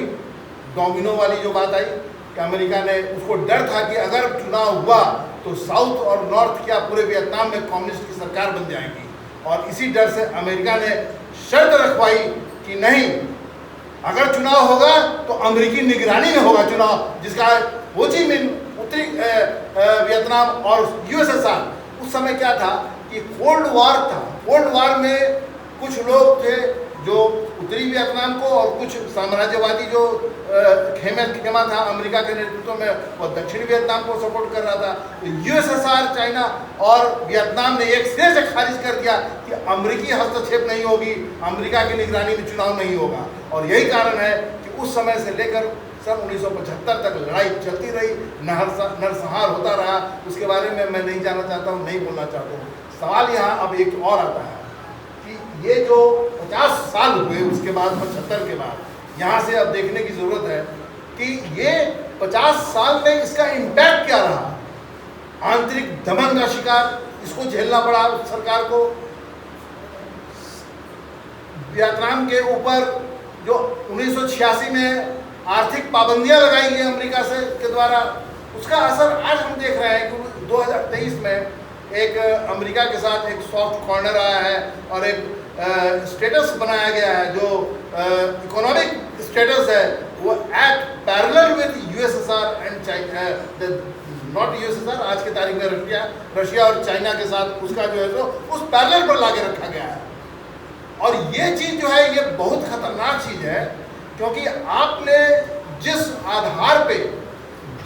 डोमिनो वाली जो बात आई कि अमेरिका ने, उसको डर था कि अगर चुनाव हुआ तो साउथ और नॉर्थ क्या पूरे वियतनाम में कम्युनिस्ट की सरकार बन जाएगी, और इसी डर से अमेरिका ने शर्त रखवाई कि नहीं, अगर चुनाव होगा तो अमेरिकी निगरानी में होगा चुनाव, जिसका हो ची मिन उत्तरी वियतनाम और यूएसएसआर। उस समय क्या था कि कोल्ड वॉर था, कोल्ड वॉर में कुछ लोग थे जो उत्तरी वियतनाम को और कुछ साम्राज्यवादी जो खेमा था अमेरिका के नेतृत्व में, वो दक्षिणी वियतनाम को सपोर्ट कर रहा था। यूएसएसआर, चाइना और वियतनाम ने एक सिरे से खारिज कर दिया कि अमेरिकी हस्तक्षेप नहीं होगी, अमेरिका की निगरानी में चुनाव नहीं होगा। और यही कारण है कि उस समय से लेकर सन 1975 तक लड़ाई चलती रही, नरसंहार होता रहा। उसके बारे में मैं नहीं जानना चाहता हूँ, नहीं बोलना चाहता हूँ। सवाल यहाँ अब एक और आता है कि ये जो 50 साल हुए उसके बाद, 75 के बाद, यहाँ से अब देखने की ज़रूरत है कि ये 50 साल में इसका इम्पैक्ट क्या रहा। आंतरिक दमन का शिकार इसको झेलना पड़ा सरकार को। वियतनाम के ऊपर जो 1986 में आर्थिक पाबंदियां लगाई गई अमेरिका से के द्वारा, उसका असर आज हम देख रहे हैं कि 2023 में एक अमेरिका के साथ एक सॉफ्ट कॉर्नर आया है और एक स्टेटस बनाया गया है जो इकोनॉमिक स्टेटस है, वो at parallel with USSR and China, not USSR, आज की तारीख में रशिया और चाइना के साथ उसका जो है तो उस पैरेलल पर लाके रखा गया है। और ये चीज़ जो है ये बहुत खतरनाक चीज़ है, क्योंकि आपने जिस आधार पे,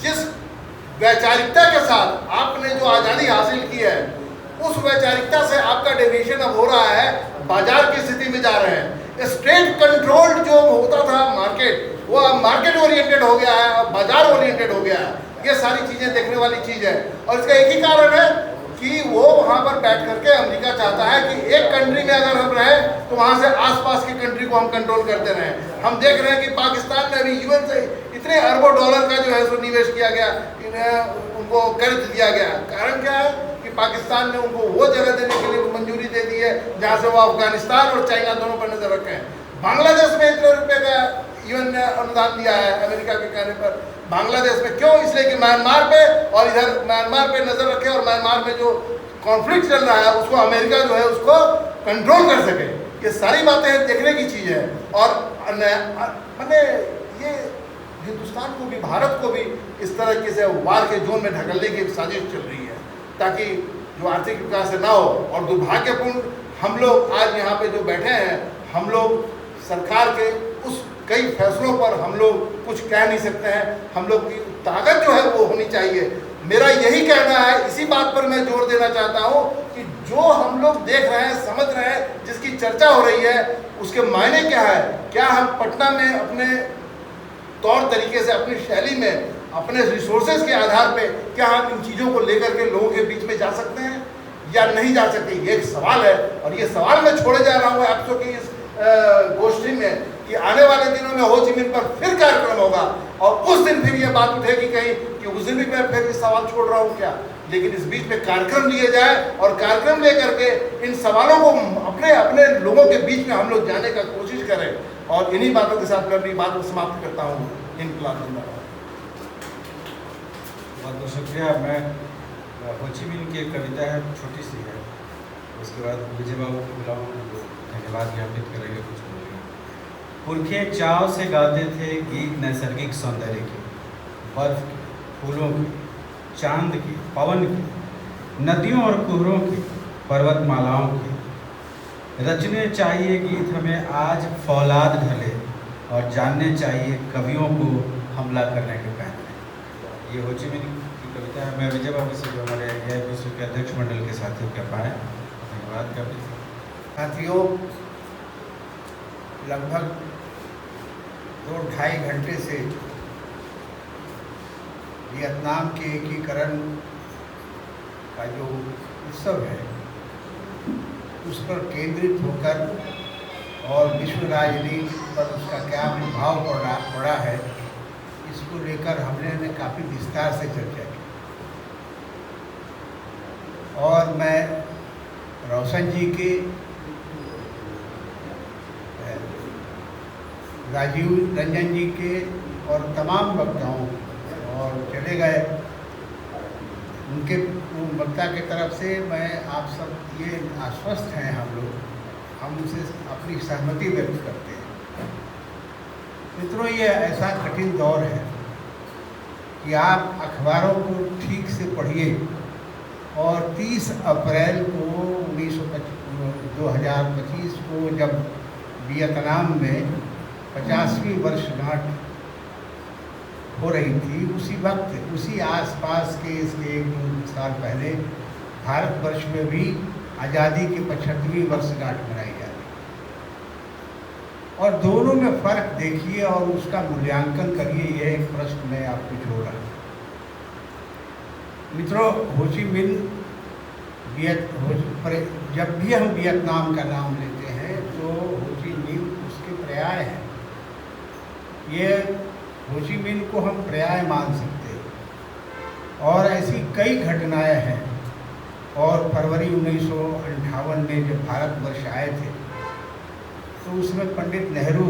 जिस वैचारिकता के साथ आपने जो आज़ादी हासिल की है, उस वैचारिकता से आपका डेविएशन अब हो रहा है, बाजार की स्थिति में जा रहे हैं। स्टेट कंट्रोल्ड जो होता था मार्केट, वो अब मार्केट ओरिएंटेड हो गया है, अब बाजार ओरिएंटेड हो गया है। ये सारी चीज़ें देखने वाली चीज़ है। और इसका एक ही कारण है कि वो वहाँ पर बैठ करके अमेरिका चाहता है कि एक कंट्री में अगर हम रहें तो वहाँ से आसपास की कंट्री को हम कंट्रोल करते रहें। हम देख रहे हैं कि पाकिस्तान में अभी यूएन से इतने अरबों डॉलर का जो है सो निवेश किया गया, उनको कर्ज दिया गया। कारण क्या है कि पाकिस्तान ने उनको वो जगह देने के लिए मंजूरी दे दी है जहाँ से वो अफगानिस्तान और चाइना दोनों पर नजर रखे हैं। बांग्लादेश में इतने रुपये का यूएन ने अनुदान दिया है अमेरिका के कहने पर। बांग्लादेश में क्यों? इसलिए कि म्यांमार पे और इधर म्यांमार पे नजर रखे और म्यांमार में जो कॉन्फ्लिक्ट चल रहा है उसको अमेरिका जो है उसको कंट्रोल कर सके। ये सारी बातें देखने की चीज़ है। और मैंने ये हिंदुस्तान को भी, भारत को भी इस तरीके से वार के जोन में ढकलने की साजिश चल रही है ताकि जो आर्थिक विकास ना हो। और दुर्भाग्यपूर्ण हम लोग आज यहाँ पे जो बैठे हैं, हम लोग सरकार के उस कई फैसलों पर हम लोग कुछ कह नहीं सकते हैं। हम लोग की ताकत जो है वो होनी चाहिए। मेरा यही कहना है, इसी बात पर मैं जोर देना चाहता हूँ कि जो हम लोग देख रहे हैं, समझ रहे हैं, जिसकी चर्चा हो रही है, उसके मायने क्या है। क्या हम पटना में अपने तौर तरीके से, अपनी शैली में, अपने रिसोर्सेज के आधार पे क्या हम इन चीज़ों को लेकर के लोगों के बीच में जा सकते हैं या नहीं जा सकते? ये एक सवाल है। और ये सवाल मैं छोड़े जा रहा हूँ आपको कि इस गोष्ठी में कि आने वाले दिनों में हो ची मिन पर फिर कार्यक्रम होगा और उस दिन फिर ये बात उठेगी कहीं कि उस दिन भी मैं फिर ये सवाल छोड़ रहा हूँ क्या। लेकिन इस बीच में कार्यक्रम लिए जाए और कार्यक्रम लेकर के इन सवालों को अपने अपने लोगों के बीच में हम लोग जाने का कोशिश करें। और इन्हीं बातों के साथ मैं अपनी बात को समाप्त करता हूँ। इनकलाब जिंदाबाद। बहुत बहुत शुक्रिया। मैं हो ची मिन की एक कविता है, छोटी सी है, उसके बाद विजय बाबू को बुलाऊँ, धन्यवाद ज्ञापित करेंगे, कुछ बोलेंगे। पुरखे चाव से गाते थे गीत नैसर्गिक सौंदर्य के, बर्फ के, फूलों के, चांद के, पवन के, नदियों और कुहरों के, पर्वतमालाओं के। रचने चाहिए गीत हमें आज फौलाद ढले और जानने चाहिए कवियों को हमला करने के पहले। ये हो ची मिन की कविता है। मैं विजय बाबू से जो हमारे AIPSU के अध्यक्ष मंडल के साथियों कह पाए, धन्यवाद करते हैं। साथियों, लगभग 2-2.5 घंटे से वियतनाम के एकीकरण का जो उत्सव है उस पर केंद्रित होकर और विश्व राजनीति पर उसका क्या प्रभाव पड़ा है, इसको लेकर हमने काफ़ी विस्तार से चर्चा की। और मैं रोशन जी के, राजीव रंजन जी के और तमाम वक्ताओं और चले गए उनके वक्ता की तरफ से मैं आप सब ये आश्वस्त हैं, हम उनसे अपनी सहमति व्यक्त करते हैं। मित्रों, ये ऐसा कठिन दौर है कि आप अखबारों को ठीक से पढ़िए और 30 अप्रैल को 2025 को जब वियतनाम में 50वीं वर्षगांठ हो रही थी, उसी वक्त उसी आसपास के इसके 1-2 साल पहले भारतवर्ष में भी आज़ादी की 75वीं वर्षगांठ मनाई जा रही है। और दोनों में फ़र्क देखिए और उसका मूल्यांकन करिए, यह एक प्रश्न मैं आपको छोड़ रहा हूँ। मित्रों, हो ची मिन जब भी हम वियतनाम का नाम लेते हैं तो हो ची मिन उसके पर्याय हैं। ये हो ची मिन को हम पर्याय मान सकते हैं और ऐसी कई घटनाएं हैं। और फरवरी 1958 में जब भारतवर्ष आए थे तो उसमें पंडित नेहरू